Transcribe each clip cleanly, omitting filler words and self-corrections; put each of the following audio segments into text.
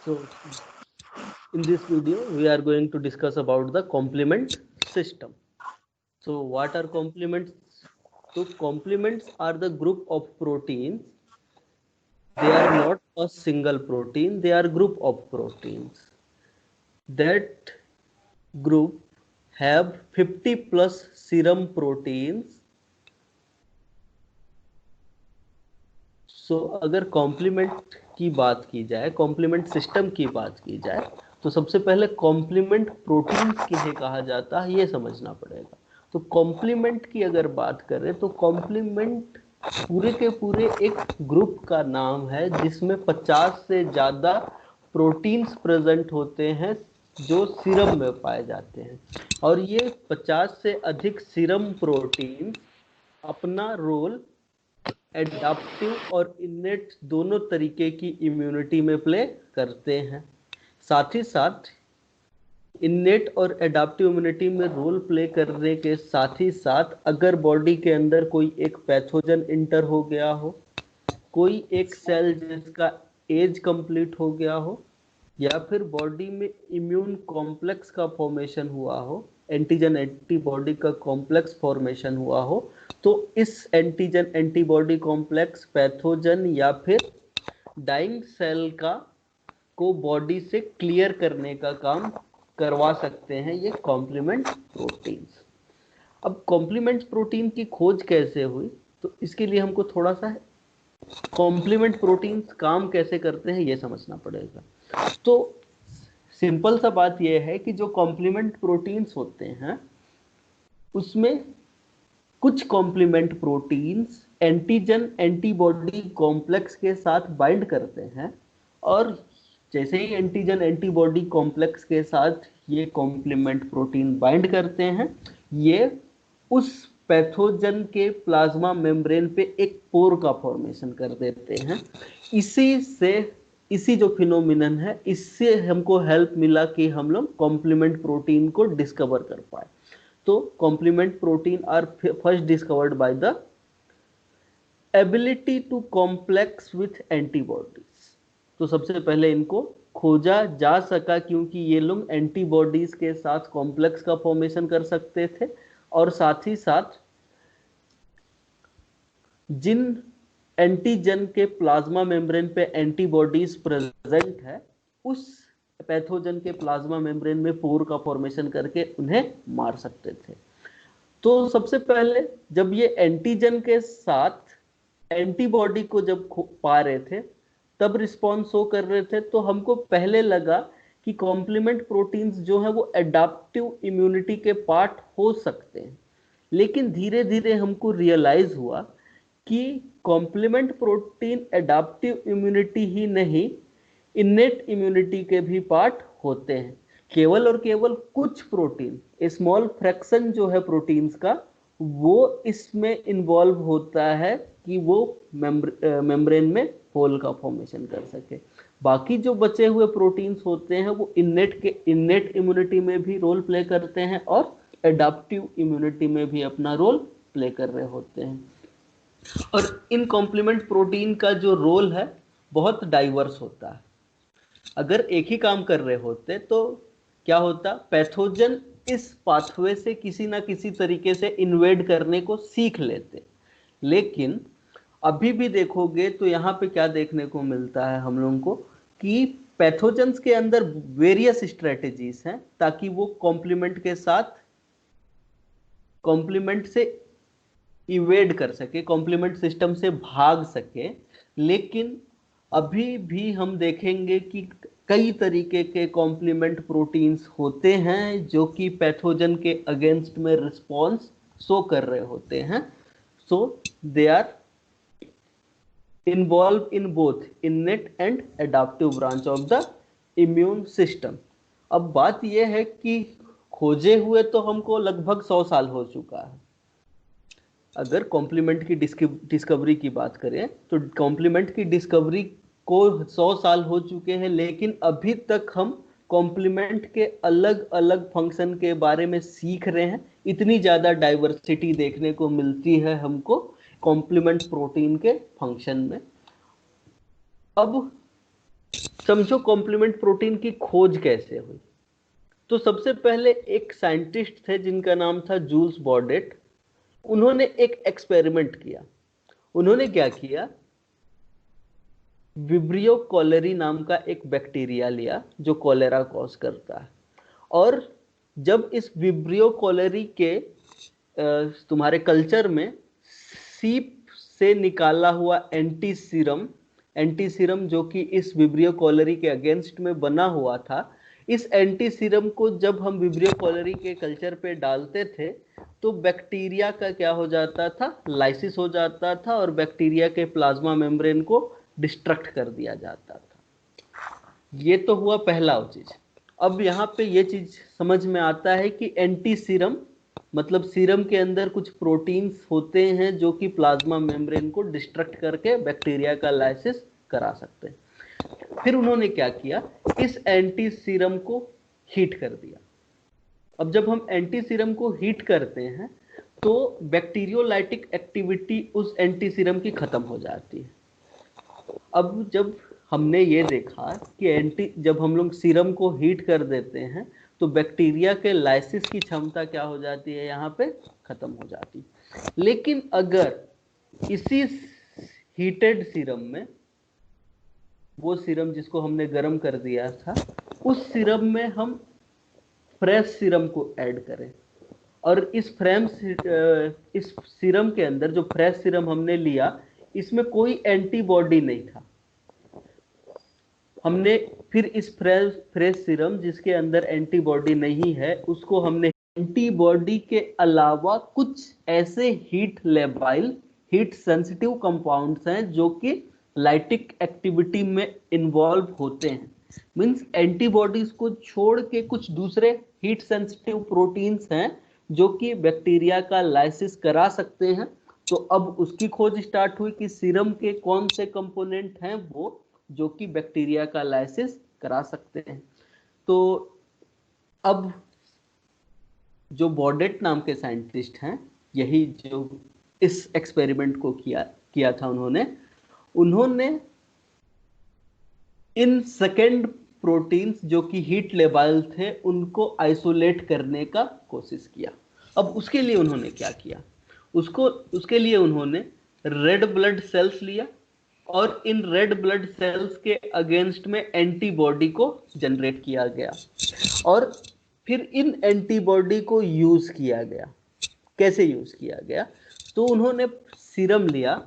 So in this video, we are going to discuss about the complement system. So what are complements? So complements are the group of proteins. They are not a single protein, they are group of proteins. That group have 50 plus serum proteins. अगर complement की बात की जाए, complement system की बात की जाए, तो सबसे पहले कॉम्प्लीमेंट प्रोटीन्स किन्हें कहा जाता है ये समझना पड़ेगा। तो कॉम्प्लीमेंट की अगर बात करें तो कॉम्प्लीमेंट पूरे के पूरे एक ग्रुप का नाम है जिसमें 50 से ज़्यादा प्रोटीन्स प्रेजेंट होते हैं जो सीरम में पाए जाते हैं, और ये 50 से अधिक सीरम प्रोटीन अपना रोल एडाप्टिव और इनेट दोनों तरीके की इम्यूनिटी में प्ले करते हैं। साथ ही साथ इनेट और एडाप्टिव इम्यूनिटी में रोल प्ले करने के साथ ही साथ अगर बॉडी के अंदर कोई एक पैथोजन इंटर हो गया हो, कोई एक सेल जिसका एज कंप्लीट हो गया हो, या फिर बॉडी में इम्यून कॉम्प्लेक्स का फॉर्मेशन हुआ हो, एंटीजन एंटीबॉडी का कॉम्प्लेक्स फॉर्मेशन हुआ हो, तो इस एंटीजन एंटीबॉडी कॉम्प्लेक्स पैथोजन या फिर डाइंग सेल का को बॉडी से क्लियर करने का काम करवा सकते हैं ये कॉम्प्लीमेंट प्रोटीन्स। अब कॉम्प्लीमेंट प्रोटीन की खोज कैसे हुई, तो इसके लिए हमको थोड़ा सा कॉम्प्लीमेंट प्रोटीन्स काम कैसे करते हैं ये समझना पड़ेगा। तो सिंपल सा बात यह है कि जो कॉम्प्लीमेंट प्रोटीन्स होते हैं उसमें कुछ complement proteins antigen antibody complex के साथ बाइंड करते हैं, और जैसे ही एंटीजन एंटीबॉडी कॉम्प्लेक्स के साथ ये कॉम्प्लीमेंट प्रोटीन बाइंड करते हैं, ये उस पैथोजन के प्लाज्मा मेम्ब्रेन पे एक पोर का फॉर्मेशन कर देते हैं। इसी जो फिनोमिनन है, इससे हमको हेल्प मिला कि हम लोग कॉम्प्लीमेंट प्रोटीन को डिस्कवर कर पाए। तो complement protein are first discovered by the ability to complex with antibodies. तो सबसे पहले इनको खोजा जा सका क्योंकि ये लोग एंटीबॉडीज के साथ कॉम्प्लेक्स का फॉर्मेशन कर सकते थे, और साथ ही साथ जिन एंटीजन के प्लाज्मा मेम्ब्रेन पे एंटीबॉडीज प्रेजेंट है, उस पैथोजन के प्लाज्मा मेम्ब्रेन में पोर का फॉर्मेशन करके उन्हें मार सकते थे। तो सबसे पहले जब ये एंटीजन के साथ एंटीबॉडी को जब पा रहे थे, तब रिस्पॉन्स शो कर रहे थे, तो हमको पहले लगा कि कॉम्प्लीमेंट प्रोटीन्स जो है वो एडाप्टिव इम्यूनिटी के पार्ट हो सकते हैं। लेकिन धीरे धीरे हमको रियलाइज हुआ कि कॉम्प्लीमेंट प्रोटीन एडाप्टिव इम्यूनिटी ही नहीं, इनेट इम्यूनिटी के भी पार्ट होते हैं। केवल और केवल कुछ प्रोटीन, स्मॉल फ्रैक्शन जो है प्रोटीन्स का, वो इसमें इन्वॉल्व होता है कि वो मेम्ब्रेन में होल का फॉर्मेशन कर सके। बाकी जो बचे हुए प्रोटीन्स होते हैं वो इनेट इम्यूनिटी में भी रोल प्ले करते हैं और एडाप्टिव इम्यूनिटी में भी अपना रोल प्ले कर रहे होते हैं। और इन कॉम्प्लीमेंट प्रोटीन का जो रोल है बहुत डाइवर्स होता है। अगर एक ही काम कर रहे होते तो क्या होता, पैथोजन इस पाथवे से किसी ना किसी तरीके से इन्वेड करने को सीख लेते। लेकिन अभी भी देखोगे तो यहाँ पे क्या देखने को मिलता है हम लोगों को कि पैथोजन्स के अंदर वेरियस स्ट्रेटेजीज हैं ताकि वो कॉम्प्लीमेंट के साथ कॉम्प्लीमेंट से इवेड कर सके, कॉम्प्लीमेंट सिस्टम से भाग सके। लेकिन अभी भी हम देखेंगे कि कई तरीके के कॉम्प्लीमेंट प्रोटीन्स होते हैं जो कि पैथोजन के अगेंस्ट में रिस्पॉन्स शो कर रहे होते हैं। So they are involved in both innate and adaptive branch of the immune system. अब बात यह है कि खोजे हुए तो हमको लगभग 100 साल हो चुका है। अगर कॉम्प्लीमेंट की डिस्कवरी की बात करें तो कॉम्प्लीमेंट की डिस्कवरी को 100 साल हो चुके हैं, लेकिन अभी तक हम कॉम्प्लीमेंट के अलग अलग फंक्शन के बारे में सीख रहे हैं। इतनी ज़्यादा डाइवर्सिटी देखने को मिलती है हमको कॉम्प्लीमेंट प्रोटीन के फंक्शन में। अब समझो कॉम्प्लीमेंट प्रोटीन की खोज कैसे हुई। तो सबसे पहले एक साइंटिस्ट थे जिनका नाम था जूल्स बॉर्डेट। उन्होंने एक एक्सपेरिमेंट किया। उन्होंने क्या किया, विब्रियो कॉलेरी नाम का एक बैक्टीरिया लिया जो कॉलेरा कॉज करता है, और जब इस विब्रियो कॉलेरी के तुम्हारे कल्चर में सीप से निकाला हुआ एंटी सीरम जो कि इस विब्रियो कॉलेरी के अगेंस्ट में बना हुआ था, इस एंटी सीरम को जब हम विब्रियो कॉलेरी के कल्चर पे डालते थे तो बैक्टीरिया का क्या हो जाता था, लाइसिस हो जाता था और बैक्टीरिया के प्लाज्मा मेम्ब्रेन को डिस्ट्रक्ट कर दिया जाता था। ये तो हुआ पहला चीज। अब यहाँ पे ये चीज समझ में आता है कि एंटी सीरम मतलब सीरम के अंदर कुछ प्रोटीन्स होते हैं जो कि प्लाज्मा मेम्ब्रेन को डिस्ट्रक्ट करके बैक्टीरिया का लाइसिस करा सकते हैं। फिर उन्होंने क्या किया, इस एंटी सीरम को हीट कर दिया। अब जब हम एंटी सीरम को हीट करते हैं तो बैक्टीरियोलाइटिक एक्टिविटी उस एंटी सीरम की खत्म हो जाती है। अब जब हमने ये देखा कि जब हम लोग सीरम को हीट कर देते हैं तो बैक्टीरिया के लाइसिस की क्षमता क्या हो जाती है, यहाँ पे खत्म हो जाती है। लेकिन अगर इसी हीटेड सीरम में, वो सीरम जिसको हमने गर्म कर दिया था, उस सीरम में हम फ्रेश सीरम को ऐड करें और इस सीरम के अंदर जो फ्रेश सीरम हमने लिया, इसमें कोई एंटीबॉडी नहीं था। हमने फिर इस फ्रेश सीरम जिसके अंदर एंटीबॉडी नहीं है, उसको हमने एंटीबॉडी के अलावा कुछ ऐसे heat labile heat sensitive compounds हैं जो कि लाइटिक एक्टिविटी में इन्वॉल्व होते हैं। मींस एंटीबॉडीज को छोड़ के कुछ दूसरे हीट सेंसिटिव प्रोटीन्स हैं जो कि बैक्टीरिया का लाइसिस करा सकते हैं। तो अब उसकी खोज स्टार्ट हुई कि सीरम के कौन से कंपोनेंट हैं वो जो कि बैक्टीरिया का लाइसिस करा सकते हैं। तो अब जो बॉर्डेट नाम के साइंटिस्ट हैं, यही जो इस एक्सपेरिमेंट को किया था, उन्होंने इन सेकेंड प्रोटीन्स जो कि हीट लेबाइल थे उनको आइसोलेट करने का कोशिश किया। अब उसके लिए उन्होंने क्या किया, उसके लिए उन्होंने रेड ब्लड सेल्स लिया और इन रेड ब्लड सेल्स के अगेंस्ट में एंटीबॉडी को जनरेट किया गया और फिर इन एंटीबॉडी को यूज किया गया। कैसे यूज किया गया, तो उन्होंने सीरम लिया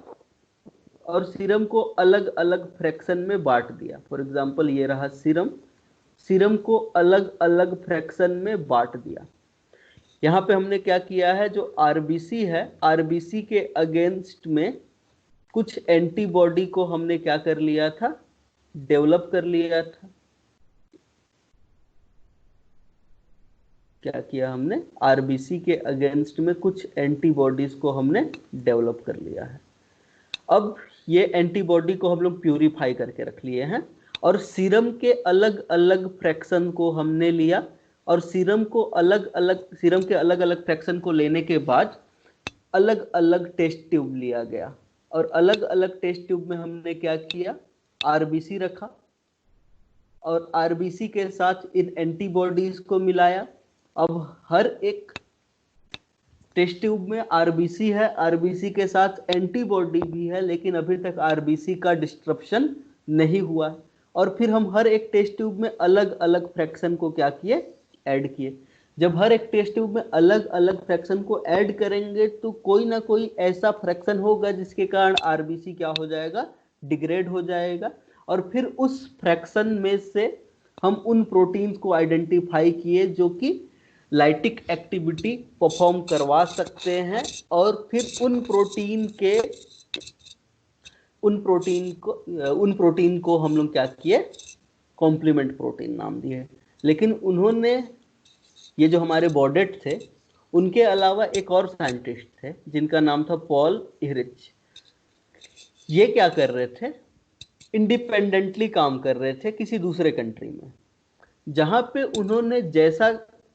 और सीरम को अलग अलग फ्रैक्शन में बांट दिया। फॉर एग्जांपल ये रहा सीरम को अलग अलग फ्रैक्शन में बांट दिया। यहाँ पे हमने क्या किया है, जो आरबीसी है, आरबीसी के अगेंस्ट में कुछ एंटीबॉडी को हमने क्या कर लिया था, डेवलप कर लिया था। क्या किया हमने, आरबीसी के अगेंस्ट में कुछ एंटीबॉडीज को हमने डेवलप कर लिया है। अब ये एंटीबॉडी को हम लोग प्यूरिफाई करके रख लिए हैं और सीरम के अलग अलग फ्रैक्शन को हमने लिया और सीरम के अलग अलग फ्रैक्शन को लेने के बाद अलग अलग टेस्ट ट्यूब लिया गया और अलग अलग टेस्ट ट्यूब में हमने क्या किया, आरबीसी रखा और आरबीसी के साथ इन एंटीबॉडीज को मिलाया। अब हर एक टेस्ट ट्यूब में आरबीसी है, आरबीसी के साथ एंटीबॉडी भी है, लेकिन अभी तक आरबीसी का डिस्ट्रप्शन नहीं हुआ है। और फिर हम हर एक टेस्ट ट्यूब में अलग अलग फ्रैक्शन को क्या किए, ऐड किए। जब हर एक टेस्ट ट्यूब में अलग अलग फ्रैक्शन को ऐड करेंगे तो कोई ना कोई ऐसा फ्रैक्शन होगा जिसके कारण आरबीसी क्या हो जाएगा, डिग्रेड हो जाएगा। और फिर उस फ्रैक्शन में से हम उन प्रोटीन्स को आइडेंटिफाई किए जो कि लाइटिक एक्टिविटी परफॉर्म करवा सकते हैं और फिर उन प्रोटीन को हम लोग क्या किए, कॉम्प्लीमेंट प्रोटीन नाम दिए। लेकिन उन्होंने, ये जो हमारे बॉर्डेट थे, उनके अलावा एक और साइंटिस्ट थे जिनका नाम था पॉल इहरिच। ये क्या कर रहे थे, इंडिपेंडेंटली काम कर रहे थे किसी दूसरे कंट्री में, जहां पे उन्होंने जैसा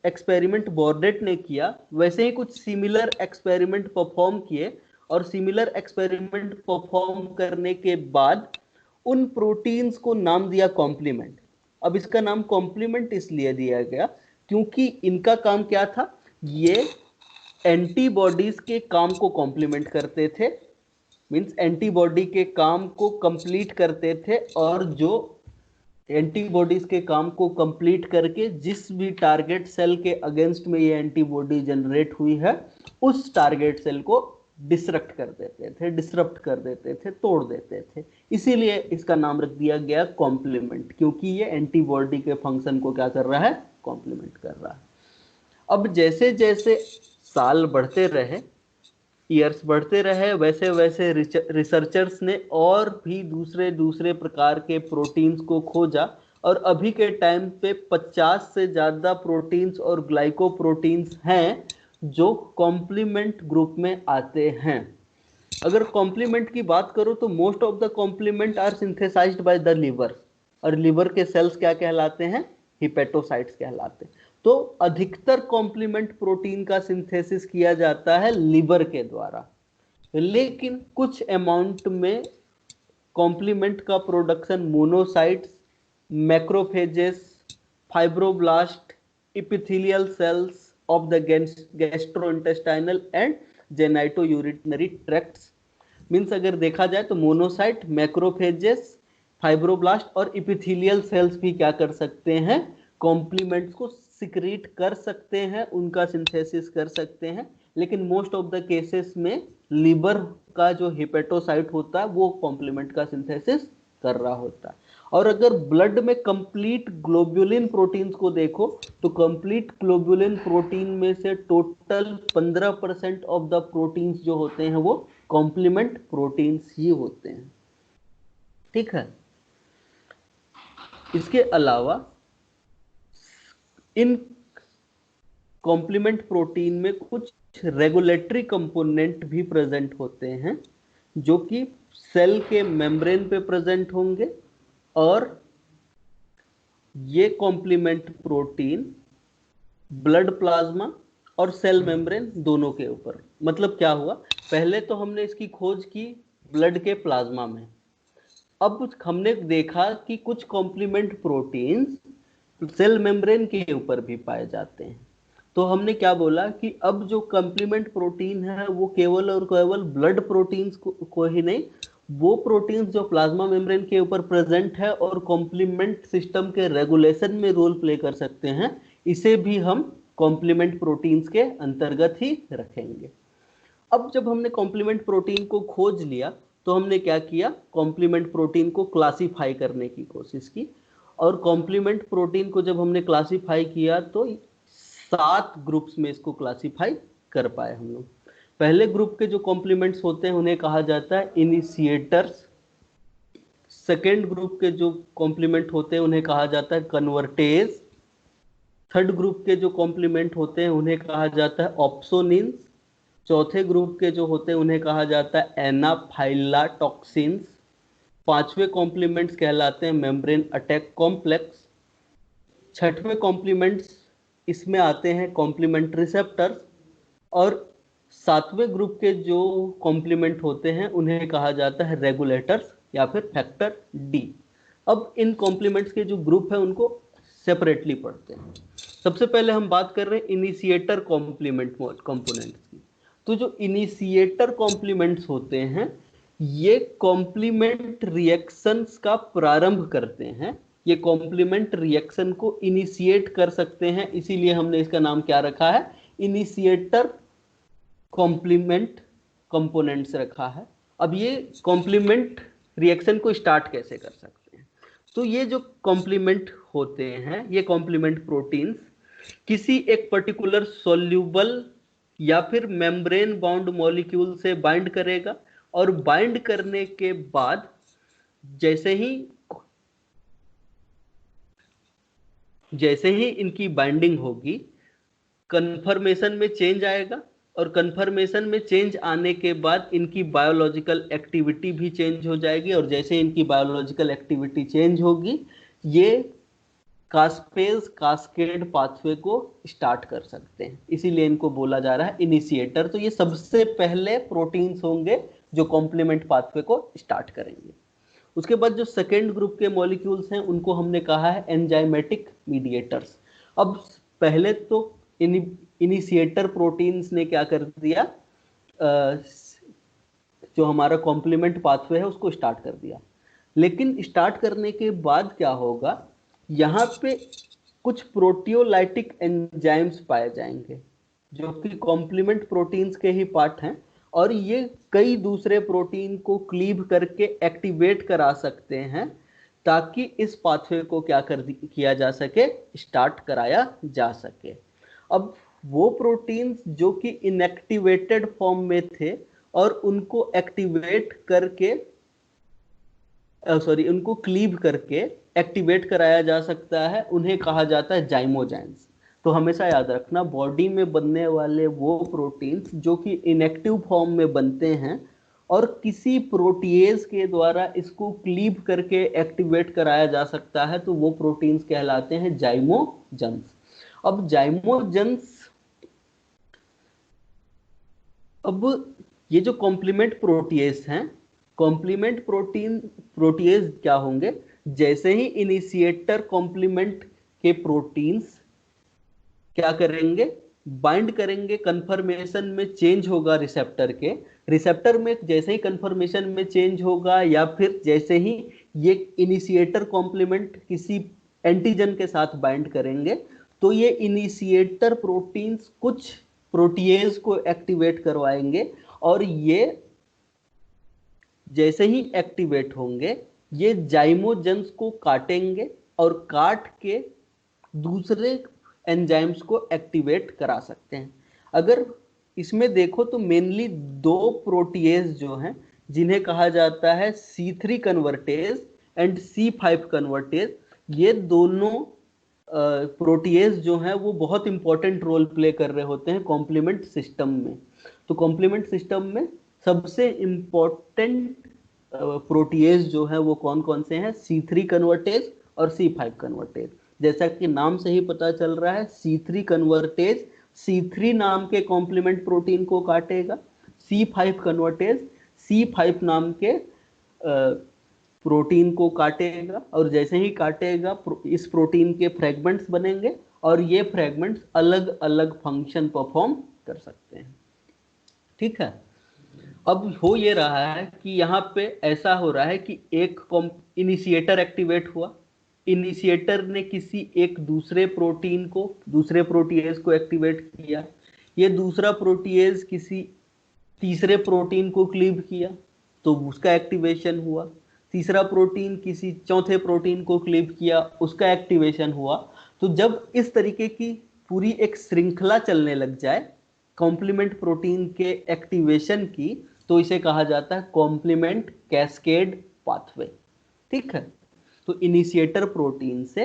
एक्सपेरिमेंट बॉर्डेट ने किया वैसे ही कुछ सिमिलर एक्सपेरिमेंट परफॉर्म किए और सिमिलर एक्सपेरिमेंट परफॉर्म करने के बाद उन प्रोटीन्स को नाम दिया कॉम्प्लीमेंट। अब इसका नाम कॉम्प्लीमेंट इसलिए दिया गया क्योंकि इनका काम क्या था, ये एंटीबॉडीज के काम को कॉम्प्लीमेंट करते थे, मींस एंटीबॉडी के काम को कंप्लीट करते थे, और जो एंटीबॉडीज के काम को कंप्लीट करके जिस भी टारगेट सेल के अगेंस्ट में ये एंटीबॉडी जनरेट हुई है उस टारगेट सेल को डिस्ट्रक्ट कर देते थे, डिसरप्ट कर देते थे, तोड़ देते थे। इसीलिए इसका नाम रख दिया गया कॉम्प्लीमेंट, क्योंकि ये एंटीबॉडी के फंक्शन को क्या कर रहा है, कॉम्प्लीमेंट कर रहा है। अब जैसे जैसे साल बढ़ते रहे, ईयर्स बढ़ते रहे, वैसे वैसे रिसर्चर्स ने और भी दूसरे दूसरे प्रकार के प्रोटीन्स को खोजा, और अभी के टाइम पे 50 से ज़्यादा प्रोटीन्स और ग्लाइकोप्रोटीन्स हैं जो कॉम्प्लीमेंट ग्रुप में आते हैं। अगर कॉम्प्लीमेंट की बात करो तो most of the complement are synthesized by the liver, और लिवर के सेल्स क्या कहलाते हैं, हिपेटोसाइट्स कहलाते हैं। तो अधिकतर कॉम्प्लीमेंट प्रोटीन का सिंथेसिस किया जाता है लिवर के द्वारा, लेकिन कुछ अमाउंट में कॉम्प्लीमेंट का production monocytes, macrophages, fibroblast, epithelial cells of the gastrointestinal and genitourinary tracts, means अगर देखा जाए तो मोनोसाइट, मैक्रोफेजेस, फाइब्रोब्लास्ट और इपिथेलियल सेल्स भी क्या कर सकते हैं, कॉम्प्लीमेंट्स को सिक्रीट कर सकते हैं, उनका सिंथेसिस कर सकते हैं। लेकिन मोस्ट ऑफ द केसेस में लिवर का जो हिपेटोसाइट होता है वो कॉम्प्लीमेंट का सिंथेसिस कर रहा होता है। और अगर ब्लड में कंप्लीट ग्लोबुलिन प्रोटीन्स को देखो तो कंप्लीट ग्लोबुलिन प्रोटीन में से टोटल 15% ऑफ द प्रोटीन्स जो होते हैं वो कॉम्प्लीमेंट प्रोटीन्स ही होते हैं। ठीक है। इसके अलावा इन कॉम्प्लीमेंट प्रोटीन में कुछ रेगुलेटरी कंपोनेंट भी प्रेजेंट होते हैं जो कि सेल के मेम्ब्रेन पे प्रेजेंट होंगे, और ये कॉम्प्लीमेंट प्रोटीन ब्लड प्लाज्मा और सेल मेम्ब्रेन दोनों के ऊपर, मतलब क्या हुआ, पहले तो हमने इसकी खोज की ब्लड के प्लाज्मा में, अब हमने देखा कि कुछ कॉम्प्लीमेंट प्रोटीन्स सेल मेम्ब्रेन के ऊपर भी पाए जाते हैं। तो हमने क्या बोला कि अब जो कॉम्प्लीमेंट प्रोटीन है वो केवल और केवल ब्लड प्रोटीन्स को ही नहीं, वो प्रोटीन्स जो प्लाज्मा मेम्ब्रेन के ऊपर प्रेजेंट है और कॉम्प्लीमेंट सिस्टम के रेगुलेशन में रोल प्ले कर सकते हैं, इसे भी हम कॉम्प्लीमेंट प्रोटीन्स के अंतर्गत ही रखेंगे। अब जब हमने कॉम्प्लीमेंट प्रोटीन को खोज लिया तो हमने क्या किया, कॉम्प्लीमेंट प्रोटीन को क्लासिफाई करने की कोशिश की, और कॉम्प्लीमेंट प्रोटीन को जब हमने क्लासिफाई किया तो 7 ग्रुप्स में इसको क्लासिफाई कर पाए हम लोग। पहले ग्रुप के जो कॉम्प्लीमेंट्स होते हैं उन्हें कहा जाता है इनिशिएटर्स। सेकेंड ग्रुप के जो कॉम्प्लीमेंट होते हैं उन्हें कहा जाता है कन्वर्टेज। थर्ड ग्रुप के जो कॉम्प्लीमेंट होते हैं उन्हें कहा जाता है ऑप्सोनिन्स। चौथे ग्रुप के जो होते हैं उन्हें कहा जाता है एनाफाइलाटॉक्सिन्स। पांचवें कॉम्प्लीमेंट्स कहलाते हैं मेम्ब्रेन अटैक कॉम्प्लेक्स। छठवें कॉम्प्लीमेंट्स इसमें आते हैं कॉम्प्लीमेंट रिसेप्टर्स, और सातवें ग्रुप के जो कॉम्प्लीमेंट होते हैं उन्हें कहा जाता है रेगुलेटर्स या फिर फैक्टर डी। अब इन कॉम्प्लीमेंट्स के जो ग्रुप है उनको सेपरेटली पढ़ते हैं। सबसे पहले हम बात कर रहे हैं इनिशिएटर कॉम्प्लीमेंट कंपोनेंट्स की। तो जो इनिशिएटर कॉम्प्लीमेंट्स होते हैं ये कॉम्प्लीमेंट रिएक्शंस का प्रारंभ करते हैं, ये कॉम्प्लीमेंट रिएक्शन को इनिशिएट कर सकते हैं, इसीलिए हमने इसका नाम क्या रखा है, इनिशिएटर कॉम्प्लीमेंट कंपोनेंट्स रखा है। अब ये कॉम्प्लीमेंट रिएक्शन को स्टार्ट कैसे कर सकते हैं, तो ये जो कॉम्प्लीमेंट होते हैं, ये कॉम्प्लीमेंट प्रोटीन्स किसी एक पर्टिकुलर सोल्यूबल या फिर मेम्ब्रेन बाउंड मॉलिक्यूल से बाइंड करेगा, और बाइंड करने के बाद जैसे ही इनकी बाइंडिंग होगी कन्फर्मेशन में चेंज आएगा, और कन्फर्मेशन में चेंज आने के बाद इनकी बायोलॉजिकल एक्टिविटी भी चेंज हो जाएगी, और जैसे इनकी बायोलॉजिकल एक्टिविटी चेंज होगी ये कास्पेज कास्केड पाथवे को स्टार्ट कर सकते हैं, इसीलिए इनको बोला जा रहा है इनिशिएटर। तो ये सबसे पहले प्रोटीन्स होंगे जो कॉम्प्लीमेंट पाथवे को स्टार्ट करेंगे। उसके बाद जो सेकेंड ग्रुप के मॉलिक्यूल्स हैं उनको हमने कहा है एंजाइमेटिक मीडिएटर्स। अब पहले तो इनिशिएटर प्रोटीन्स ने क्या कर दिया, जो हमारा कॉम्प्लीमेंट पाथवे है उसको स्टार्ट कर दिया। लेकिन स्टार्ट करने के बाद क्या होगा, यहाँ पे कुछ प्रोटियोलाइटिक एंजाइम्स पाए जाएंगे जो कि कॉम्प्लीमेंट प्रोटीन्स के ही पार्ट हैं, और ये कई दूसरे प्रोटीन को क्लीव करके एक्टिवेट करा सकते हैं ताकि इस पाथवे को क्या किया जा सके, स्टार्ट कराया जा सके। अब वो प्रोटीन्स जो कि इनएक्टिवेटेड फॉर्म में थे और उनको एक्टिवेट करके उनको क्लीव करके एक्टिवेट कराया जा सकता है, उन्हें कहा जाता है जाइमोजाइन्स। तो हमेशा याद रखना, बॉडी में बनने वाले वो प्रोटीन्स जो कि इनएक्टिव फॉर्म में बनते हैं और किसी प्रोटीएज के द्वारा इसको क्लीव करके एक्टिवेट कराया जा सकता है, तो वो प्रोटीन्स कहलाते हैं जाइमोजन्स। अब जाइमोजन्स, अब ये जो कॉम्प्लीमेंट प्रोटीएज हैं, कॉम्प्लीमेंट प्रोटीएज क्या होंगे, जैसे ही इनिशिएटर कॉम्प्लीमेंट के प्रोटीन्स क्या करेंगे, बाइंड करेंगे, कन्फर्मेशन में चेंज होगा रिसेप्टर के, रिसेप्टर में जैसे ही कन्फर्मेशन में चेंज होगा या फिर जैसे ही ये इनिशिएटर कॉम्प्लीमेंट किसी एंटीजन के साथ बाइंड करेंगे, तो ये इनिशिएटर प्रोटीन्स कुछ प्रोटीएज को एक्टिवेट करवाएंगे, और ये जैसे ही एक्टिवेट होंगे ये जाइमोजन्स को काटेंगे और काट के दूसरे एंजाइम्स को एक्टिवेट करा सकते हैं। अगर इसमें देखो तो मेनली दो प्रोटीएज जो हैं जिन्हें कहा जाता है C3 convertase and C5 convertase, ये दोनों प्रोटीएज जो हैं वो बहुत इंपॉर्टेंट रोल प्ले कर रहे होते हैं कॉम्प्लीमेंट सिस्टम में। तो कॉम्प्लीमेंट सिस्टम में सबसे इंपॉर्टेंट प्रोटीएज जो है वो कौन कौन से हैं, C3 कन्वर्टेज और C5 कन्वर्टेज। जैसा कि नाम से ही पता चल रहा है, C3 कन्वर्टेज C3 नाम के कॉम्प्लीमेंट प्रोटीन को काटेगा, C5 कन्वर्टेज C5 नाम के प्रोटीन को काटेगा, और जैसे ही काटेगा इस प्रोटीन के फ्रेगमेंट्स बनेंगे और ये फ्रेगमेंट्स अलग अलग फंक्शन परफॉर्म कर सकते हैं। ठीक है, अब हो ये रहा है कि यहाँ पे ऐसा हो रहा है कि एक इनिशिएटर एक्टिवेट हुआ, इनिशिएटर ने किसी एक दूसरे प्रोटीन को, दूसरे प्रोटीएज को एक्टिवेट किया, ये दूसरा प्रोटीएज किसी तीसरे प्रोटीन को क्लीव किया तो उसका एक्टिवेशन हुआ, तीसरा प्रोटीन किसी चौथे प्रोटीन को क्लीव किया, उसका एक्टिवेशन हुआ। तो जब इस तरीके की पूरी एक श्रृंखला चलने लग जाए कॉम्प्लीमेंट प्रोटीन के एक्टिवेशन की, तो इसे कहा जाता है कॉम्प्लीमेंट कैस्केड पाथवे। ठीक है, तो इनिशिएटर प्रोटीन से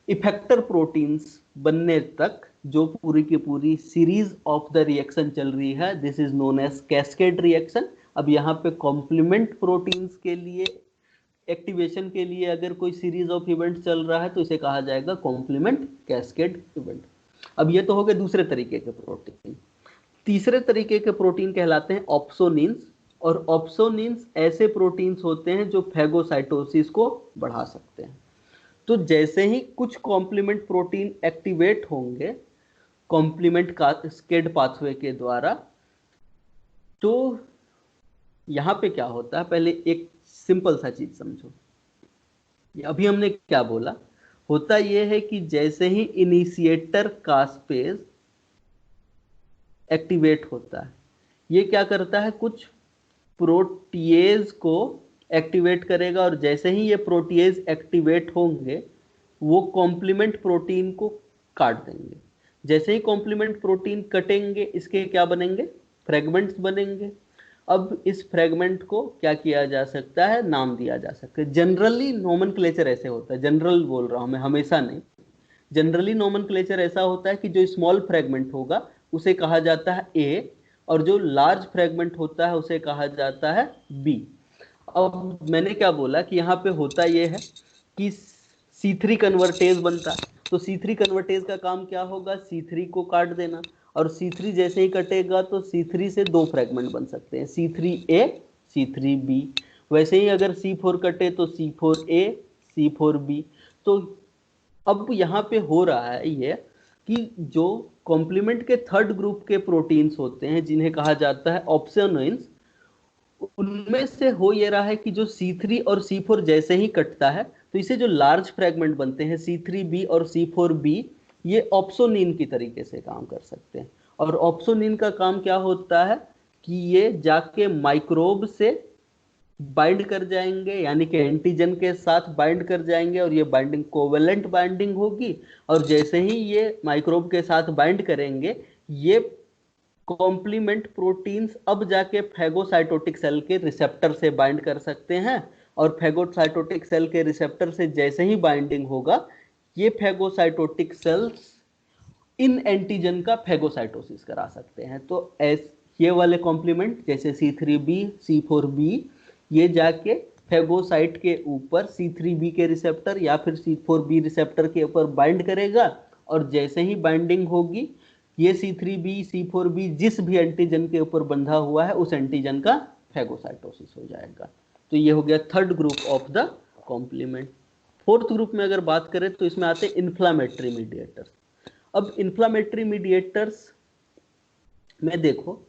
इफेक्टर प्रोटीन्स बनने तक जो पूरी की पूरी सीरीज ऑफ द रिएक्शन चल रही है, this is known as cascade reaction. अब यहाँ पे कॉम्प्लीमेंट प्रोटीन्स के लिए एक्टिवेशन के लिए अगर कोई सीरीज ऑफ इवेंट चल रहा है तो इसे कहा जाएगा कॉम्प्लीमेंट कैस्केड इवेंट। अब ये तो हो गए दूसरे तरीके के प्रोटीन। तीसरे तरीके के प्रोटीन कहलाते हैं ऑप्सोनिन्स, और ऑप्सोनिन्स ऐसे प्रोटीन्स होते हैं जो फैगोसाइटोसिस को बढ़ा सकते हैं। तो जैसे ही कुछ कॉम्प्लीमेंट प्रोटीन एक्टिवेट होंगे कॉम्प्लीमेंट कैस्केड पाथवे के द्वारा, तो यहाँ पे क्या होता है, पहले एक सिंपल सा चीज समझो। अभी हमने क्या बोला, होता यह है कि जैसे ही इनिशिएटर कास्पेज एक्टिवेट होता है, ये क्या करता है, कुछ प्रोटीएज को एक्टिवेट करेगा, और जैसे ही ये प्रोटीएज एक्टिवेट होंगे वो कॉम्प्लीमेंट प्रोटीन को काट देंगे। जैसे ही कॉम्प्लीमेंट प्रोटीन कटेंगे इसके क्या बनेंगे, फ्रेगमेंट्स बनेंगे। अब इस फ्रेगमेंट को क्या किया जा सकता है, नाम दिया जा सकता है। जनरली नोमेनक्लेचर ऐसे होता है, जनरल बोल रहा हूं मैं, हमेशा नहीं। जनरली नोमेनक्लेचर ऐसा होता है कि जो स्मॉल फ्रेगमेंट होगा उसे कहा जाता है ए, और जो लार्ज फ्रेगमेंट होता है उसे कहा जाता है बी। अब मैंने क्या बोला कि यहाँ पे होता यह है कि C3 कन्वर्टेज बनता है, तो C3 कन्वर्टेज का काम क्या होगा, C3 को काट देना, और C3 जैसे ही कटेगा तो C3 से दो फ्रेगमेंट बन सकते हैं, C3A C3B। वैसे ही अगर C4 कटे तो C4A, C4B। तो अब यहाँ पे हो रहा है ये कि जो कॉम्प्लीमेंट के थर्ड ग्रुप के प्रोटीन्स होते हैं जिन्हें कहा जाता है ऑप्सोनिन्स, उनमें से हो ये रहा है कि जो C3 और C4 जैसे ही कटता है तो इसे जो लार्ज फ्रेगमेंट बनते हैं C3B और C4B, ये ऑप्सोनिन की तरीके से काम कर सकते हैं। और ऑप्सोनिन का काम क्या होता है कि ये जाके माइक्रोब से बाइंड कर जाएंगे, यानी कि एंटीजन के साथ बाइंड कर जाएंगे, और ये बाइंडिंग कोवेलेंट बाइंडिंग होगी। और जैसे ही ये माइक्रोब के साथ बाइंड करेंगे, ये कॉम्प्लीमेंट प्रोटीन्स अब जाके फैगोसाइटोटिक सेल के रिसेप्टर से बाइंड कर सकते हैं। और फैगोसाइटोटिक सेल के रिसेप्टर से जैसे ही बाइंडिंग होगा, ये फैगोसाइटोटिक सेल्स इन एंटीजन का फैगोसाइटोसिस करा सकते हैं। तो ये वाले कॉम्प्लीमेंट जैसे C3B, C4B, ये जाके फैगोसाइट के ऊपर C3B के रिसेप्टर या फिर C4B रिसेप्टर के ऊपर बाइंड करेगा, और जैसे ही बाइंडिंग होगी, ये C3B, C4B जिस भी एंटीजन के ऊपर बंधा हुआ है उस एंटीजन का फैगोसाइटोसिस हो जाएगा। तो ये हो गया third group of the complement. Fourth group में अगर बात करें तो इसमें आते हैं इन्फ्लामेटरी मीडिएटर्स। अब इन्फ्लामेटरी मीडिएटर्स में देखो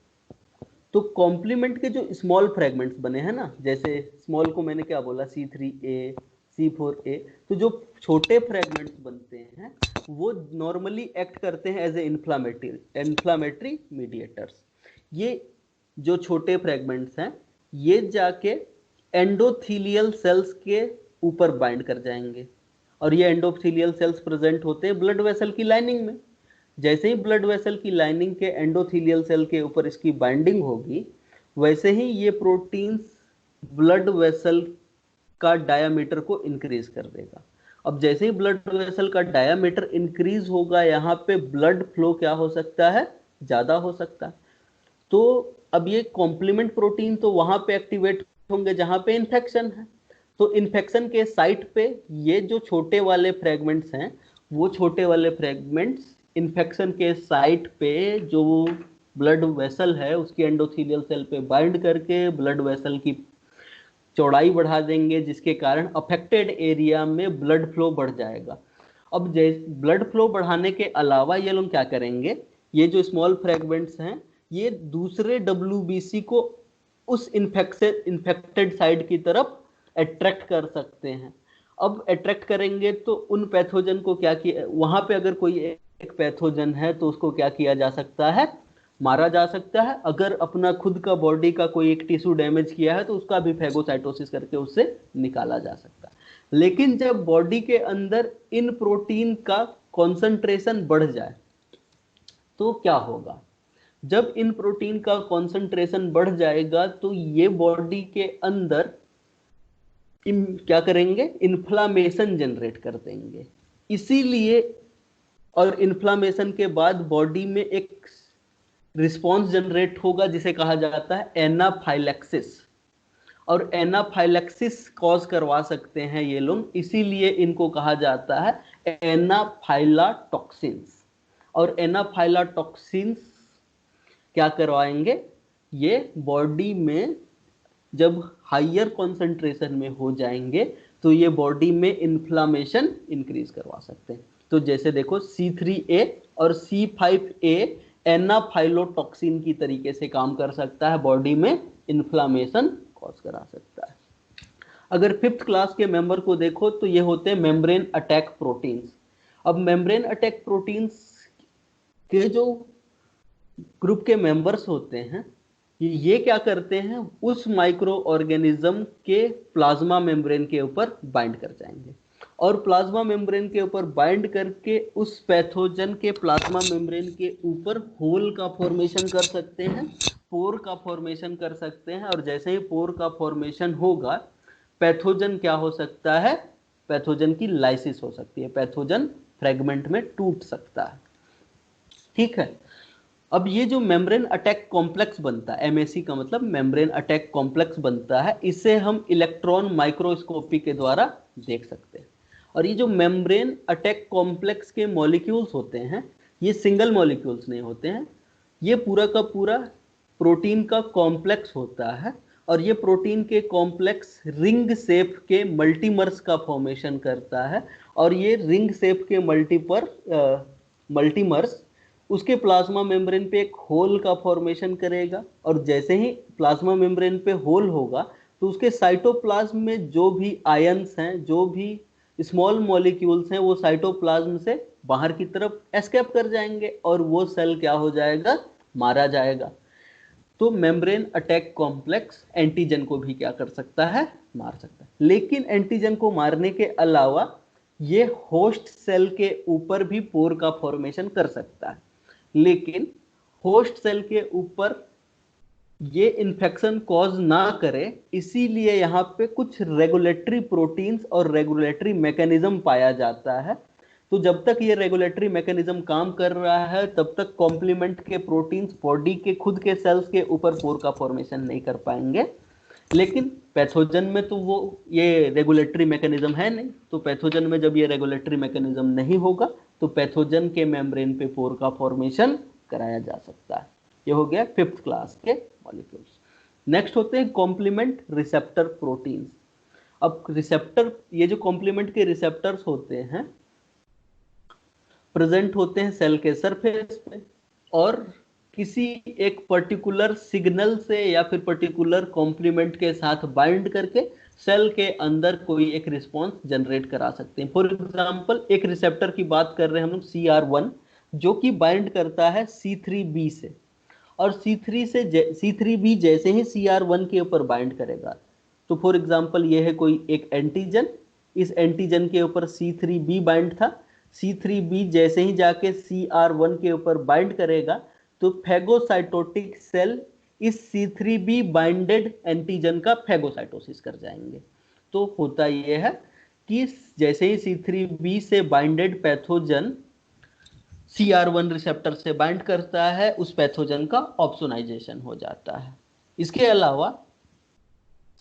तो कॉम्प्लीमेंट के जो स्मॉल फ्रेगमेंट्स बने हैं ना, जैसे स्मॉल को मैंने क्या बोला, C3A, C4A, तो जो छोटे फ्रेगमेंट्स बनते हैं वो नॉर्मली एक्ट करते हैं एज ए इन्फ्लामेटरी मीडिएटर्स। ये जो छोटे फ्रेगमेंट्स हैं ये जाके एंडोथीलियल सेल्स के ऊपर बाइंड कर जाएंगे, और ये एंडोथीलियल सेल्स प्रेजेंट होते हैं ब्लड वेसल की लाइनिंग में। जैसे ही ब्लड वेसल की लाइनिंग के एंडोथीलियल सेल के ऊपर इसकी बाइंडिंग होगी, वैसे ही ये प्रोटीन्स ब्लड वेसल का डायामीटर को इंक्रीज कर देगा। अब जैसे ही ब्लड वेसल का डायामीटर इंक्रीज होगा, यहाँ पे ब्लड फ्लो क्या हो सकता है, ज्यादा हो सकता है। तो अब ये कॉम्प्लीमेंट प्रोटीन तो वहां पे एक्टिवेट होंगे जहां पे इन्फेक्शन है। तो इन्फेक्शन के साइट पे ये जो छोटे वाले फ्रेगमेंट्स हैं, वो छोटे वाले फ्रेगमेंट्स इन्फेक्शन के साइट पे जो ब्लड वेसल है उसकी एंडोथीलियल सेल पे बाइंड करके ब्लड वेसल की चौड़ाई बढ़ा देंगे, जिसके कारण अफेक्टेड एरिया में ब्लड फ्लो बढ़ जाएगा। अब ब्लड फ्लो बढ़ाने के अलावा ये लोग क्या करेंगे, ये जो स्मॉल फ्रेगमेंट्स हैं ये दूसरे WBC को उस इन्फेक्टेड साइड की तरफ अट्रैक्ट कर सकते हैं। अब अट्रैक्ट करेंगे तो उन पैथोजन को क्या किया, वहां पे अगर कोई एक पैथोजन है तो उसको क्या किया जा सकता है, मारा जा सकता है। अगर अपना खुद का बॉडी का कोई एक टिश्यू डैमेज किया है तो उसका भी फैगोसाइटोसिस करके उससे निकाला जा सकता है। लेकिन जब बॉडी के अंदर इन प्रोटीन का कॉन्सेंट्रेशन बढ़ जाए तो क्या होगा, जब इन प्रोटीन का कॉन्सेंट्रेशन बढ़ जाएगा तो ये बॉडी के अंदर क्या करेंगे, इन्फ्लामेशन जनरेट कर देंगे। इसीलिए और इन्फ्लामेशन के बाद बॉडी में एक रिस्पॉन्स जनरेट होगा जिसे कहा जाता है एनाफाइलैक्सिस, और एनाफाइलैक्सिस कॉज करवा सकते हैं ये लोग, इसीलिए इनको कहा जाता है एनाफाइलाटॉक्सिन्स। और एनाफाइलाटॉक्सिन्स क्या करवाएंगे, ये बॉडी में जब हायर कॉन्सेंट्रेशन में हो जाएंगे तो ये बॉडी में इन्फ्लामेशन इंक्रीज करवा सकते हैं। तो जैसे देखो C3A और C5A एनाफाइलोटॉक्सिन की तरीके से काम कर सकता है, बॉडी में इन्फ्लामेशन कॉज करा सकता है। अगर फिफ्थ क्लास के मेंबर को देखो तो ये होते हैं मेम्ब्रेन अटैक प्रोटीन्स। अब मेम्ब्रेन अटैक प्रोटीन्स के जो ग्रुप के मेंबर्स होते हैं ये क्या करते हैं, उस माइक्रो ऑर्गेनिज्म के प्लाज्मा मेम्ब्रेन के ऊपर बाइंड कर जाएंगे, और प्लाज्मा मेम्ब्रेन के ऊपर बाइंड करके उस पैथोजन के प्लाज्मा मेम्ब्रेन के ऊपर होल का फॉर्मेशन कर सकते हैं, पोर का फॉर्मेशन कर सकते हैं। और जैसे ही पोर का फॉर्मेशन होगा, पैथोजन क्या हो सकता है, पैथोजन की लाइसिस हो सकती है, पैथोजन फ्रेगमेंट में टूट सकता है। ठीक है, अब ये जो मेम्ब्रेन अटैक कॉम्प्लेक्स बनता है, MAC का मतलब मेम्ब्रेन अटैक कॉम्प्लेक्स बनता है, इसे हम इलेक्ट्रॉन माइक्रोस्कोपी के द्वारा देख सकते हैं। और ये जो मेम्ब्रेन अटैक कॉम्प्लेक्स के मॉलिक्यूल्स होते हैं, ये सिंगल मॉलिक्यूल्स नहीं होते हैं, ये पूरा का पूरा प्रोटीन का कॉम्प्लेक्स होता है, और ये प्रोटीन के कॉम्प्लेक्स रिंग शेप के मल्टीमर्स का फॉर्मेशन करता है, और ये रिंग शेप के मल्टीमर्स उसके प्लाज्मा मेम्ब्रेन पे एक होल का फॉर्मेशन करेगा, और जैसे ही प्लाज्मा मेम्ब्रेन पे होल होगा तो उसके साइटोप्लाज्म में जो भी आयंस हैं, जो भी स्मॉल मॉलिक्यूल्स हैं, वो साइटोप्लाज्म से बाहर की तरफ एस्केप कर जाएंगे और वो सेल क्या हो जाएगा, मारा जाएगा। तो मेम्ब्रेन अटैक कॉम्प्लेक्स एंटीजन को भी क्या कर सकता है, मार सकता है। लेकिन एंटीजन को मारने के अलावा ये होस्ट सेल के ऊपर भी पोर का फॉर्मेशन कर सकता है, लेकिन होस्ट सेल के ऊपर ये इन्फेक्शन कॉज ना करे, इसीलिए यहाँ पे कुछ रेगुलेटरी प्रोटीन्स और रेगुलेटरी मैकेनिज्म पाया जाता है। तो जब तक ये रेगुलेटरी मैकेनिज्म काम कर रहा है तब तक कॉम्प्लीमेंट के प्रोटीन्स बॉडी के खुद के सेल्स के ऊपर पोर का फॉर्मेशन नहीं कर पाएंगे। लेकिन पैथोजन में तो वो ये रेगुलेटरी मैकेनिज्म है नहीं, तो पैथोजन में जब ये रेगुलेटरी मैकेनिज्म नहीं होगा तो पैथोजन के मेम्ब्रेन पे पोर का फॉर्मेशन कराया जा सकता है। ये हो गया 5th क्लास के मॉलिक्यूल्स। नेक्स्ट होते हैं कॉम्प्लीमेंट रिसेप्टर प्रोटीन्स। अब रिसेप्टर, ये जो कॉम्प्लीमेंट के रिसेप्टर्स होते हैं प्रेजेंट होते हैं सेल के सरफेस पे, और किसी एक पर्टिकुलर सिग्नल से या फिर पर्टिकुलर कॉम्प्लीमेंट के साथ बाइंड करके सेल के अंदर कोई एक रिस्पॉन्स जनरेट करा सकते हैं। फॉर एग्जांपल एक रिसेप्टर की बात कर रहे हैं हम लोग CR1, जो कि बाइंड करता है C3b से, और C3b जैसे ही CR1 के ऊपर बाइंड करेगा, तो फॉर एग्जांपल ये है कोई एक एंटीजन, इस एंटीजन के ऊपर C3b बाइंड था, C3b जैसे ही जाके CR1 के ऊपर बाइंड करेगा तो फैगोसाइटोटिक सेल इस C3b बाइंडेड एंटीजन का फैगोसाइटोसिस कर जाएंगे। तो होता यह है कि जैसे ही C3b से बाइंडेड पैथोजन CR1 रिसेप्टर से बाइंड करता है, उस पैथोजन का ऑप्सोनाइजेशन हो जाता है। इसके अलावा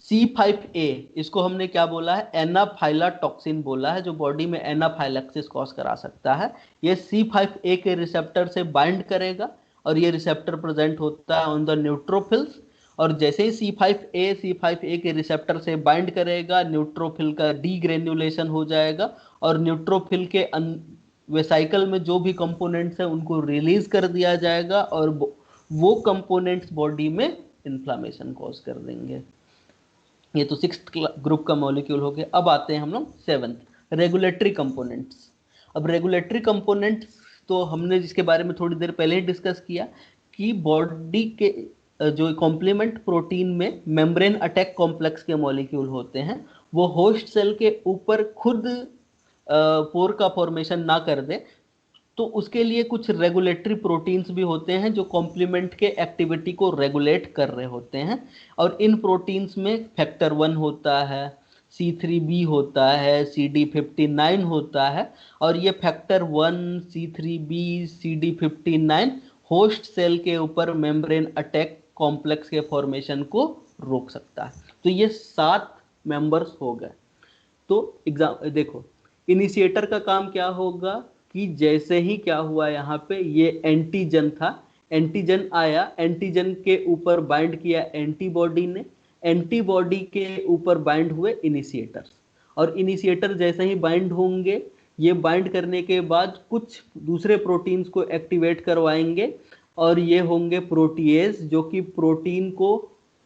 C5a, इसको हमने क्या बोला है, एनाफाइलाटॉक्सिन बोला है, जो बॉडी में एनाफाइलैक्सिस कॉज करा सकता है। ये C5a के रिसेप्टर से बाइंड करेगा, और ये रिसेप्टर प्रेजेंट होता है ऑन द न्यूट्रोफिल्स, और जैसे ही C5a के रिसेप्टर से बाइंड करेगा, न्यूट्रोफिल का डीग्रेन्युलेशन हो जाएगा, और न्यूट्रोफिल के वेसाइकल में जो भी कंपोनेंट्स हैं उनको रिलीज कर दिया जाएगा, और वो कंपोनेंट्स बॉडी में इन्फ्लामेशन कॉज कर देंगे। ये तो 6th ग्रुप का मॉलिक्यूल हो गया। अब आते हैं हम लोग 7th, रेगुलेटरी कंपोनेंट्स। अब रेगुलेटरी कंपोनेंट्स तो हमने जिसके बारे में थोड़ी देर पहले ही डिस्कस किया कि बॉडी के जो कॉम्प्लीमेंट प्रोटीन में मेम्ब्रेन अटैक कॉम्प्लेक्स के मॉलिक्यूल होते हैं, वो होस्ट सेल के ऊपर खुद पोर का फॉर्मेशन ना कर दे, तो उसके लिए कुछ रेगुलेटरी प्रोटीन्स भी होते हैं जो कॉम्प्लीमेंट के एक्टिविटी को रेगुलेट कर रहे होते हैं। और इन प्रोटीन्स में फैक्टर 1 होता है, C3b होता है, CD59 होता है, और ये factor 1, C3b, CD59 host cell के ऊपर मेम्ब्रेन अटैक कॉम्प्लेक्स के फॉर्मेशन को रोक सकता है। तो ये 7 मेंबर्स हो गए। तो देखो, इनिशिएटर का काम क्या होगा कि जैसे ही क्या हुआ, यहाँ पे ये एंटीजन था, एंटीजन आया, एंटीजन के ऊपर बाइंड किया एंटीबॉडी ने, एंटीबॉडी के ऊपर बाइंड हुए इनिशिएटर्स, और इनिशिएटर जैसे ही बाइंड होंगे, ये बाइंड करने के बाद कुछ दूसरे प्रोटीन्स को एक्टिवेट करवाएंगे, और ये होंगे प्रोटीएज, जो कि प्रोटीन को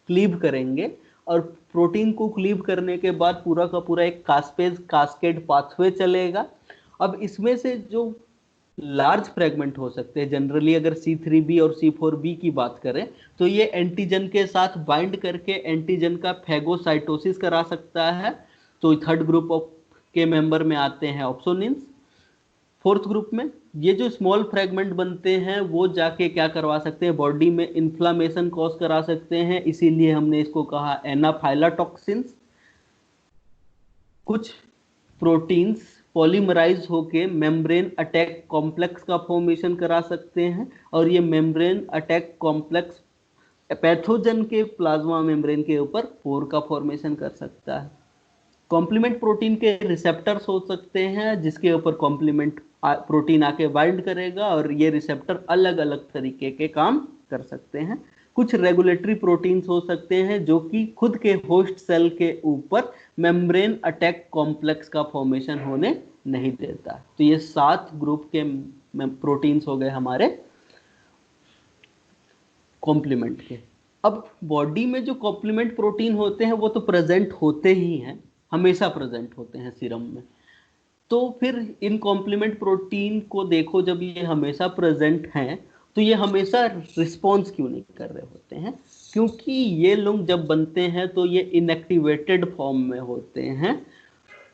क्लीव करेंगे, और प्रोटीन को क्लीव करने के बाद पूरा का पूरा एक कास्केड पाथवे चलेगा। अब इसमें से जो लार्ज फ्रेगमेंट हो सकते हैं, जनरली अगर C3b और C4b की बात करें, तो ये एंटीजन के साथ बाइंड करके एंटीजन का फैगोसाइटोसिस करा सकता है। तो 3rd ग्रुप के मेंबर में आते हैं ऑप्सोनिन्स। 4th ग्रुप में ये जो स्मॉल फ्रेगमेंट बनते हैं वो जाके क्या करवा सकते हैं, बॉडी में इन्फ्लामेशन कॉज करा सकते हैं, इसीलिए हमने इसको कहा एनाफाइलाटॉक्सिन्स। कुछ प्रोटीन्स पॉलीमराइज होके मेम्ब्रेन अटैक कॉम्प्लेक्स का फॉर्मेशन करा सकते हैं, और ये मेम्ब्रेन अटैक कॉम्प्लेक्स पैथोजन के प्लाज्मा मेम्ब्रेन के ऊपर पोर का फॉर्मेशन कर सकता है। कॉम्प्लीमेंट प्रोटीन के रिसेप्टर्स हो सकते हैं जिसके ऊपर कॉम्प्लीमेंट प्रोटीन आके बाइंड करेगा, और ये रिसेप्टर अलग अलग तरीके के काम कर सकते हैं। कुछ रेगुलेटरी प्रोटीन्स हो सकते हैं जो कि खुद के होस्ट सेल के ऊपर मेम्ब्रेन अटैक कॉम्प्लेक्स का फॉर्मेशन होने नहीं देता। तो ये 7 ग्रुप के प्रोटीन्स हो गए हमारे कॉम्प्लीमेंट के। अब बॉडी में जो कॉम्प्लीमेंट प्रोटीन होते हैं वो तो प्रेजेंट होते ही हैं, हमेशा प्रेजेंट होते हैं सीरम में। तो फिर इन कॉम्प्लीमेंट प्रोटीन को देखो, जब ये हमेशा प्रेजेंट हैं तो ये हमेशा रिस्पॉन्स क्यों नहीं कर रहे होते हैं? क्योंकि ये लोग जब बनते हैं तो ये इनएक्टिवेटेड फॉर्म में होते हैं,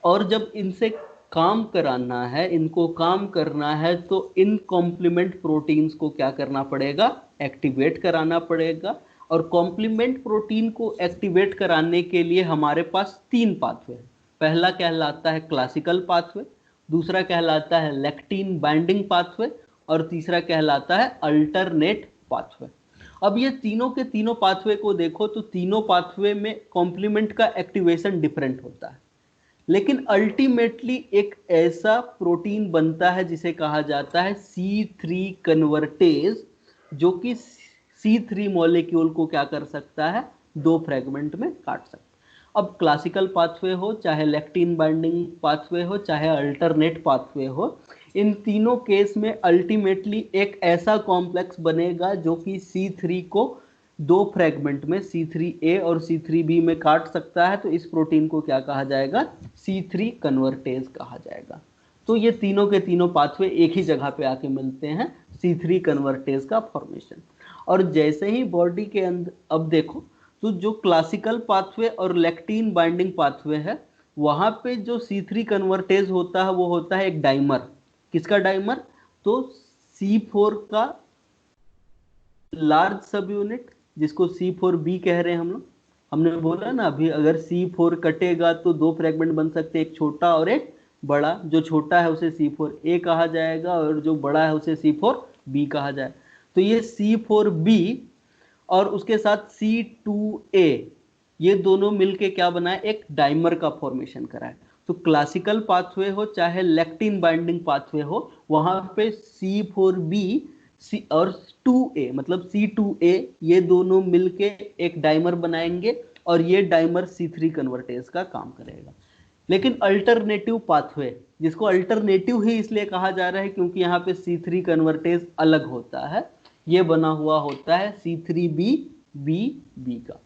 और जब इनसे काम कराना है, इनको काम करना है, तो इन कॉम्प्लीमेंट प्रोटीन्स को क्या करना पड़ेगा? एक्टिवेट कराना पड़ेगा। और कॉम्प्लीमेंट प्रोटीन को एक्टिवेट कराने के लिए हमारे पास 3 पाथवे हैं। पहला कहलाता है क्लासिकल पाथवे, दूसरा कहलाता है लेक्टिन बाइंडिंग पाथवे, और तीसरा कहलाता है अल्टरनेट पाथवे। अब ये तीनों के तीनों पाथवे को देखो तो तीनों पाथवे में कॉम्प्लीमेंट का एक्टिवेशन डिफरेंट होता है, लेकिन अल्टीमेटली एक ऐसा प्रोटीन बनता है जिसे कहा जाता है C3 कन्वर्टेज, जो कि C3 मॉलिक्यूल को क्या कर सकता है? 2 फ्रेगमेंट में काट सकता है। अब क्लासिकल पाथवे हो, चाहे लेक्टिन बाइंडिंग पाथवे हो, चाहे अल्टरनेट पाथवे हो, इन तीनों केस में अल्टीमेटली एक ऐसा कॉम्प्लेक्स बनेगा जो कि C3 को 2 फ्रेगमेंट में C3A और C3B में काट सकता है। तो इस प्रोटीन को क्या कहा जाएगा? C3 कन्वर्टेज कहा जाएगा। तो ये तीनों के तीनों पाथवे एक ही जगह पे आके मिलते हैं, C3 कन्वर्टेज का फॉर्मेशन। और जैसे ही बॉडी के अंदर, अब देखो तो जो क्लासिकल पाथवे और लेक्टिन बाइंडिंग पाथवे है, वहां पे जो C3 कन्वर्टेज होता है वो होता है एक डाइमर। किसका डाइमर? तो C4 का लार्ज सब यूनिट, जिसको C4B कह रहे हैं हम लोग। हमने बोला ना अभी, अगर C4 कटेगा तो 2 फ्रेगमेंट बन सकते हैं, एक छोटा और एक बड़ा। जो छोटा है उसे C4A कहा जाएगा और जो बड़ा है उसे C4B कहा जाए। तो ये C4B और उसके साथ C2A, ये दोनों मिलके क्या बनाए? एक डाइमर का फॉर्मेशन कराए। तो क्लासिकल पाथवे हो चाहे लेक्टिन बाइंडिंग पाथवे हो, वहां पे C4B और 2A मतलब C2A, ये दोनों मिलके एक डाइमर बनाएंगे और ये डाइमर C3 कन्वर्टेज का काम करेगा। लेकिन अल्टरनेटिव पाथवे, जिसको अल्टरनेटिव ही इसलिए कहा जा रहा है क्योंकि यहाँ पे C3 कन्वर्टेज अलग होता है, ये बना हुआ होता है C3BB का।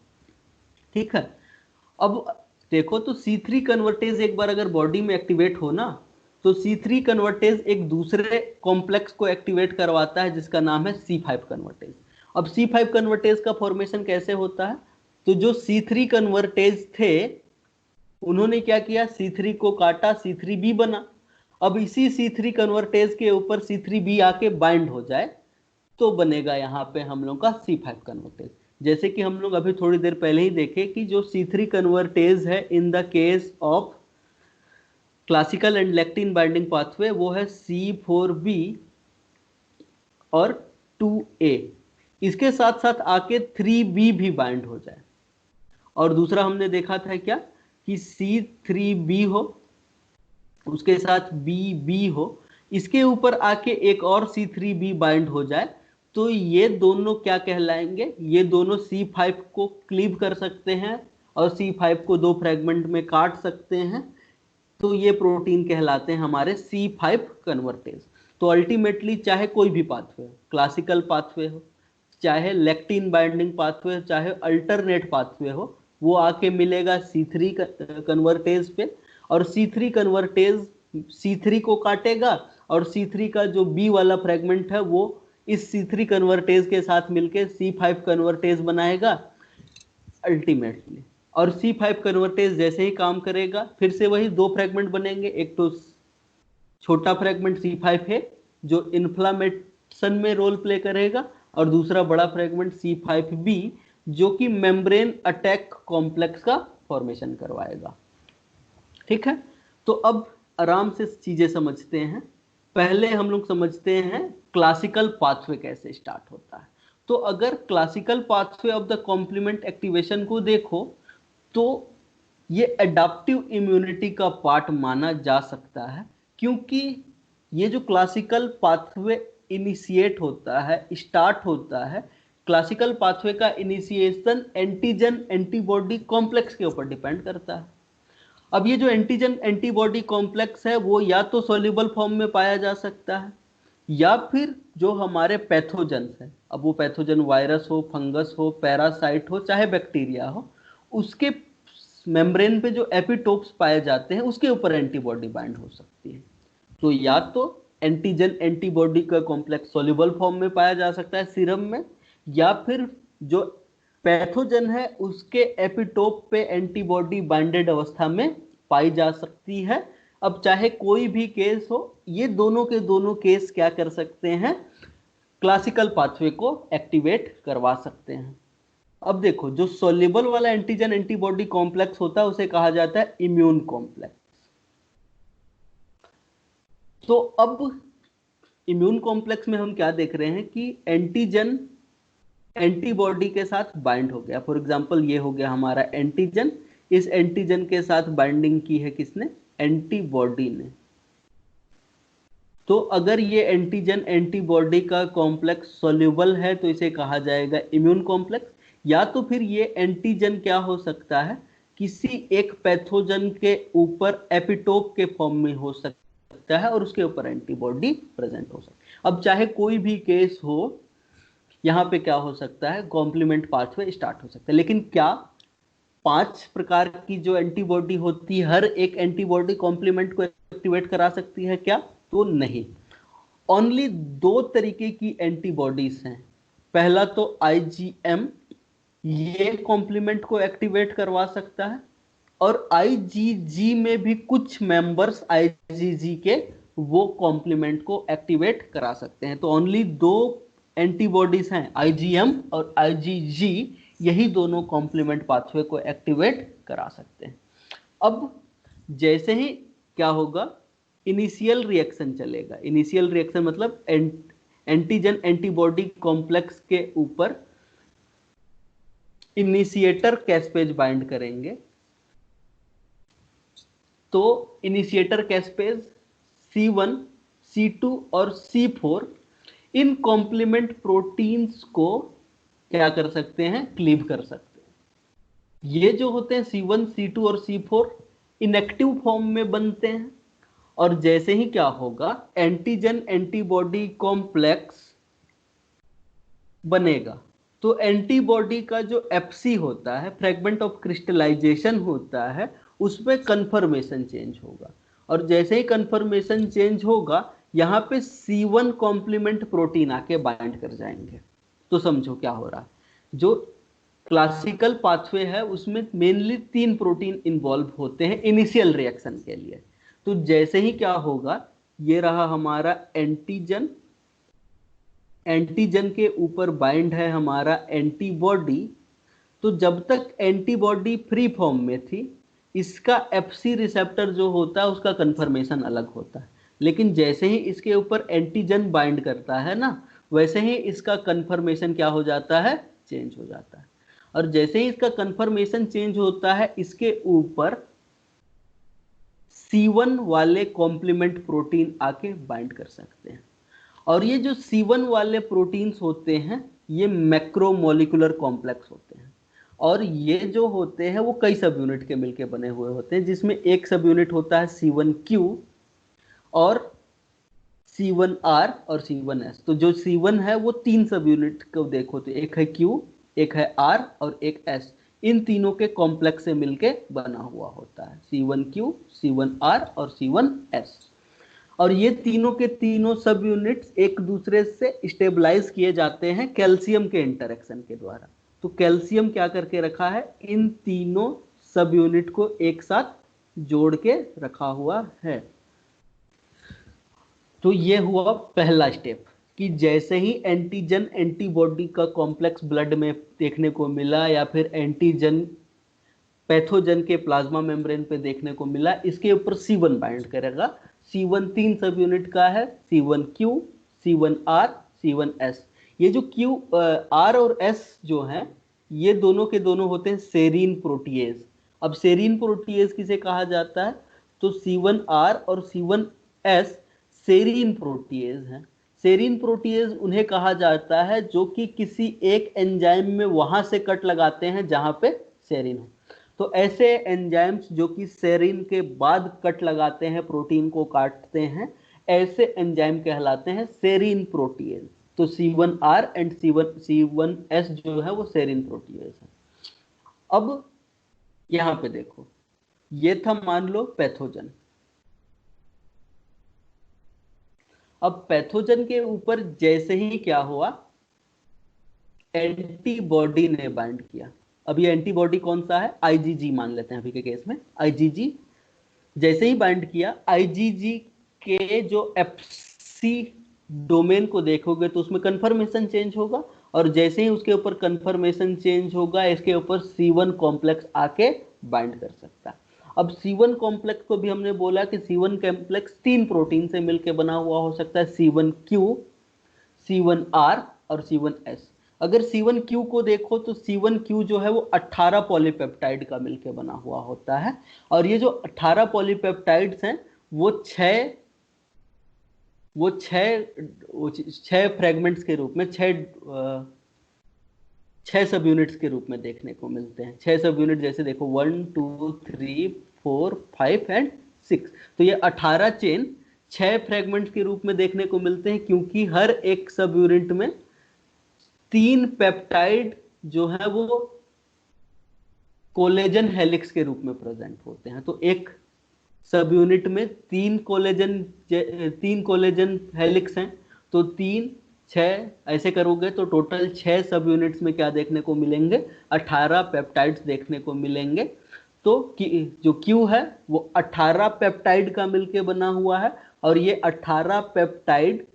ठीक है। अब देखो तो C3 कन्वर्टेज एक बार अगर बॉडी में एक्टिवेट हो ना, तो C3 कन्वर्टेज एक दूसरे कॉम्प्लेक्स को एक्टिवेट करवाता है जिसका नाम है C5 कन्वर्टेज। अब C5 कन्वर्टेज का फॉर्मेशन कैसे होता है? तो जो C3 कन्वर्टेज थे उन्होंने क्या किया? C3 को काटा, C3B बना। अब इसी C3 कन्वर्टेज के ऊपर C3B आके बाइंड हो जाए तो बनेगा यहाँ पे हम लोग का C5 कन्वर्टेज। जैसे कि हम लोग अभी थोड़ी देर पहले ही देखे कि जो C3 कन्वर्टेज है in the case of classical and lectin binding pathway, वो है C4B और 2A। इसके साथ साथ आके 3B भी बाइंड हो जाए। और दूसरा हमने देखा था क्या कि C3B हो, उसके साथ BB हो, इसके ऊपर आके एक और C3B बाइंड हो जाए, तो ये दोनों क्या कहलाएंगे? ये दोनों C5 को क्लीव कर सकते हैं और C5 को 2 फ्रेगमेंट में काट सकते हैं। तो ये प्रोटीन कहलाते हैं हमारे C5 कन्वर्टेज। तो अल्टीमेटली चाहे कोई भी पाथवे हो, क्लासिकल पाथवे हो, चाहे लेक्टिन बाइंडिंग पाथवे हो, चाहे अल्टरनेट पाथवे हो, वो आके मिलेगा C3 कन्वर्टेज पे, और C3 कन्वर्टेज C3 को काटेगा और C3 का जो B वाला फ्रेगमेंट है वो इस C3 कन्वर्टेज के साथ मिलके C5 कन्वर्टेज बनाएगा अल्टीमेटली। और C5 कन्वर्टेज जैसे ही काम करेगा फिर से वही 2 फ्रेगमेंट बनेंगे। एक तो छोटा फ्रेगमेंट C5 है जो इन्फ्लामेशन में रोल प्ले करेगा, और दूसरा बड़ा फ्रेगमेंट C5B जो कि मेम्ब्रेन अटैक कॉम्प्लेक्स का फॉर्मेशन करवाएगा। ठीक है। तो अब आराम से चीजें समझते हैं। पहले हम लोग समझते हैं क्लासिकल पाथवे कैसे स्टार्ट होता है। तो अगर classical pathway of the complement activation को देखो तो ये एडाप्टिव इम्यूनिटी का पार्ट माना जा सकता है, क्योंकि ये जो क्लासिकल पाथवे इनिशिएट होता है, स्टार्ट होता है क्लासिकल पाथवे का इनिशिएशन एंटीजन एंटीबॉडी कॉम्प्लेक्स के ऊपर डिपेंड करता है। अब ये जो एंटीजन एंटीबॉडी कॉम्प्लेक्स है वो या तो सॉल्युबल फॉर्म में पाया जा सकता है या फिर जो हमारे पैथोजन है, अब वो पैथोजन वायरस हो, फंगस हो, पैरासाइट हो, चाहे बैक्टीरिया हो, उसके मेम्ब्रेन पे जो एपिटोप्स पाए जाते हैं उसके ऊपर एंटीबॉडी बाइंड हो सकती है। तो या तो एंटीजन एंटीबॉडी का कॉम्प्लेक्स सॉल्युबल फॉर्म में पाया जा सकता है सीरम में, या फिर जो पैथोजन है उसके एपिटोप पे एंटीबॉडी बाइंडेड अवस्था में पाई जा सकती है। अब चाहे कोई भी केस हो, ये दोनों के दोनों केस क्या कर सकते हैं, क्लासिकल पाथवे को एक्टिवेट करवा सकते हैं। अब देखो, जो सॉल्युबल वाला एंटीजन एंटीबॉडी कॉम्प्लेक्स होता है उसे कहा जाता है इम्यून कॉम्प्लेक्स। तो अब इम्यून कॉम्प्लेक्स में हम क्या देख रहे हैं कि एंटीजन एंटीबॉडी के साथ बाइंड हो गया। फॉर एग्जांपल ये हो गया हमारा एंटीजन, इस एंटीजन के साथ बाइंडिंग की है किसने, एंटीबॉडी ने। तो अगर ये एंटीजन एंटीबॉडी का कॉम्प्लेक्स सॉल्युबल है तो इसे कहा जाएगा इम्यून कॉम्प्लेक्स। या तो फिर ये एंटीजन क्या हो सकता है, किसी एक पैथोजन के ऊपर एपिटोप के फॉर्म में हो सकता है और उसके ऊपर एंटीबॉडी प्रेजेंट हो सकता है। अब चाहे कोई भी केस हो, यहाँ पे क्या हो सकता है, कॉम्प्लीमेंट पाथवे स्टार्ट हो सकता है। लेकिन क्या 5 प्रकार की जो एंटीबॉडी होती है हर एक एंटीबॉडी कॉम्प्लीमेंट को एक्टिवेट करा सकती है क्या, तो नहीं। ओनली 2 तरीके की एंटीबॉडीज हैं। पहला तो IgM, ये कॉम्प्लीमेंट को एक्टिवेट करवा सकता है, और IgG में भी कुछ मेंबर्स IgG के वो कॉम्प्लीमेंट को एक्टिवेट करा सकते हैं। तो ओनली 2 एंटीबॉडीज हैं, IgM और IgG, यही दोनों कॉम्प्लीमेंट पाथवे को एक्टिवेट करा सकते हैं। अब जैसे ही क्या होगा, इनिशियल रिएक्शन चलेगा। इनिशियल रिएक्शन मतलब एंटीजन एंटीबॉडी कॉम्प्लेक्स के ऊपर इनिशिएटर कैस्पेज बाइंड करेंगे। तो इनिशिएटर कैस्पेज C1, C2 और C4 इन कॉम्प्लीमेंट प्रोटीन्स को क्या कर सकते हैं, क्लीव कर सकते हैं। ये जो होते हैं C1, C2 और C4 इनएक्टिव फॉर्म में बनते हैं, और जैसे ही क्या होगा, एंटीजन एंटीबॉडी कॉम्प्लेक्स बनेगा, तो एंटीबॉडी का जो FC होता है, फ्रेगमेंट ऑफ क्रिस्टलाइजेशन होता है, उसमें कन्फर्मेशन चेंज होगा। और जैसे ही कन्फर्मेशन चेंज होगा, यहाँ पे C1 कॉम्प्लीमेंट प्रोटीन आके बाइंड कर जाएंगे। तो समझो क्या हो रहा है, जो क्लासिकल पाथवे है उसमें मेनली 3 प्रोटीन इन्वॉल्व होते हैं इनिशियल रिएक्शन के लिए। तो जैसे ही क्या होगा, ये रहा हमारा एंटीजन, एंटीजन के ऊपर बाइंड है हमारा एंटीबॉडी। तो जब तक एंटीबॉडी फ्री फॉर्म में थी, इसका FC रिसेप्टर जो होता है उसका कन्फर्मेशन अलग होता है। लेकिन जैसे ही इसके ऊपर एंटीजन बाइंड करता है ना, वैसे ही इसका कन्फर्मेशन क्या हो जाता है, चेंज हो जाता है। और जैसे ही इसका कन्फर्मेशन चेंज होता है, इसके ऊपर C1 वाले कॉम्प्लीमेंट प्रोटीन आके बाइंड कर सकते हैं। और ये जो C1 वाले प्रोटीन्स होते हैं, ये मैक्रोमोलिकुलर कॉम्प्लेक्स होते हैं, और ये जो होते हैं वो कई सब यूनिट के मिलके बने हुए होते हैं, जिसमें एक सब यूनिट होता है C1Q और C1R और C1S। तो जो C1 है वो 3 सब यूनिट को देखो, तो एक है Q, एक है R और एक S। इन तीनों के कॉम्प्लेक्स से मिलके बना हुआ होता है C1Q, C1R और C1S। और ये तीनों के तीनों सब यूनिट्स एक दूसरे से स्टेबलाइज किए जाते हैं कैल्शियम के इंटरेक्शन के द्वारा। तो कैल्शियम क्या करके रखा है, इन तीनों सब यूनिट को एक साथ जोड़ के रखा हुआ है। तो ये हुआ पहला स्टेप कि जैसे ही एंटीजन एंटीबॉडी का कॉम्प्लेक्स ब्लड में देखने को मिला, या फिर एंटीजन पैथोजन के प्लाज्मा मेम्ब्रेन पे देखने को मिला, इसके ऊपर C1 बाइंड करेगा। C1 3 सब यूनिट का है, C1Q, C1R, C1S। ये जो Q, R और S जो हैं, ये दोनों के दोनों होते हैं सेरीन प्रोटीएज। अब सेरीन प्रोटीएज किसे कहा जाता है, तो C1R और C1S सेरीन प्रोटीएज हैं। सेरीन प्रोटीएज उन्हें कहा जाता है जो कि किसी एक एंजाइम में वहां से कट लगाते हैं जहां पे सेरीन हो। तो ऐसे एंजाइम्स जो कि सेरीन के बाद कट लगाते हैं, प्रोटीन को काटते हैं, ऐसे एंजाइम कहलाते हैं सेरीन प्रोटीएज। तो C1R एंड C1S जो है वो सेरीन प्रोटीएज है। अब यहां पे देखो, ये था मान लो पैथोजन। अब पैथोजन के ऊपर जैसे ही क्या हुआ, एंटीबॉडी ने बाइंड किया। अब ये एंटीबॉडी कौन सा है, आईजीजी मान लेते हैं अभी के केस में, आईजीजी जैसे ही बाइंड किया, आईजीजी के जो एफसी डोमेन को देखोगे तो उसमें कंफर्मेशन चेंज होगा, और जैसे ही उसके ऊपर कंफर्मेशन चेंज होगा, इसके ऊपर C1 कॉम्प्लेक्स आके बाइंड कर सकता है। अब C1 कॉम्प्लेक्स को भी हमने बोला कि C1 कॉम्प्लेक्स 3 प्रोटीन से मिलकर बना हुआ हो सकता है, C1Q, C1R और C1S। अगर C1Q को देखो तो C1Q जो है वो 18 पॉलीपेप्टाइड का मिलकर बना हुआ होता है, और ये जो 18 पॉलीपेप्टाइड्स हैं वो 6 फ्रेगमेंट्स के रूप में, 6 सब यूनिट्स के रूप में देखने को मिलते हैं। 6 सब यूनिट जैसे देखो 1 2 3 4 5 एंड 6। तो ये 18 चेन 6 फ्रेगमेंट्स के रूप में देखने को मिलते हैं, क्योंकि हर एक सब यूनिट में 3 पेप्टाइड जो है वो कोलेजन हेलिक्स के रूप में प्रेजेंट होते हैं। तो एक सब यूनिट में 3 कोलेजन हेलिक्स हैं, तो 3 6 ऐसे करोगे तो टोटल 6 सब यूनिट्स में क्या देखने को मिलेंगे, 18 पेप्टाइड्स देखने को मिलेंगे। तो जो क्यू है वो 18 पेप्टाइड का मिलके बना हुआ है, और ये 18 पेप्टाइड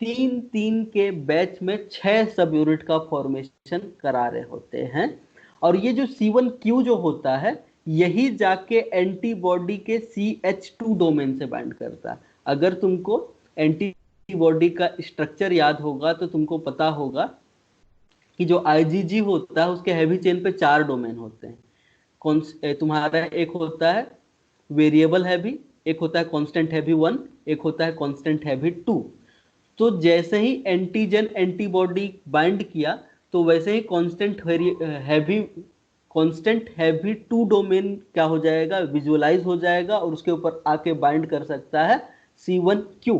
3-3 के बैच में 6 सब यूनिट का फॉर्मेशन करा रहे होते हैं। और ये जो C1Q जो होता है, यही जाके एंटीबॉडी के CH2 डोमेन से बाइंड करता है। अगर तुमको एंटीबॉडी का स्ट्रक्चर याद होगा तो तुमको पता होगा कि जो IgG होता है उसके हैवी चेन पे 4 डोमेन होते हैं। तुम्हारा एक होता है वेरिएबल हैवी, एक होता है कांस्टेंट हैवी 1, एक होता है कांस्टेंट हैवी 2। तो जैसे ही एंटीजन एंटीबॉडी बाइंड किया तो वैसे ही कांस्टेंट हैवी 2 डोमेन क्या हो जाएगा, विजुअलाइज हो जाएगा, और उसके ऊपर आके बाइंड कर सकता है C1Q।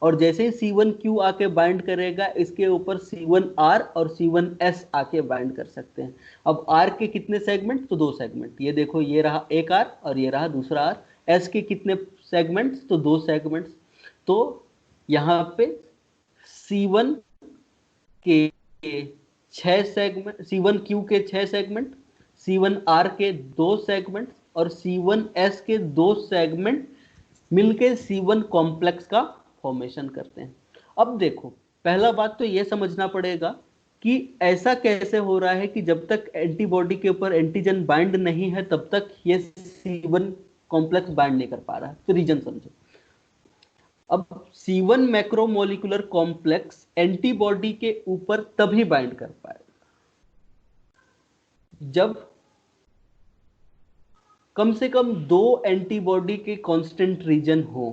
और जैसे ही C1Q आके बाइंड करेगा, इसके ऊपर C1R और C1S आके बाइंड कर सकते हैं। अब R के कितने सेगमेंट, तो 2 सेगमेंट। ये देखो, ये रहा एक R और ये रहा दूसरा R। S के कितने सेगमेंट्स, तो 2 सेगमेंट्स। तो यहाँ पे C1 के 6 सेगमेंट, C1Q के 6 सेगमेंट, C1R के 2 सेगमेंट और C1S के 2 सेगमेंट मिलके C1 कॉम्प्लेक्स का फॉर्मेशन करते हैं। अब देखो, पहला बात तो ये समझना पड़ेगा कि ऐसा कैसे हो रहा है कि जब तक एंटीबॉडी के ऊपर एंटीजन बाइंड नहीं है तब तक ये C1 कॉम्प्लेक्स बाइंड नहीं कर पा रहा है। तो रीजन समझो। अब C1 मैक्रोमोलिकुलर कॉम्प्लेक्स एंटीबॉडी के ऊपर तभी बाइंड कर पाएगा जब कम से कम 2 एंटीबॉडी के कांस्टेंट रीजन हो,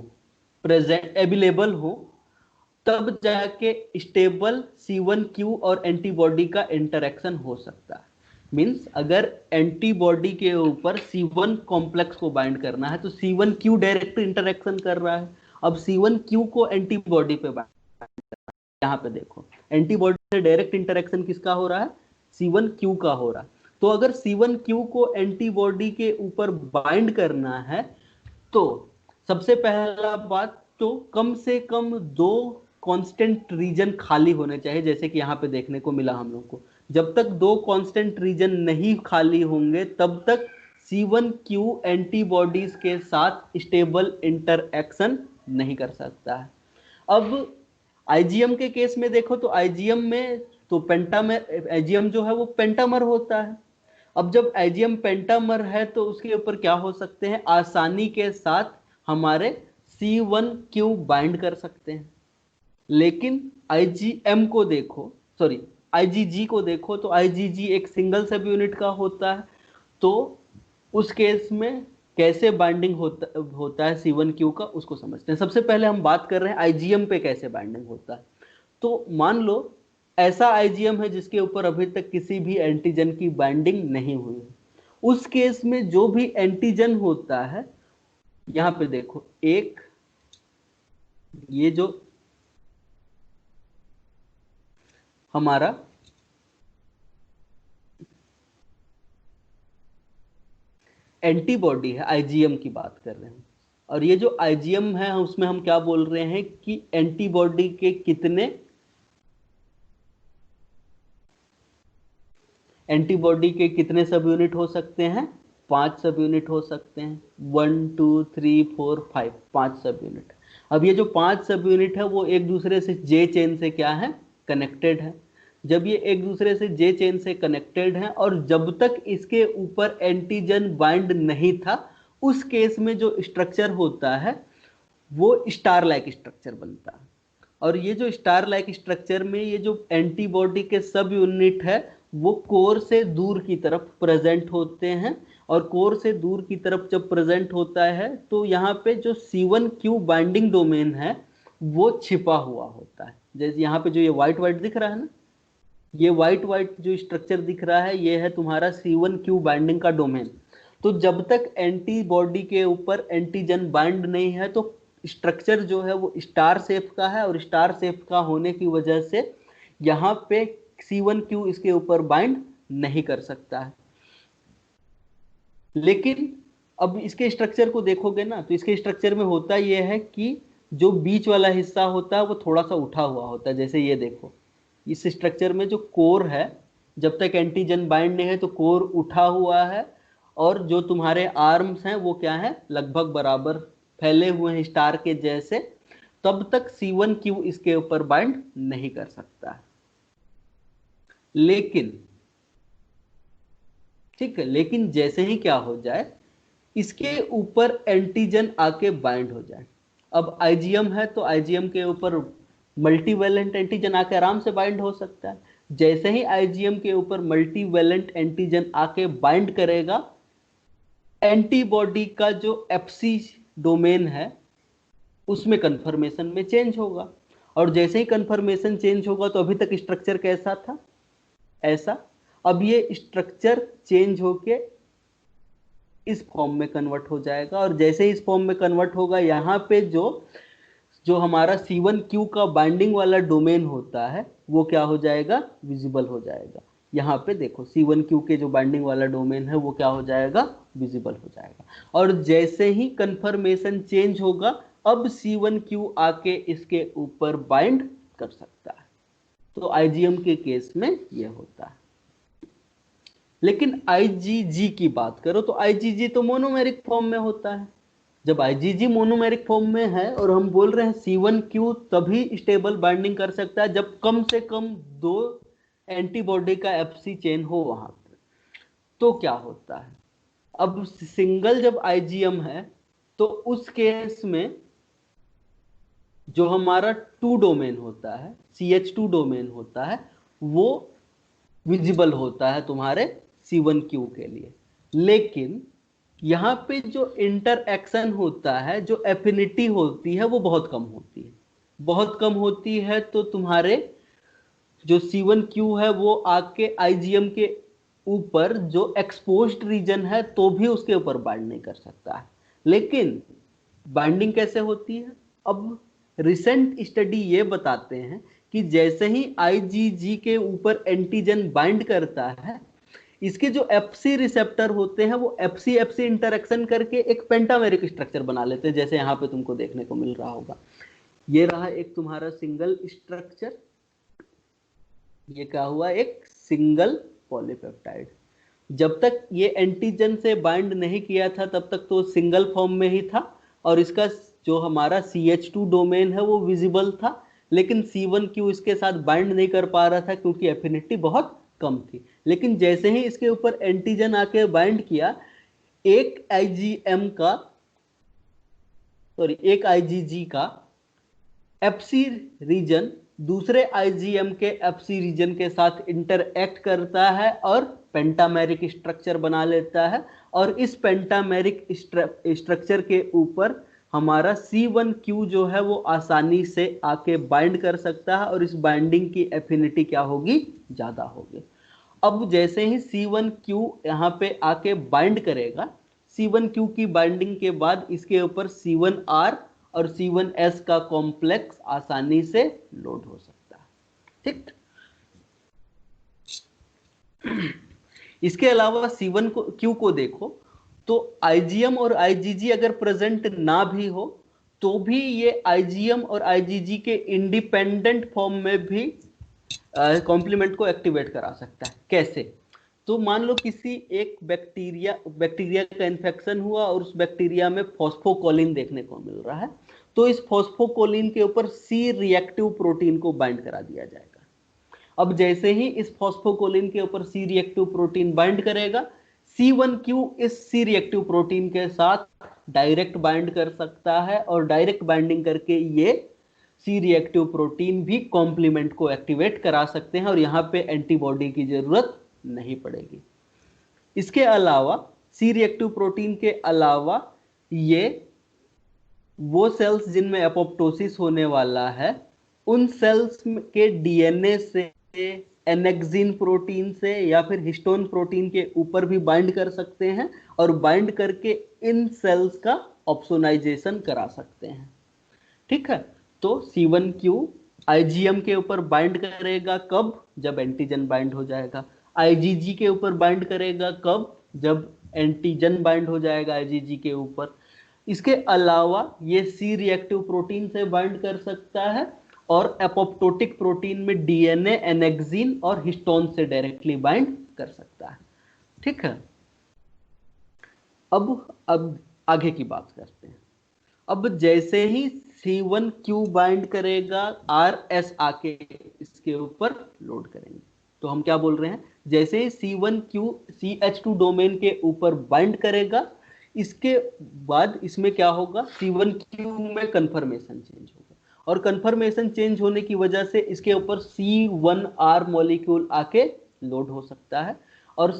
प्रेजेंट अवेलेबल हो, तब जाके स्टेबल C1Q और एंटीबॉडी का इंटरेक्शन हो सकता है। मींस अगर एंटीबॉडी के ऊपर C1 कॉम्प्लेक्स को बाइंड करना है तो C1Q डायरेक्ट इंटरेक्शन कर रहा है। अब C1Q को एंटीबॉडी पे बाइंड, यहाँ पे देखो एंटीबॉडी से डायरेक्ट इंटरेक्शन किसका हो रहा है, C1Q का हो रहा है। तो अगर C1Q को एंटीबॉडी के ऊपर बाइंड करना है तो सबसे पहला बात तो कम से कम 2 कांस्टेंट रीजन खाली होने चाहिए, जैसे कि यहाँ पे देखने को मिला हम लोग को। जब तक 2 कांस्टेंट रीजन नहीं खाली होंगे तब तक C1Q एंटीबॉडीज के साथ स्टेबल इंटरएक्शन नहीं कर सकता है। अब IgM के केस में देखो तो IgM में तो IgM जो है वो पेंटामर होता है। अब जब IgM पेंटामर है तो उसके ऊपर क्या हो सकते हैं, आसानी के साथ हमारे C1Q बाइंड कर सकते हैं। लेकिन IgM को देखो, सॉरी IgG को देखो तो IgG एक सिंगल सब यूनिट का होता है। तो उस केस में कैसे बाइंडिंग होता है C1Q का, उसको समझते हैं। सबसे पहले हम बात कर रहे हैं IgM पे कैसे बाइंडिंग होता है। तो मान लो ऐसा आईजीएम है जिसके ऊपर अभी तक किसी भी एंटीजन की बाइंडिंग नहीं हुई है। उस केस में जो भी एंटीजन होता है, यहां पे देखो एक, ये जो हमारा एंटीबॉडी है, आईजीएम की बात कर रहे हैं, और ये जो आईजीएम है उसमें हम क्या बोल रहे हैं कि एंटीबॉडी के कितने, एंटीबॉडी के कितने सब यूनिट हो सकते हैं, 5 सब यूनिट हो सकते हैं, 1 2 3 4 5, 5 सब यूनिट। अब ये जो 5 सब यूनिट है वो एक दूसरे से जे चेन से क्या है, कनेक्टेड है। जब ये एक दूसरे से जे चेन से कनेक्टेड है और जब तक इसके ऊपर एंटीजन बाइंड नहीं था, उस केस में जो स्ट्रक्चर होता है वो स्टार लाइक स्ट्रक्चर बनता है। और ये जो स्टार लाइक स्ट्रक्चर में ये जो एंटीबॉडी के सब यूनिट है वो कोर से दूर की तरफ प्रेजेंट होते हैं, और कोर से दूर की तरफ जब प्रेजेंट होता है तो यहाँ पे जो C1q बाइंडिंग डोमेन है वो छिपा हुआ होता है। जैसे यहाँ पे जो ये व्हाइट व्हाइट दिख रहा है ना, ये व्हाइट व्हाइट जो स्ट्रक्चर दिख रहा है ये है तुम्हारा C1q बाइंडिंग का डोमेन। तो जब तक एंटीबॉडी के ऊपर एंटीजन बाइंड नहीं है तो स्ट्रक्चर जो है वो स्टार शेप का है, और स्टार शेप का होने की वजह से यहाँ पे C1q इसके ऊपर बाइंड नहीं कर सकता है। लेकिन अब इसके स्ट्रक्चर को देखोगे ना तो इसके स्ट्रक्चर में होता यह है कि जो बीच वाला हिस्सा होता है वो थोड़ा सा उठा हुआ होता है। जैसे ये देखो, इस स्ट्रक्चर में जो कोर है, जब तक एंटीजन बाइंड नहीं है तो कोर उठा हुआ है, और जो तुम्हारे आर्म्स हैं वो क्या है, लगभग बराबर फैले हुए हैं स्टार के जैसे। तब तक C1q इसके ऊपर बाइंड नहीं कर सकता है। लेकिन ठीक है, लेकिन जैसे ही क्या हो जाए, इसके ऊपर एंटीजन आके बाइंड हो जाए। अब आईजीएम है तो आईजीएम के ऊपर मल्टीवैलेंट एंटीजन आके आराम से बाइंड हो सकता है। जैसे ही आईजीएम के ऊपर मल्टीवैलेंट एंटीजन आके बाइंड करेगा, एंटीबॉडी का जो एफसी डोमेन है उसमें कन्फर्मेशन में चेंज होगा, और जैसे ही कन्फर्मेशन चेंज होगा तो अभी तक स्ट्रक्चर कैसा था, ऐसा। अब ये स्ट्रक्चर चेंज होके इस फॉर्म में कन्वर्ट हो जाएगा, और जैसे ही इस फॉर्म में कन्वर्ट होगा यहाँ पे जो हमारा C1q का बाइंडिंग वाला डोमेन होता है वो क्या हो जाएगा, विजिबल हो जाएगा। यहाँ पे देखो C1q के जो बाइंडिंग वाला डोमेन है वो क्या हो जाएगा, विजिबल हो जाएगा। और जैसे ही कन्फर्मेशन चेंज होगा, अब C1q आके इसके ऊपर बाइंड कर सकता है। तो आईजीएम के केस में यह होता है। लेकिन आईजीजी की बात करो तो आईजीजी तो मोनोमेरिक फॉर्म में होता है। जब आईजीजी मोनोमेरिक फॉर्म में है और हम बोल रहे हैं C1q तभी स्टेबल बाइंडिंग कर सकता है जब कम से कम 2 एंटीबॉडी का एफसी चेन हो वहां पर। तो क्या होता है, अब सिंगल जब आईजीएम है तो उस केस में जो हमारा 2 डोमेन होता है, CH2 डोमेन होता है, वो विजिबल होता है तुम्हारे C1q के लिए। लेकिन यहाँ पे जो इंटरएक्शन होता है, जो एफिनिटी होती है वो बहुत कम होती है, बहुत कम होती है। तो तुम्हारे जो C1q है वो आके आईजीएम के ऊपर जो एक्सपोज्ड रीजन है तो भी उसके ऊपर बाइंड नहीं कर सकता है। लेकिन बाइंडिंग कैसे होती है, अब रिसेंट स्टडी ये बताते हैं कि जैसे ही आईजीजी के ऊपर एंटीजन बाइंड करता है, इसके जो एफसी रिसेप्टर होते हैं वो एफसी एफसी इंटरेक्शन करके एक पेंटामेरिक स्ट्रक्चर बना लेते हैं, जैसे यहाँ पे तुमको देखने को मिल रहा होगा। ये रहा एक तुम्हारा सिंगल स्ट्रक्चर, ये क्या हुआ, एक सिंगल पॉलीपेप्टाइड। जब तक ये एंटीजन से बाइंड नहीं किया था तब तक तो सिंगल फॉर्म में ही था, और इसका जो हमारा CH2 डोमेन है वो विजिबल था। लेकिन C1q इसके साथ बाइंड नहीं कर पा रहा था क्योंकि एफिनिटी बहुत कम थी। लेकिन जैसे ही इसके ऊपर एंटीजन आके बाइंड किया, एक आईजीजी का एफसी रीजन दूसरे आईजीएम के एफसी रीजन के साथ इंटरएक्ट करता है और पेंटामेरिक स्ट्रक्चर बना लेता है। और इस पेंटामेरिक स्ट्रक्चर के ऊपर हमारा C1Q जो है वो आसानी से आके बाइंड कर सकता है और इस बाइंडिंग की एफिनिटी क्या होगी, ज्यादा होगी। अब जैसे ही C1Q यहाँ पे आके बाइंड करेगा, C1Q की बाइंडिंग के बाद इसके ऊपर C1R और C1S का कॉम्प्लेक्स आसानी से लोड हो सकता है। ठीक, इसके अलावा C1Q को देखो तो IgM और IgG अगर प्रेजेंट ना भी हो तो भी ये IgM और IgG के इंडिपेंडेंट फॉर्म में भी कॉम्प्लीमेंट को एक्टिवेट करा सकता है। कैसे? तो मान लो किसी एक बैक्टीरिया का इन्फेक्शन हुआ और उस बैक्टीरिया में फॉस्फोकोलिन देखने को मिल रहा है, तो इस फॉस्फोकोलिन के ऊपर सी रिएक्टिव प्रोटीन को बाइंड करा दिया जाएगा। अब जैसे ही इस फॉस्फोकोलिन के ऊपर सी रिएक्टिव प्रोटीन बाइंड करेगा, C1Q इस सी रिएक्टिव प्रोटीन के साथ डायरेक्ट बाइंड कर सकता है और डायरेक्ट बाइंडिंग करके ये सी रिएक्टिव प्रोटीन भी कॉम्प्लीमेंट को एक्टिवेट करा सकते हैं और यहाँ पे एंटीबॉडी की जरूरत नहीं पड़ेगी। इसके अलावा सी रिएक्टिव प्रोटीन के अलावा ये वो सेल्स जिनमें एपोप्टोसिस होने वाला है, उन सेल्स के डीएनए से, एनेक्सिन प्रोटीन से या फिर हिस्टोन प्रोटीन के ऊपर भी बाइंड कर सकते हैं और बाइंड करके इन सेल्स का ऑप्सोनाइजेशन करा सकते हैं। ठीक है, तो C1Q IgM के ऊपर बाइंड करेगा कब? जब एंटीजन बाइंड हो जाएगा। IgG के ऊपर बाइंड करेगा कब? जब एंटीजन बाइंड हो जाएगा IgG के ऊपर। इसके अलावा ये सी रिएक्टिव प्रोटीन से बाइंड कर सकता है और एपोप्टोटिक प्रोटीन में डीएनए, एनेक्सिन और हिस्टोन से डायरेक्टली बाइंड कर सकता है। ठीक है, अब आगे की बात करते हैं। अब जैसे ही C1Q बाइंड करेगा, RS आके इसके ऊपर लोड करेंगे, तो हम क्या बोल रहे हैं, जैसे ही C1Q CH2 डोमेन के ऊपर बाइंड करेगा, इसके बाद इसमें क्या होगा, C1Q में कन्फर्मेशन चेंज होगा और कन्फर्मेशन चेंज होने की वजह से इसके ऊपर C1R मॉलिक्यूल आके लोड हो सकता है और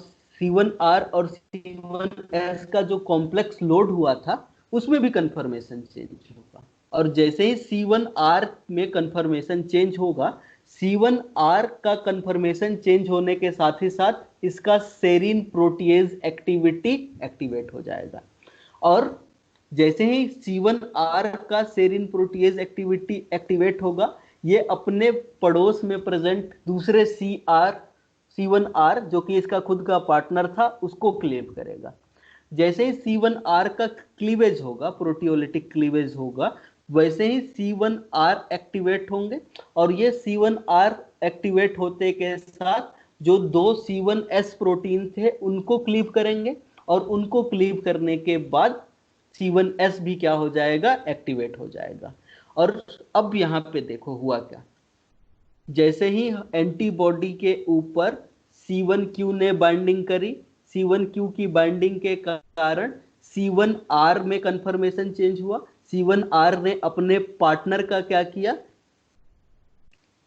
C1R और C1S का जो कॉम्प्लेक्स लोड हुआ था उसमें भी कन्फर्मेशन चेंज होगा। और जैसे ही C1R में कन्फर्मेशन चेंज होगा, C1R का कन्फर्मेशन चेंज होने के साथ ही साथ इसका सेरीन प्रोटीएज एक्टिविटी एक्टिवेट हो जाएगा और जैसे ही C1R का सेरीन प्रोटीएज एक्टिविटी एक्टिवेट होगा, ये अपने पड़ोस में प्रेजेंट दूसरे C1R जो कि इसका खुद का पार्टनर था उसको क्लीव करेगा। जैसे ही C1R का क्लीवेज होगा, प्रोटियोलिटिक क्लीवेज होगा, वैसे ही C1R एक्टिवेट होंगे और ये C1R एक्टिवेट होते के साथ जो दो C1S प्रोटीन थे उनको क्लीव करेंगे और उनको क्लीव करने के बाद C1S भी क्या हो जाएगा, एक्टिवेट हो जाएगा। और अब यहाँ पे देखो हुआ क्या, जैसे ही एंटीबॉडी के ऊपर C1Q ने बाइंडिंग करी, C1Q की बाइंडिंग के कारण C1R में कन्फर्मेशन चेंज हुआ। C1R ने अपने पार्टनर का क्या किया,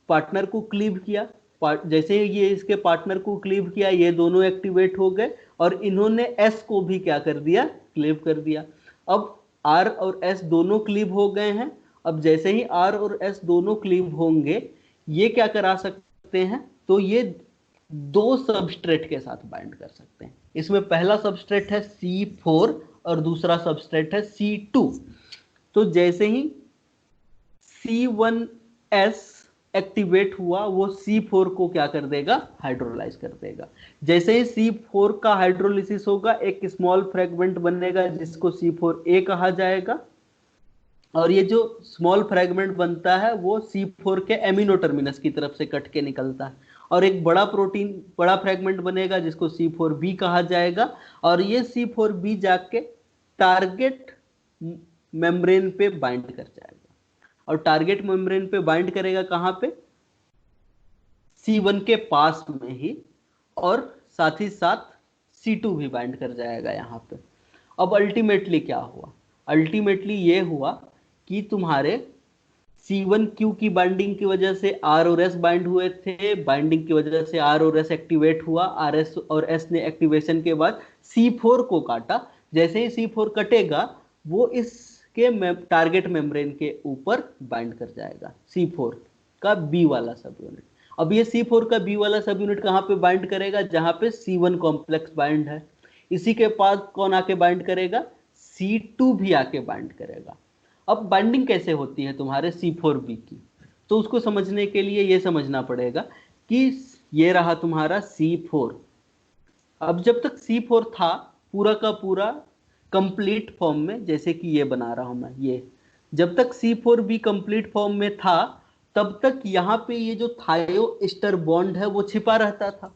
पार्टनर को क्लीव किया। जैसे ये इसके पार्टनर को क्लीव किया, ये दोनों एक्टिवेट हो गए और इन्होंने S को भी क्या कर दिया, क्लीव कर दिया। अब R और S दोनों क्लीव हो गए हैं। अब जैसे ही R और S दोनों क्लीव होंगे, ये क्या करा सकते हैं, तो ये दो सबस्ट्रेट के साथ बाइंड कर सकते हैं। इसमें पहला सबस्ट्रेट है C4 और दूसरा सबस्ट्रेट है C2। तो जैसे ही C1S एक्टिवेट हुआ, वो C4 को क्या कर देगा, हाइड्रोलाइज कर देगा। जैसे ही C4 का हाइड्रोलिसिस होगा, एक स्मॉल फ्रेगमेंट बनेगा जिसको C4A कहा जाएगा और ये जो स्मॉल फ्रेगमेंट बनता है वो C4 के एमिनो टर्मिनस की तरफ से कट के निकलता है और एक बड़ा फ्रेगमेंट बनेगा जिसको C4B कहा जाएगा और ये C4B जाके टारगेट मेम्ब्रेन पे बाइंड कर जाएगा और टारगेट मेम्ब्रेन पे बाइंड करेगा कहां पे, C1 के पास में ही, और साथ ही साथ C2 भी बाइंड कर जाएगा यहाँ पे। अब अल्टीमेटली क्या हुआ, अल्टीमेटली ये हुआ कि तुम्हारे C1Q की बाइंडिंग की वजह से R और S बाइंड हुए थे, बाइंडिंग की वजह से R और S एक्टिवेट हुआ, RS और S ने एक्टिवेशन के बाद C4 को काटा। जैसे ही C4 कटेगा, वो इस के टारगेट मेम्ब्रेन के ऊपर बाइंड कर जाएगा, C4 का बी वाला सब यूनिट। अब ये C4 का बी वाला सब यूनिट कहाँ पे बाइंड करेगा, जहां पे C1 कॉम्प्लेक्स बाइंड है। इसी के पास कौन आके बाइंड करेगा, C2 भी आके बाइंड करेगा। अब बाइंडिंग कैसे होती है तुम्हारे C4B की, तो उसको समझने के लिए ये समझना पड़ेगा कि ये रहा तुम्हारा C4। अब जब तक C4 था पूरा का पूरा कंप्लीट फॉर्म में, जैसे कि ये बना रहा हूं मैं, ये जब तक C4B कंप्लीट फॉर्म में था तब तक यहाँ पे ये जो थायो ईस्टर बॉन्ड है वो छिपा रहता था,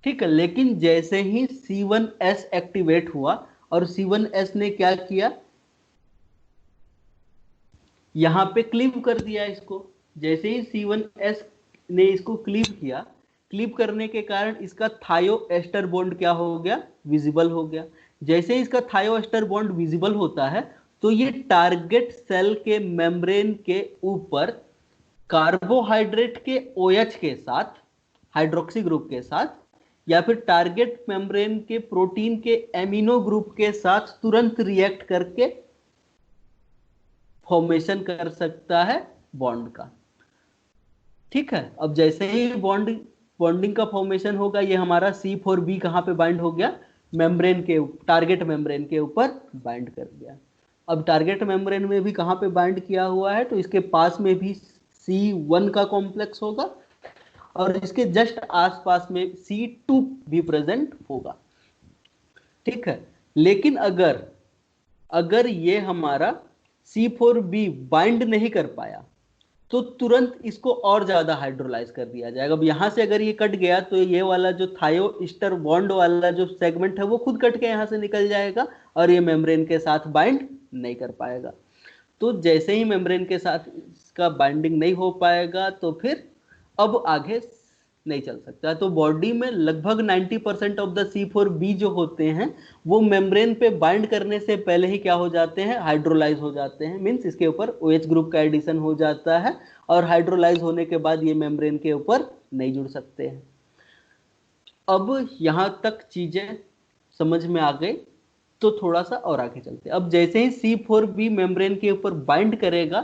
ठीक है। लेकिन जैसे ही C1S एक्टिवेट हुआ और C1S ने क्या किया, यहां पे क्लीव कर दिया इसको। जैसे ही C1S ने इसको क्लीव किया, क्लीव करने के कारण इसका थायो एस्टर बॉन्ड क्या हो गया, विजिबल हो गया। जैसे ही इसका थायो एस्टर बॉन्ड विजिबल होता है तो ये टारगेट सेल के मेम्ब्रेन के ऊपर कार्बोहाइड्रेट के OH के साथ, हाइड्रोक्सी ग्रुप के साथ, या फिर टारगेट मेम्ब्रेन के प्रोटीन के एमिनो ग्रुप के साथ तुरंत रिएक्ट करके फॉर्मेशन कर सकता है बॉन्ड का, ठीक है। अब जैसे ही बॉन्डिंग का फॉर्मेशन होगा, ये हमारा C4B कहां पे बाइंड हो गया, मेम्ब्रेन के, टारगेट मेम्ब्रेन के ऊपर बाइंड कर दिया। अब टारगेट मेम्ब्रेन में भी कहां पे बाइंड किया हुआ है, तो इसके पास में भी C1 का कॉम्प्लेक्स होगा और इसके जस्ट आसपास में C2 भी प्रेजेंट होगा, ठीक है। लेकिन अगर ये हमारा C4B बाइंड नहीं कर पाया तो तुरंत इसको और ज्यादा हाइड्रोलाइज कर दिया जाएगा। अब यहां से अगर ये कट गया तो ये वाला जो थायो ईस्टर बॉन्ड वाला जो सेगमेंट है वो खुद कट के यहां से निकल जाएगा और ये मेम्ब्रेन के साथ बाइंड नहीं कर पाएगा। तो जैसे ही मेम्ब्रेन के साथ इसका बाइंडिंग नहीं हो पाएगा तो फिर अब आगे नहीं चल सकता। तो बॉडी में लगभग 90% ऑफ द C4B जो होते हैं वो मेम्ब्रेन पे बाइंड करने से पहले ही क्या हो जाते हैं, हाइड्रोलाइज हो जाते हैं। मींस इसके ऊपर OH ग्रुप का एडिशन हो जाता है और हाइड्रोलाइज होने के बाद ये मेम्ब्रेन के ऊपर नहीं जुड़ सकते हैं। अब यहां तक चीजें समझ में आ गई, तो थोड़ा सा और आगे चलते हैं। अब जैसे ही C4B मेम्ब्रेन के ऊपर बाइंड करेगा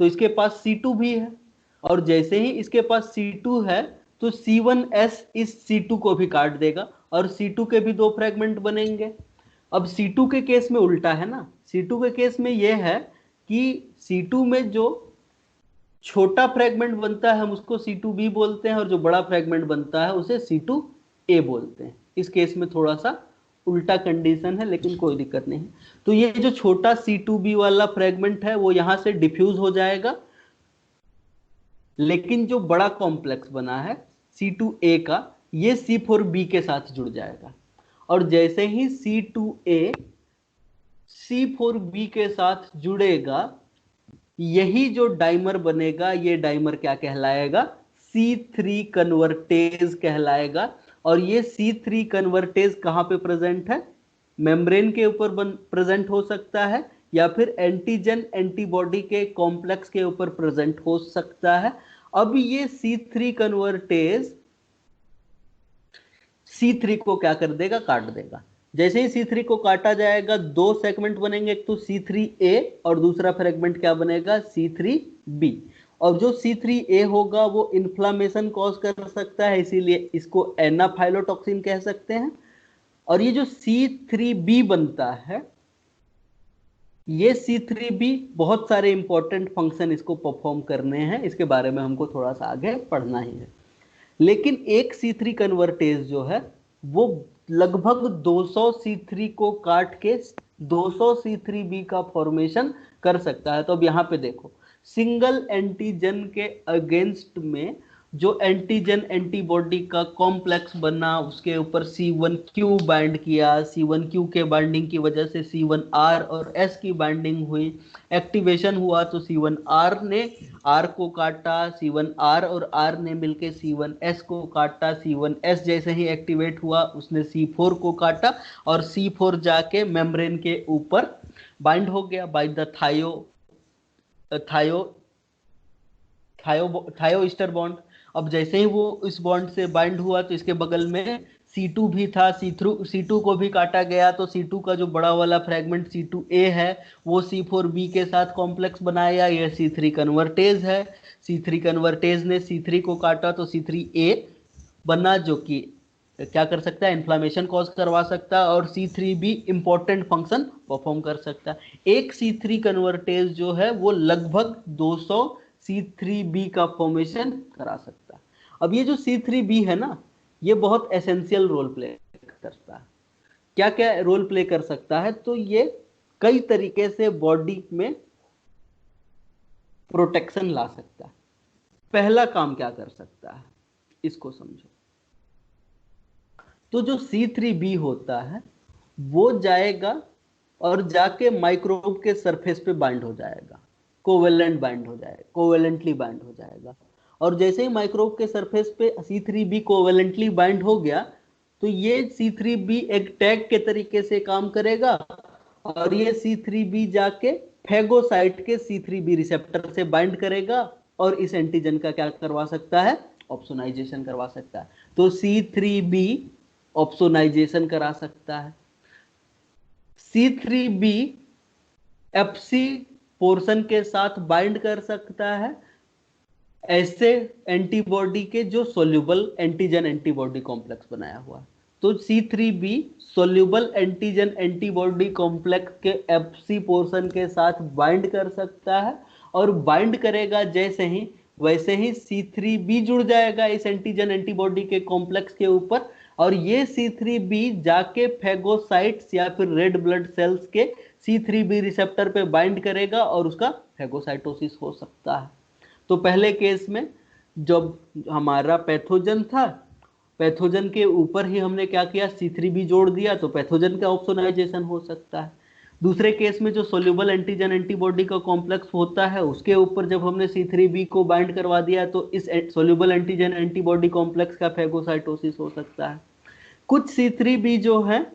तो इसके पास C2 भी है, और जैसे ही इसके पास C2 है तो C1S इस C2 को भी काट देगा और C2 के भी 2 फ्रेगमेंट बनेंगे। अब C2 के केस में उल्टा है ना, C2 के केस में यह है कि C2 में जो छोटा फ्रेगमेंट बनता है हम उसको C2B बोलते हैं और जो बड़ा फ्रेगमेंट बनता है उसे C2A बोलते हैं। इस केस में थोड़ा सा उल्टा कंडीशन है, लेकिन कोई दिक्कत नहीं है। तो ये जो छोटा C2B वाला फ्रेगमेंट है वो यहां से डिफ्यूज हो जाएगा, लेकिन जो बड़ा कॉम्प्लेक्स बना है C2A का, ये C4B के साथ जुड़ जाएगा। और जैसे ही C2A C4B के साथ जुड़ेगा, यही जो डाइमर बनेगा ये डाइमर क्या कहलाएगा, C3 कन्वर्टेज कहलाएगा। और ये C3 कन्वर्टेज कहां पे प्रेजेंट है, मेम्ब्रेन के ऊपर प्रेजेंट हो सकता है या फिर एंटीजन एंटीबॉडी के कॉम्प्लेक्स के ऊपर प्रेजेंट हो सकता है। अब ये C3 कन्वर्टेज C3 को क्या कर देगा, काट देगा। जैसे ही C3 को काटा जाएगा 2 सेगमेंट बनेंगे, एक तो C3A और दूसरा फ्रेगमेंट क्या बनेगा, C3B। और जो C3A होगा वो इन्फ्लामेशन कॉज कर सकता है, इसीलिए इसको एनाफाइलोटॉक्सिन कह सकते हैं। और ये जो C3B बनता है, ये C3B बहुत सारे इंपॉर्टेंट फंक्शन इसको परफॉर्म करने हैं, इसके बारे में हमको थोड़ा सा आगे पढ़ना ही है। लेकिन एक C3 कन्वर्टेज जो है वो लगभग 200 C3 को काट के 200 C3B का फॉर्मेशन कर सकता है। तो अब यहाँ पे देखो, सिंगल एंटीजन के अगेंस्ट में जो एंटीजन एंटीबॉडी का कॉम्प्लेक्स बना, उसके ऊपर C1Q बाइंड किया, C1Q के बाइंडिंग की वजह से C1R और S की बाइंडिंग हुई, एक्टिवेशन हुआ तो C1R ने R को काटा, C1R और R ने मिलके C1S को काटा, C1S जैसे ही एक्टिवेट हुआ उसने C4 को काटा और C4 जाके मेम्ब्रेन के ऊपर बाइंड हो गया बाय द थायो ईस्टर बॉन्ड। अब जैसे ही वो इस बॉन्ड से बाइंड हुआ तो इसके बगल में C2 भी था, C2 को भी काटा गया, तो C2 का जो बड़ा वाला फ्रेगमेंट C2A है वो C4B के साथ कॉम्प्लेक्स बनाया, यह C3 कन्वर्टेज है। C3 कन्वर्टेज ने C3 को काटा तो C3A बना, जो कि क्या कर सकता है, इन्फ्लामेशन कॉज करवा सकता है, और C3B इंपॉर्टेंट फंक्शन परफॉर्म कर सकता है। एक C3 कन्वर्टेज जो है वो लगभग 200 C3B का फॉर्मेशन करा सकता है। अब ये जो C3B है ना, ये बहुत एसेंशियल रोल प्ले करता है। क्या क्या रोल प्ले कर सकता है, तो ये कई तरीके से बॉडी में प्रोटेक्शन ला सकता है। पहला काम क्या कर सकता है, इसको समझो। तो जो C3B होता है वो जाएगा और जाके माइक्रोब के सरफेस पे बाइंड हो जाएगा, कोवेलेंट बाइंड हो जाएगा, कोवेलेंटली बाइंड हो जाएगा। और जैसे ही माइक्रोब के सरफेस पे C3B कोवेलेंटली बाइंड हो गया, तो ये C3B एक टैग के तरीके से काम करेगा, और ये C3B जाके फेगोसाइट के C3B रिसेप्टर से बाइंड करेगा, और इस एंटीजन का क्या करवा सकता है, ऑप्सोनाइजेशन करवा सकता है। तो C3B ऑप्सोनाइजेशन करा सकता है। C3B FC पोर्शन के साथ बाइंड कर सकता है ऐसे एंटीबॉडी के जो सोल्यूबल एंटीजन एंटीबॉडी कॉम्प्लेक्स बनाया हुआ है। तो C3B soluble antigen antibody complex के FC पोर्शन के साथ बाइंड कर सकता है, और बाइंड करेगा जैसे ही, वैसे ही C3B जुड़ जाएगा इस एंटीजन एंटीबॉडी के कॉम्प्लेक्स के ऊपर, और ये C3B जाके फेगोसाइट्स या फिर रेड ब्लड सेल्स के C3B रिसेप्टर पे बाइंड करेगा, और उसका फेगोसाइटोसिस हो सकता है। तो पहले केस में जब हमारा पैथोजन था, पैथोजन के ऊपर ही हमने क्या किया, C3B जोड़ दिया, तो पैथोजन का ऑप्सोनाइजेशन हो सकता है। दूसरे केस में जो सोल्यूबल एंटीजन एंटीबॉडी का कॉम्प्लेक्स होता है उसके ऊपर जब हमने C3B को बाइंड करवा दिया, तो इस सोल्यूबल एंटीजन एंटीबॉडी कॉम्प्लेक्स का फेगोसाइटोसिस हो सकता है। कुछ C3B जो है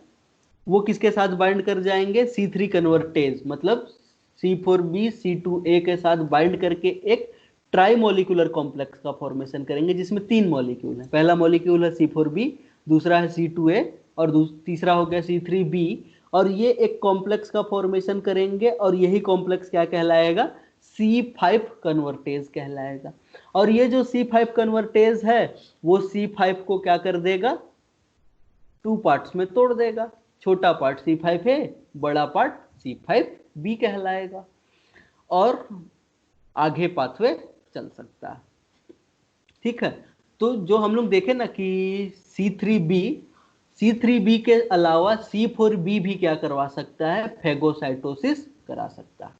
वो किसके साथ बाइंड कर जाएंगे, C3 कन्वर्टेज, मतलब C4B C2A के साथ बाइंड करके एक ट्राई मॉलिक्यूलर कॉम्प्लेक्स का फॉर्मेशन करेंगे, जिसमें 3 मॉलिक्यूल है। पहला मॉलिक्यूल है C4B, दूसरा है C2A, और तीसरा हो गया C3B, और ये एक कॉम्प्लेक्स का फॉर्मेशन करेंगे, और यही कॉम्प्लेक्स क्या कहलाएगा, C5 कन्वर्टेज कहलाएगा। और ये जो C5 कन्वर्टेज है वो C5 को क्या कर देगा, 2 पार्ट्स में तोड़ देगा। छोटा पार्ट C5A, बड़ा पार्ट C5B कहलाएगा, और आगे पाथवे चल सकता है। ठीक है, तो जो हम लोग देखे ना कि C3B के अलावा C4B भी क्या करवा सकता है, फेगोसाइटोसिस करा सकता है।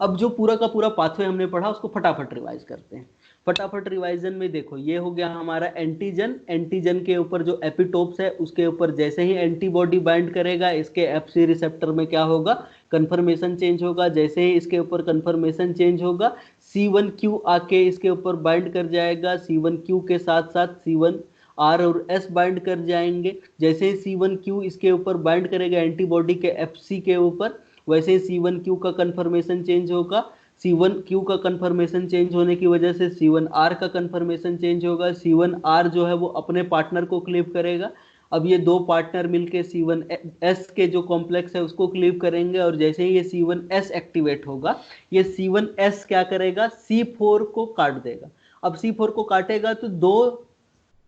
अब जो पूरा का पूरा पाथवे हमने पढ़ा उसको फटाफट रिवाइज करते हैं। फटाफट रिवाइजन में देखो, ये हो गया हमारा एंटीजन, एंटीजन के ऊपर जो एपिटोप्स है उसके ऊपर जैसे ही एंटीबॉडी बाइंड करेगा, इसके FC रिसेप्टर में क्या होगा, कन्फर्मेशन चेंज होगा। जैसे ही इसके ऊपर कन्फर्मेशन चेंज होगा, C1Q आके इसके ऊपर बाइंड कर जाएगा, C1Q के साथ साथ C1R और S बाइंड कर जाएंगे। जैसे ही C1Q इसके ऊपर बाइंड करेगा एंटीबॉडी के FC के ऊपर, वैसे ही C1Q का कन्फर्मेशन चेंज होगा। C1Q का कन्फर्मेशन चेंज होने की वजह से C1R का कन्फर्मेशन चेंज होगा। C1R जो है वो अपने पार्टनर को क्लीव करेगा। अब ये 2 पार्टनर मिलके C1S के जो कॉम्प्लेक्स है उसको क्लीव करेंगे, और जैसे ही ये C1S एक्टिवेट होगा, ये C1S क्या करेगा, C4 को काट देगा। अब C4 को काटेगा तो 2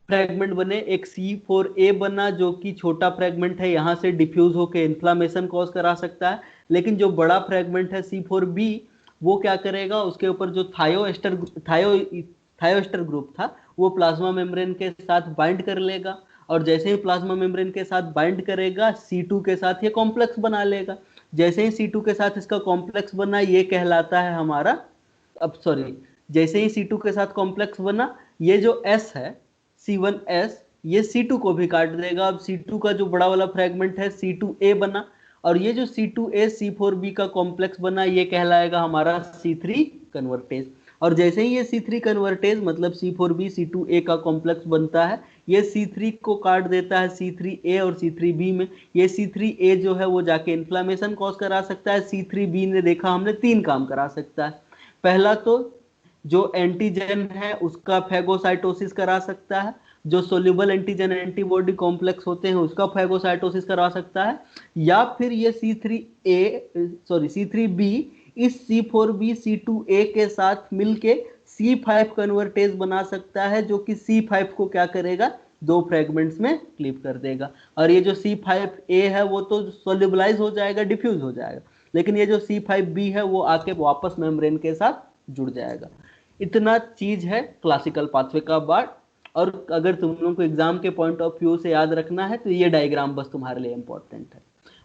फ्रेगमेंट बने, एक C4A बना जो कि छोटा फ्रेगमेंट है, यहाँ से डिफ्यूज होकर इन्फ्लामेशन कॉज करा सकता है। लेकिन जो बड़ा फ्रेगमेंट है C4B, वो क्या करेगा, उसके ऊपर जो थायोएस्टर ग्रुप था वो प्लाज्मा मेम्ब्रेन के साथ बाइंड कर लेगा, और जैसे ही प्लाज्मा मेम्ब्रेन के साथ बाइंड करेगा C2 के साथ ये कॉम्प्लेक्स बना लेगा। जैसे ही C2 के साथ इसका कॉम्प्लेक्स बना, ये कहलाता है हमारा, अब सॉरी, जैसे ही C2 के साथ कॉम्प्लेक्स बना, ये जो S है C1S, ये C2 को भी काट देगा। अब C2 का जो बड़ा वाला फ्रेगमेंट है C2A बना, और ये जो C2A C4B का कॉम्प्लेक्स बना, ये कहलाएगा हमारा C3 कन्वर्टेज। और जैसे ही ये C3 कन्वर्टेज मतलब C4B C2A का कॉम्प्लेक्स बनता है, ये C3 को काट देता है C3A और C3B में। ये C3A जो है वो जाके इन्फ्लामेशन कॉज करा सकता है। C3B ने देखा हमने 3 काम करा सकता है। पहला तो जो एंटीजन है उसका फेगोसाइटोसिस करा सकता है। जो सोल्यूबल एंटीजन एंटीबॉडी कॉम्प्लेक्स होते हैं उसका फैगोसाइटोसिस करवा सकता है, या फिर ये C3B इस C4B C2A के साथ मिलके C5 कन्वर्टेज बना सकता है, जो कि C5 को क्या करेगा, दो फ्रेगमेंट्स में क्लीव कर देगा। और ये जो C5A है वो तो सोल्यूबलाइज हो जाएगा, डिफ्यूज हो जाएगा, लेकिन ये जो C5B है वो आके वापस मेम्ब्रेन के साथ जुड़ जाएगा। इतना चीज है क्लासिकल पाथवे का पार्ट। और अगर तुम लोगों को एग्जाम के पॉइंट ऑफ व्यू से याद रखना है तो ये डायग्राम बस तुम्हारे लिए इंपॉर्टेंट है।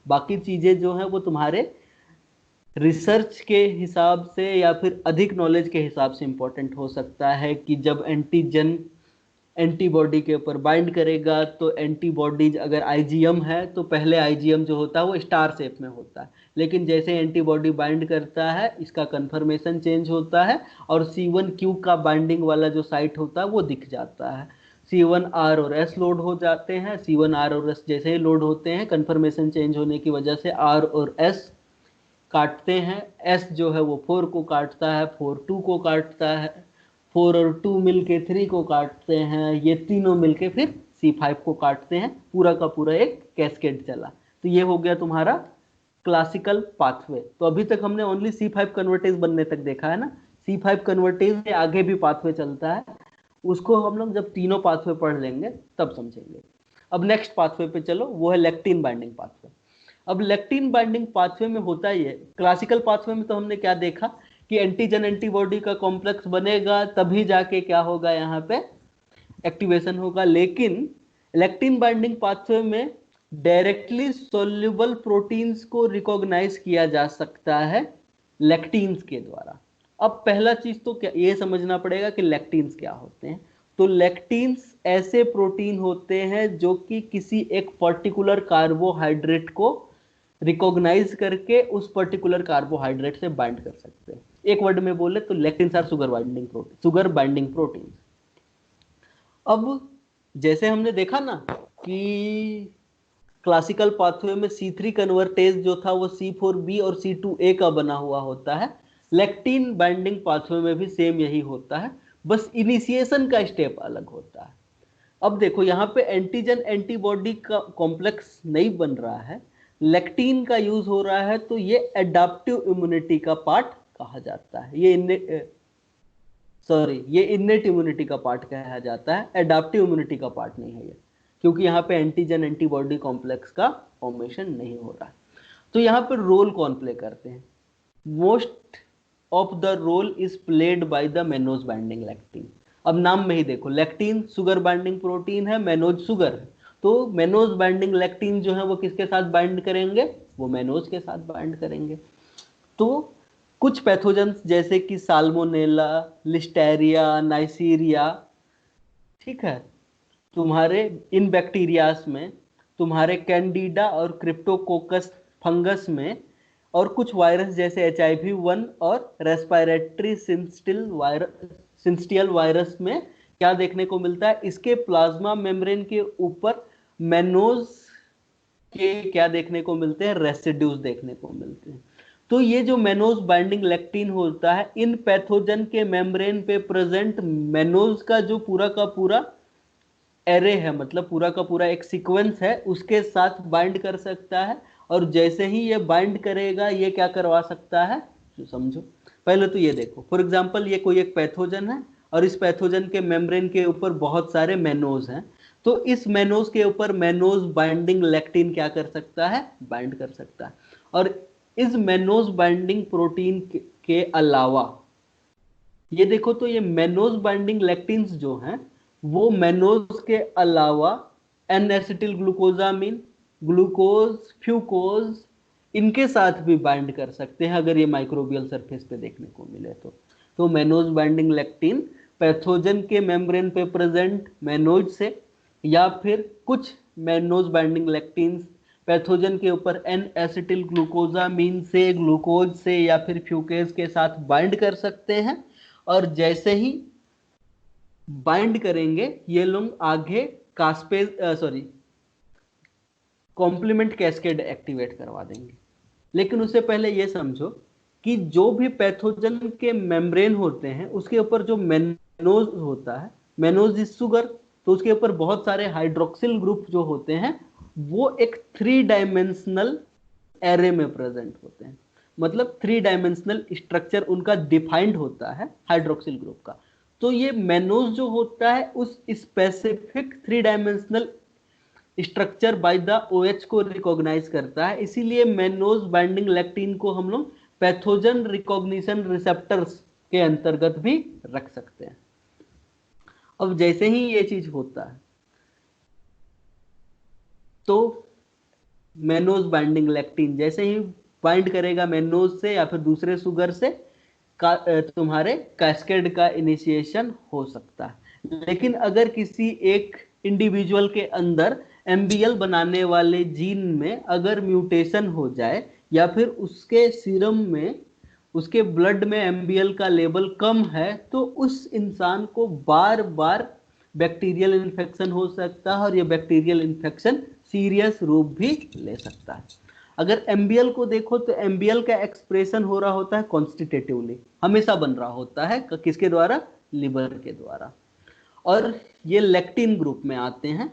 बाकी चीजें जो है वो तुम्हारे रिसर्च के हिसाब से या फिर अधिक नॉलेज के हिसाब से इंपॉर्टेंट हो सकता है कि जब एंटीजन एंटीबॉडी के ऊपर बाइंड करेगा तो एंटीबॉडीज अगर आईजीएम है तो पहले आईजीएम जो होता है वो स्टार शेप में होता है, लेकिन जैसे एंटीबॉडी बाइंड करता है इसका कन्फर्मेशन चेंज होता है और C1Q का बाइंडिंग वाला जो साइट होता है वो दिख जाता है। C1R और S लोड हो जाते हैं, C1R और S जैसे ही लोड होते हैं कन्फर्मेशन चेंज होने की वजह से R और S काटते हैं। S जो है वो 4 को काटता है, 4 2 को काटता है, 4 और 2 मिलके 3 को काटते हैं, ये तीनों मिलके फिर C5 को काटते हैं। पूरा का पूरा एक कैस्केड चला। तो ये हो गया तुम्हारा क्लासिकल पाथवे। तो अभी तक हमने ओनली C5 कन्वर्टेज बनने तक देखा है ना। C5 कन्वर्टेज से आगे भी पाथवे चलता है, उसको हम लोग जब तीनों पाथवे पढ़ लेंगे तब समझेंगे। अब नेक्स्ट पाथवे पे चलो, वो है लेक्टिन बाइंडिंग पाथवे। अब लेक्टिन बाइंडिंग पाथवे में होता ही है, क्लासिकल पाथवे में तो हमने क्या देखा कि एंटीजन एंटीबॉडी का कॉम्प्लेक्स बनेगा तभी जाके क्या होगा, यहाँ पे एक्टिवेशन होगा। लेकिन लेक्टिन बाइंडिंग पाथवे में डायरेक्टली सोल्यूबल प्रोटीन्स को रिकॉग्नाइज किया जा सकता है लेक्टिन्स के द्वारा। अब पहला चीज तो क्या ये समझना पड़ेगा कि लेक्टिन्स क्या होते हैं। तो लेक्टिन्स ऐसे प्रोटीन होते हैं जो कि किसी एक पर्टिकुलर कार्बोहाइड्रेट को रिकॉग्नाइज करके उस पर्टिकुलर कार्बोहाइड्रेट से बाइंड कर सकते हैं। एक वर्ड में बोले तो lectins are sugar binding protein. अब जैसे हमने देखा ना कि क्लासिकल पाथवे में C3 कन्वर्टेज जो था वो C4B और C2A का बना हुआ होता है, लेक्टिन बाइंडिंग पाथवे में भी सेम यही होता है, बस इनिशिएशन का स्टेप अलग होता है। अब देखो यहाँ पे एंटीजन एंटीबॉडी का कॉम्प्लेक्स नहीं बन रहा है, लेक्टिन का यूज हो रहा है, तो ये एडाप्टिव इम्यूनिटी का पार्ट कहा जाता है। ये इन्नेट इम्यूनिटी का पार्ट कहा जाता है, एडाप्टिव इम्यूनिटी का पार्ट नहीं है ये, क्योंकि यहाँ पे एंटीजन एंटीबॉडी कॉम्प्लेक्स का फॉर्मेशन नहीं हो रहा है। तो यहाँ पे रोल कौन प्ले करते हैं? Most of the role is played by the mannose binding lectin. अब नाम में ही देखो, लेक्टिन शुगर बाइंडिंग प्रोटीन है, मेनोज शुगर है, तो मेनोज बाइंडिंग लेक्टिन जो है वो किसके साथ बाइंड करेंगे? वो मेनोज के साथ बाइंड करेंगे। तो कुछ पैथोजेंस जैसे कि साल्मोनेला, लिस्टेरिया, नाइसीरिया, ठीक है, तुम्हारे इन बैक्टीरियास में, तुम्हारे कैंडिडा और क्रिप्टोकोकस फंगस में, और कुछ वायरस जैसे HIV-1 और रेस्पिरेटरी सिंस्टियल वायरस में क्या देखने को मिलता है? इसके प्लाज्मा मेम्ब्रेन के ऊपर मेनोज के क्या देखने को मिलते हैं? रेसिड्यूज देखने को मिलते हैं। तो ये जो मेनोज बाइंडिंग लेक्टिन होता है, इन पैथोजन के मेम्ब्रेन पे प्रेजेंट मेनोज का जो पूरा का पूरा एरे है, मतलब पूरा का पूरा एक सीक्वेंस है, उसके साथ बाइंड कर सकता है। और जैसे ही ये बाइंड करेगा ये क्या करवा सकता है, तो समझो। पहले तो ये देखो, फॉर एग्जांपल ये कोई एक पैथोजन है और इस पैथोजन के मेम्ब्रेन के ऊपर बहुत सारे मेनोज हैं, तो इस मेनोज के ऊपर मेनोज बाइंडिंग लेक्टिन क्या कर सकता है? बाइंड कर सकता है। और इस मेनोज बाइंडिंग प्रोटीन के अलावा ये देखो, तो ये मेनोज बाइंडिंग लेक्टिन्स जो हैं वो मेनोज के अलावा N acetyl glucosamine, glucose, fucose, इनके साथ भी बाइंड कर सकते हैं अगर ये माइक्रोबियल सरफेस पे देखने को मिले तो मेनोज बाइंडिंग लेक्टिन पैथोजन के मेम्ब्रेन पे प्रेजेंट मेनोज से, या फिर कुछ मेनोज बाइंडिंग लेक्टिन्स पैथोजन के ऊपर एन एसिटिल ग्लूकोजामिन से, ग्लूकोज से, या फिर फ्यूकेज के साथ बाइंड कर सकते हैं। और जैसे ही बाइंड करेंगे ये लोग आगे कॉम्प्लीमेंट कैस्केड एक्टिवेट करवा देंगे। लेकिन उससे पहले ये समझो कि जो भी पैथोजन के मेम्ब्रेन होते हैं उसके ऊपर जो मेनोज होता है, मेनोज इज शुगर, तो उसके ऊपर बहुत सारे हाइड्रोक्सिल ग्रुप जो होते हैं वो एक 3 डायमेंशनल एरे में प्रेजेंट होते हैं। मतलब 3 डायमेंशनल स्ट्रक्चर उनका डिफाइंड होता है हाइड्रोक्सिल ग्रुप का। तो ये मेनोज जो होता है उस specific 3 dimensional structure by the OH को रिकॉग्नाइज करता है, इसीलिए मेनोज बाइंडिंग लेक्टिन को हम लोग पैथोजन रिकॉग्निशन रिसेप्टर्स के अंतर्गत भी रख सकते हैं। अब जैसे ही ये चीज होता है तो मेनोज बाइंडिंग लेक्टिन जैसे ही बाइंड करेगा मेनोज से या फिर दूसरे सुगर से तुम्हारे कैस्केड का इनिशिएशन हो सकता है। लेकिन अगर किसी एक इंडिविजुअल के अंदर MBL बनाने वाले जीन में अगर म्यूटेशन हो जाए या फिर उसके सीरम में उसके ब्लड में MBL का लेवल कम है तो उस इंसान को बार बार बैक्टीरियल इन्फेक्शन हो सकता है और ये बैक्टीरियल इन्फेक्शन सीरियस रूप भी ले सकता है। अगर MBL को देखो तो MBL का एक्सप्रेशन हो रहा होता है कॉन्स्टिटेटिवली, हमेशा बन रहा होता है किसके द्वारा, लिवर के द्वारा, और ये लेक्टिन ग्रुप में आते हैं।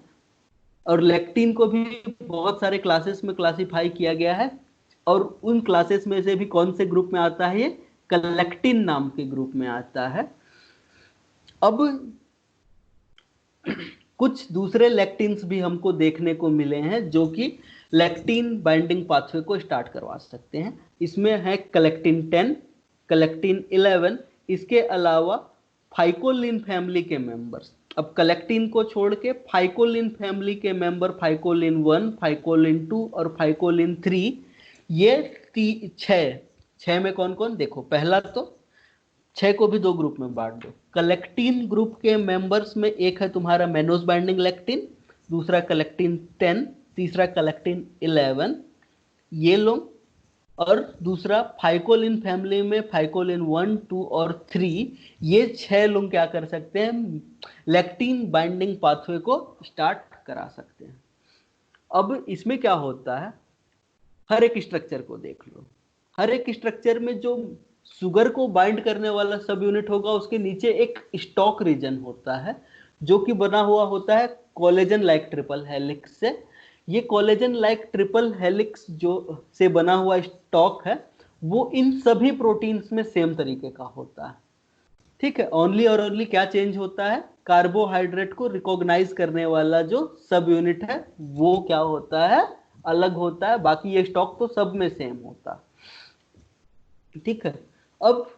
और लेक्टिन को भी बहुत सारे क्लासेस में क्लासिफाई किया गया है और उन क्लासेस में से भी कौन से ग्रुप में आता है, ये कलेक्टिन नाम के ग्रुप में आता है। अब कुछ दूसरे लेक्टिन्स भी हमको देखने को मिले हैं जो कि लेक्टिन बाइंडिंग पाथवे को स्टार्ट करवा सकते हैं। इसमें है कलेक्टिन 10, कलेक्टिन 11, इसके अलावा फाइकोलिन फैमिली के मेंबर्स। अब कलेक्टिन को छोड़ के फाइकोलिन फैमिली के मेंबर फाइकोलिन 1, फाइकोलिन 2 और फाइकोलिन 3, ये 6 में कौन कौन, देखो पहला तो 6 को भी 2 ग्रुप में बांट दो। कलेक्टिन ग्रुप के मेंबर्स में एक है तुम्हारा मेनोज बाइंडिंग लेक्टिन, दूसरा कलेक्टिन 10, तीसरा कलेक्टिन 11, ये लोग, और दूसरा फाइकोलिन फैमिली में फाइकोलिन 1, 2 और 3, ये 6 लोग क्या कर सकते हैं, लेक्टिन बाइंडिंग पाथवे को स्टार्ट करा सकते हैं। अब इसमें क्या होता है, हर एक स्ट्रक्चर को देख लो, हर एक स्ट्रक्चर में जो शुगर को बाइंड करने वाला सब यूनिट होगा उसके नीचे एक स्टॉक रीजन होता है जो कि बना हुआ होता है कोलेजन लाइक ट्रिपल हेलिक्स से। ये कोलेजन लाइक ट्रिपल हेलिक्स जो से बना हुआ स्टॉक है वो इन सभी प्रोटीन्स में सेम तरीके का होता है, ठीक है। ओनली और ओनली क्या चेंज होता है, कार्बोहाइड्रेट को रिकॉग्नाइज करने वाला जो सब यूनिट है वो क्या होता है, अलग होता है, बाकी ये स्टॉक तो सब में सेम होता है, ठीक है। अब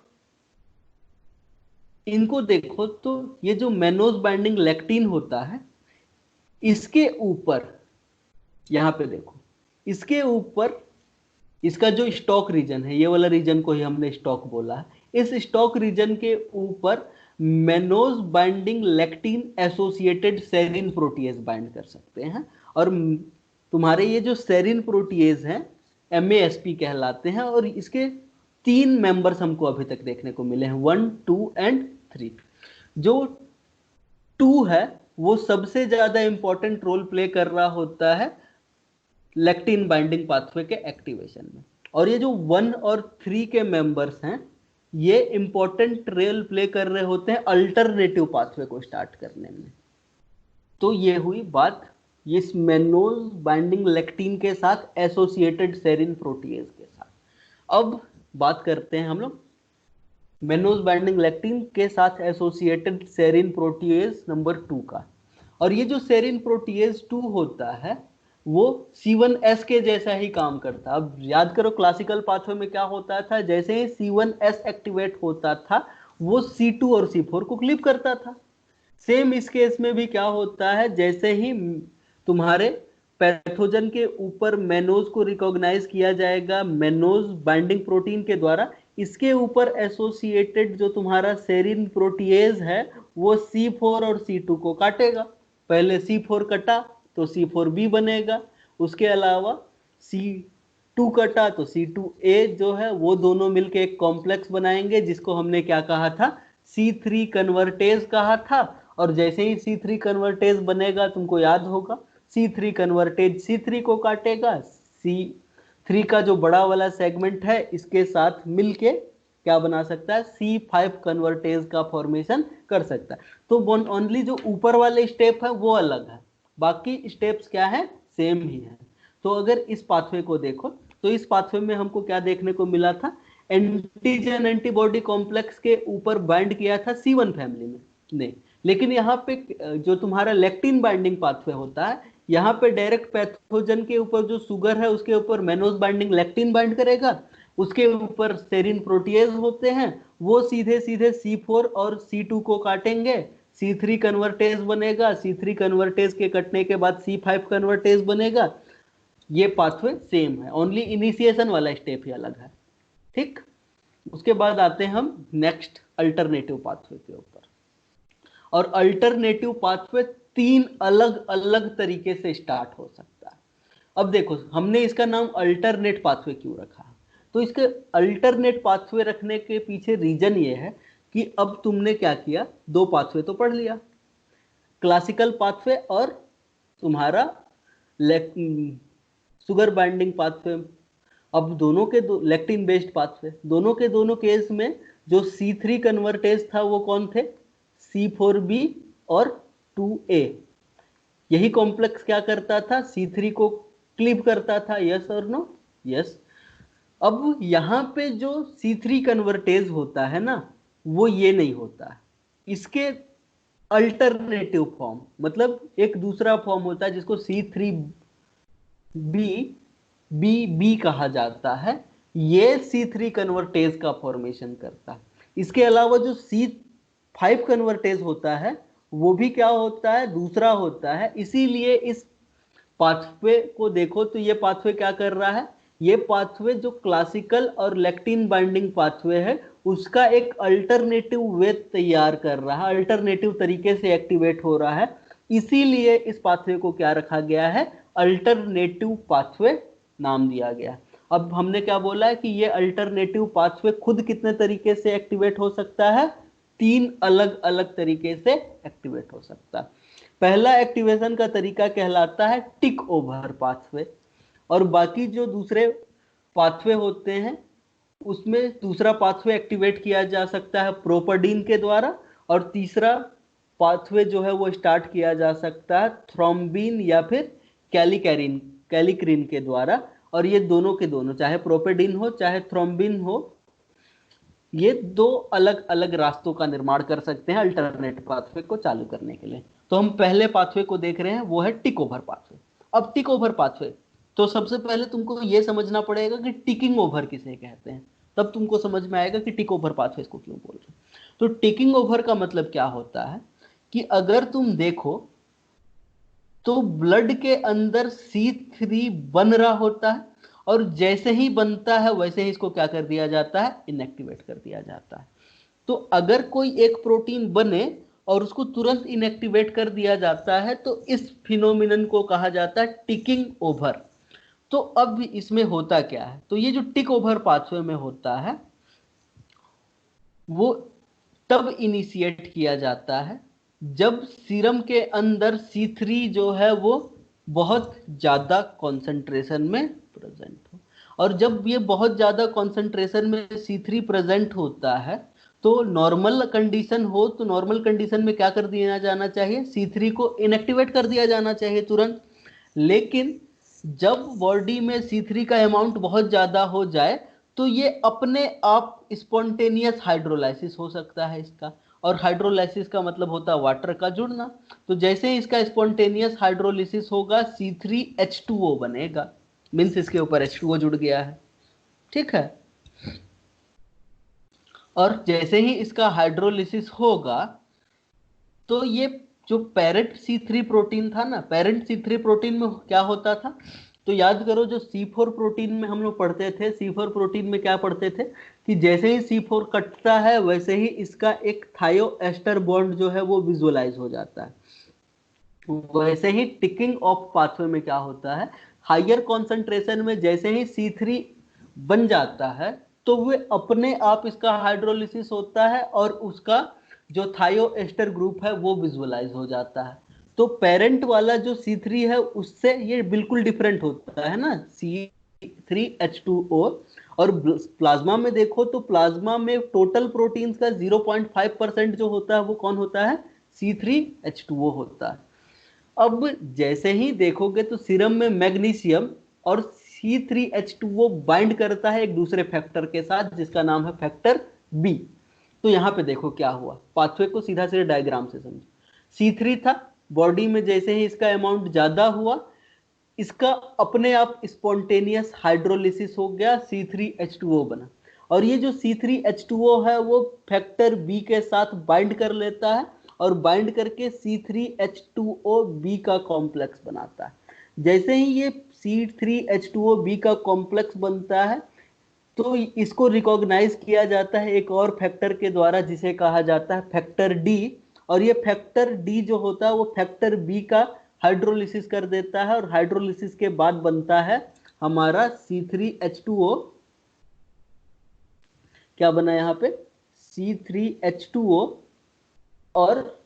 इनको देखो तो ये जो मेनोज बाइंडिंग लेक्टिन होता है इसके ऊपर, यहां पे देखो, इसके ऊपर इसका जो स्टॉक रीजन है, ये वाला रीजन को ही हमने स्टॉक बोला है, इस स्टॉक रीजन के ऊपर mannose binding lectin associated serine protease bind कर सकते हैं। और तुम्हारे ये जो सेरिन प्रोटीएज हैं MASP कहलाते हैं और इसके 3 मेंबर्स हमको अभी तक देखने को मिले हैं, 1, 2 एंड 3। जो 2 है वो सबसे ज्यादा इंपॉर्टेंट रोल प्ले कर रहा होता है लेक्टिन बाइंडिंग पाथवे के एक्टिवेशन में, और ये जो 1 और 3 के मेंबर्स हैं ये इंपॉर्टेंट रोल प्ले कर रहे होते हैं अल्टरनेटिव पाथवे को स्टार्ट करने में। तो ये हुई बात इस मेनोज बाइंडिंग लेक्टिन के साथ एसोसिएटेड सेरिन प्रोटीएज के साथ। अब बात करते हैं हम लोग मेनोज बाइंडिंग लेक्टिन के साथ एसोसिएटेड सेरिन प्रोटीएज नंबर 2 का। और ये जो सेरिन प्रोटीएज 2 होता है वो C1S के जैसा ही काम करता है। अब याद करो क्लासिकल पाथवे में क्या होता था, जैसे ही C1S एक्टिवेट होता था वो C2 और C4 को क्लीव करता था। सेम इस केस में भी क्या होता है, जैसे ही तुम्हारे पैथोजन के ऊपर मेनोज को रिकॉग्नाइज किया जाएगा मेनोज बाइंडिंग प्रोटीन के द्वारा, इसके ऊपर एसोसिएटेड जो तुम्हारा सेरिन प्रोटीएज है वो C4 और C2 को काटेगा। पहले C4 कटा तो C4b बनेगा, उसके अलावा C2 कटा तो C2a जो है वो दोनों मिलके एक कॉम्प्लेक्स बनाएंगे जिसको हमने क्या कहा था, C3 कन्वर्टेज कहा था। और जैसे ही C3 कन्वर्टेज बनेगा तुमको याद होगा C3 कन्वर्टेज C3 को काटेगा, C3 का जो बड़ा वाला सेगमेंट है इसके साथ मिलके क्या बना सकता है, C5 कन्वर्टेज का फॉर्मेशन कर सकता है। तो ओनली जो ऊपर वाले स्टेप है वो अलग है, बाकी स्टेप्स क्या है, सेम ही है। तो अगर इस पाथवे को देखो तो इस पाथवे में हमको क्या देखने को मिला था, एंटीजन एंटीबॉडी कॉम्प्लेक्स के ऊपर बाइंड किया था C1 फैमिली में नहीं, लेकिन यहाँ पे जो तुम्हारा लेक्टिन बाइंडिंग पाथवे होता है, यहाँ पे डायरेक्ट पैथोजन के ऊपर जो शुगर है उसके ऊपर मेनोज बाइंडिंग लेक्टिन बाइंड करेगा, उसके ऊपर सेरिन प्रोटीएज होते हैं, वो सीधे सीधे C4 और C2 को काटेंगे, C3 कन्वर्टेज बनेगा, C3 कन्वर्टेज के कटने के बाद C5 कन्वर्टेज बनेगा। ये पाथवे सेम है, ओनली इनिशिएशन वाला स्टेप ही अलग है, ठीक। उसके बाद आते हैं हम नेक्स्ट अल्टरनेटिव पाथवे के ऊपर। और अल्टरनेटिव पाथवे 3 अलग अलग तरीके से स्टार्ट हो सकता है। अब देखो हमने इसका नाम अल्टरनेट पाथवे क्यों रखा है, तो इसके अल्टरनेट पाथवे रखने के पीछे रीजन ये है कि अब तुमने क्या किया, 2 पाथवे तो पढ़ लिया, क्लासिकल पाथवे और तुम्हारा शुगर बाइंडिंग पाथवे। अब दोनों के लेक्टिन बेस्ड पाथवे, दोनों के दोनों केस में जो C3 कन्वर्टेज था वो कौन थे, C4b और 2a। यही कॉम्प्लेक्स क्या करता था, C3 को क्लीव करता था, यस और नो, यस। अब यहाँ पे जो C3 कन्वर्टेज होता है ना, वो ये नहीं होता है, इसके अल्टरनेटिव फॉर्म, मतलब एक दूसरा फॉर्म होता है जिसको C3b कहा जाता है, ये C3 कन्वर्टेज का फॉर्मेशन करता है। इसके अलावा जो C5 कन्वर्टेज होता है वो भी क्या होता है, दूसरा होता है। इसीलिए इस पाथवे को देखो तो ये पाथवे क्या कर रहा है, ये पाथवे जो क्लासिकल और लेक्टिन बाइंडिंग पाथवे है उसका एक अल्टरनेटिव वे तैयार कर रहा है, अल्टरनेटिव तरीके से एक्टिवेट हो रहा है। इसीलिए इस पाथवे को क्या रखा गया है, अल्टरनेटिव पाथवे नाम दिया गया। अब हमने क्या बोला है कि ये अल्टरनेटिव पाथवे खुद कितने तरीके से एक्टिवेट हो सकता है, 3 अलग अलग तरीके से एक्टिवेट हो सकता है। पहला एक्टिवेशन का तरीका कहलाता है टिक ओवर पाथवे, और बाकी जो दूसरे पाथवे होते हैं उसमें दूसरा पाथवे एक्टिवेट किया जा सकता है प्रोपरडीन के द्वारा, और तीसरा पाथवे जो है वो स्टार्ट किया जा सकता है थ्रोम्बिन या फिर कैलिक्रिन के द्वारा। और ये दोनों के दोनों, चाहे प्रोपेडिन हो चाहे थ्रोम्बिन हो, ये 2 अलग अलग रास्तों का निर्माण कर सकते हैं अल्टरनेट पाथवे को चालू करने के लिए। तो हम पहले पाथवे को देख रहे हैं, वो है टिक ओवर पाथवे। अब टिक ओवर पाथवे, तो सबसे पहले तुमको ये समझना पड़ेगा कि टिकिंग ओवर किसे कहते हैं, तब तुमको समझ में आएगा कि टिक ओवर पाथवे को क्यों बोल रहे हैं। तो टिकिंग ओवर का मतलब क्या होता है कि अगर तुम देखो तो ब्लड के अंदर C3 बन रहा होता है, और जैसे ही बनता है वैसे ही इसको क्या कर दिया जाता है, इनएक्टिवेट कर दिया जाता है। तो अगर कोई एक प्रोटीन बने और उसको तुरंत इनएक्टिवेट कर दिया जाता है तो इस फिनोमिनन को कहा जाता है टिकिंग ओवर। तो अब इसमें होता क्या है, तो ये जो टिक ओवर पाथवे में होता है वो तब इनिशिएट किया जाता है जब सीरम के अंदर C3 जो है वो बहुत ज्यादा कॉन्सेंट्रेशन में प्रेजेंट हो। और जब ये बहुत ज्यादा कॉन्सेंट्रेशन में C3 प्रेजेंट होता है तो नॉर्मल कंडीशन हो, तो नॉर्मल कंडीशन में क्या कर दिया जाना चाहिए, C3 को इनएक्टिवेट कर दिया जाना चाहिए तुरंत। लेकिन जब बॉडी में C3 का अमाउंट बहुत ज्यादा हो जाए तो ये अपने आप स्पॉन्टेनियस हाइड्रोलाइसिस हो सकता है इसका, और हाइड्रोलाइसिस का मतलब होता है वाटर का जुड़ना। तो जैसे ही इसका स्पॉन्टेनियस हाइड्रोलिसिस होगा C3H2O बनेगा, मीन्स इसके ऊपर H2O जुड़ गया है, ठीक है। और जैसे ही इसका हाइड्रोलिसिस होगा तो ये जो पेरेंट C3 प्रोटीन था ना, पेरेंट C3 प्रोटीन में क्या होता था, तो याद करो जो C4 प्रोटीन में हम लोग पढ़ते थे, C4 प्रोटीन में क्या पढ़ते थे कि जैसे ही C4 कटता है वैसे ही इसका एक थायोएस्टर बॉन्ड जो है वो विजुअलाइज हो जाता है। वैसे ही टिकिंग ऑफ पाथवे में क्या होता है, हायर कॉन्सेंट्रेशन में जैसे ही C3 बन जाता है तो वे अपने आप इसका हाइड्रोलिसिस होता है और उसका जो थायोएस्टर ग्रुप है वो विजुअलाइज हो जाता है। तो पेरेंट वाला जो C3 है उससे ये बिल्कुल डिफरेंट होता है ना, C3H2O। और प्लाज्मा में देखो तो प्लाज्मा में टोटल प्रोटीन्स का 0.5% जो होता है वो कौन होता है, C3H2O होता है। अब जैसे ही देखोगे तो सीरम में मैग्नीशियम और C3H2O बाइंड करता है एक दूसरे फैक्टर के साथ जिसका नाम है फैक्टर बी। तो यहां पे देखो क्या हुआ, पाथवे को सीधा सीधे डायग्राम से समझो। C3 था, बॉडी में जैसे ही इसका अमाउंट ज्यादा हुआ, इसका अपने आप स्पॉन्टेनियस हाइड्रोलिसिस हो गया, C3H2O बना। और ये जो C3H2O है वो फैक्टर बी के साथ बाइंड कर लेता है और बाइंड करके C3H2OB का कॉम्प्लेक्स बनाता है। जैसे ही ये C3H2OB का कॉम्प्लेक्स बनता है तो इसको रिकॉग्नाइज किया जाता है एक और फैक्टर के द्वारा जिसे कहा जाता है फैक्टर डी। और ये फैक्टर डी जो होता है वो फैक्टर बी का हाइड्रोलिसिस कर देता है और हाइड्रोलिसिस के बाद बनता है हमारा C3H2O। क्या बना यहाँ पे, C3H2O और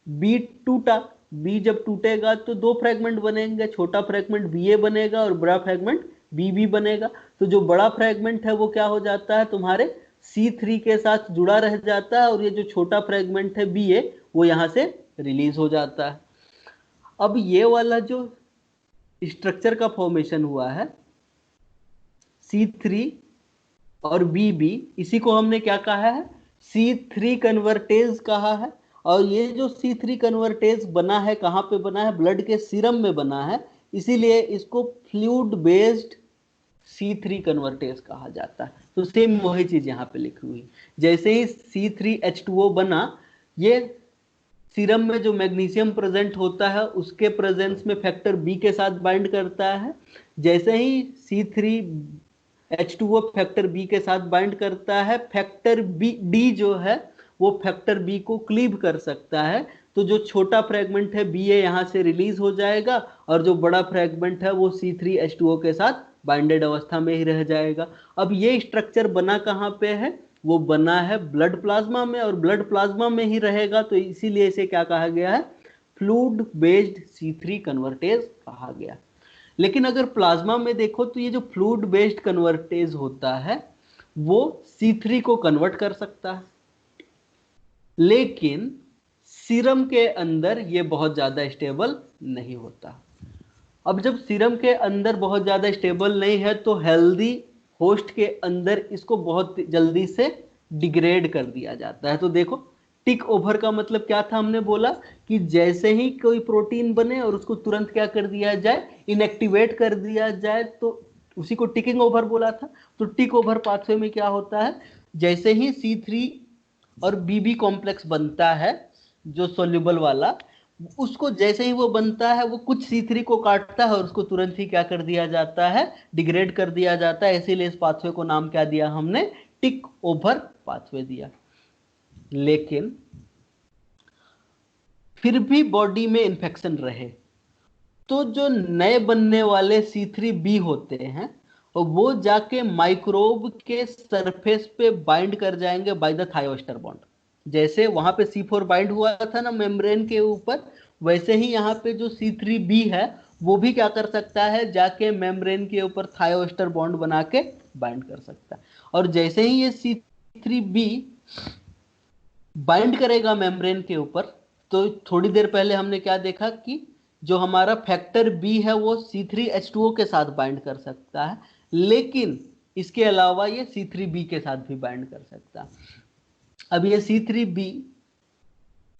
बी टूटा। बी जब टूटेगा तो दो फ्रेगमेंट बनेंगे, छोटा फ्रेगमेंट BA बनेगा और बड़ा फ्रेगमेंट BB बनेगा। तो जो बड़ा फ्रेगमेंट है वो क्या हो जाता है, तुम्हारे C3 के साथ जुड़ा रह जाता है और ये जो छोटा फ्रेगमेंट है BA वो यहां से रिलीज हो जाता है। अब ये वाला जो स्ट्रक्चर का फॉर्मेशन हुआ है C3 और BB, इसी को हमने क्या कहा है, C3 कन्वर्टेज कहा है। और ये जो C3 कन्वर्टेज बना है कहाँ पे बना है, ब्लड के सीरम में बना है, इसीलिए इसको फ्लूइड बेस्ड C3 कन्वर्टेज कहा जाता है। तो सेम वही चीज यहाँ पे लिखी हुई, जैसे ही C3H2O बना, ये सीरम में जो मैग्नीशियम प्रेजेंट होता है उसके प्रेजेंस में फैक्टर बी के साथ बाइंड करता है। जैसे ही C3H2O फैक्टर बी के साथ बाइंड करता है, फैक्टर बी डी जो है वो फैक्टर बी को क्लीव कर सकता है। तो जो छोटा फ्रेगमेंट है BA यहाँ से रिलीज हो जाएगा और जो बड़ा फ्रेगमेंट है वो C3H2O के साथ बाइंडेड अवस्था में ही रह जाएगा। अब ये स्ट्रक्चर बना कहाँ पे है, वो बना है ब्लड प्लाज्मा में, और ब्लड प्लाज्मा में ही रहेगा तो इसीलिए इसे क्या कहा गया है, फ्लूइड बेस्ड C3 कन्वर्टेज कहा गया। लेकिन अगर प्लाज्मा में देखो तो ये जो फ्लूइड बेस्ड कन्वर्टेज होता है वो C3 को कन्वर्ट कर सकता है, लेकिन सीरम के अंदर ये बहुत ज्यादा स्टेबल नहीं होता। अब जब सीरम के अंदर बहुत ज्यादा स्टेबल नहीं है तो हेल्दी होस्ट के अंदर इसको बहुत जल्दी से डिग्रेड कर दिया जाता है। तो देखो टिक ओवर का मतलब क्या था, हमने बोला कि जैसे ही कोई प्रोटीन बने और उसको तुरंत क्या कर दिया जाए, इनएक्टिवेट कर दिया जाए, तो उसी को टिकिंग ओवर बोला था। तो टिक ओवर पाथवे में क्या होता है, जैसे ही C3 और BB कॉम्प्लेक्स बनता है जो सोल्यूबल वाला, उसको जैसे ही वो बनता है वो कुछ C3 को काटता है और उसको तुरंत ही क्या कर दिया जाता है, डिग्रेड कर दिया जाता है। इसीलिए इस पाथवे को नाम क्या दिया हमने, टिक ओवर पाथवे दिया। लेकिन फिर भी बॉडी में इंफेक्शन रहे तो जो नए बनने वाले C3B होते हैं वो जाके माइक्रोब के सरफेस पे बाइंड कर जाएंगे बाय द थायोस्टर बॉन्ड। जैसे वहां पे C4 बाइंड हुआ था ना मेम्ब्रेन के ऊपर, वैसे ही यहाँ पे जो C3B है वो भी क्या कर सकता है, जाके मेम्ब्रेन के ऊपर थायोस्टर बॉन्ड बना के बाइंड कर सकता है। और जैसे ही ये C3B बाइंड करेगा मेम्ब्रेन के ऊपर, तो थोड़ी देर पहले हमने क्या देखा कि जो हमारा फैक्टर बी है वो C3H2O के साथ बाइंड कर सकता है, लेकिन इसके अलावा ये C3B के साथ भी बाइंड कर सकता है। अब ये C3B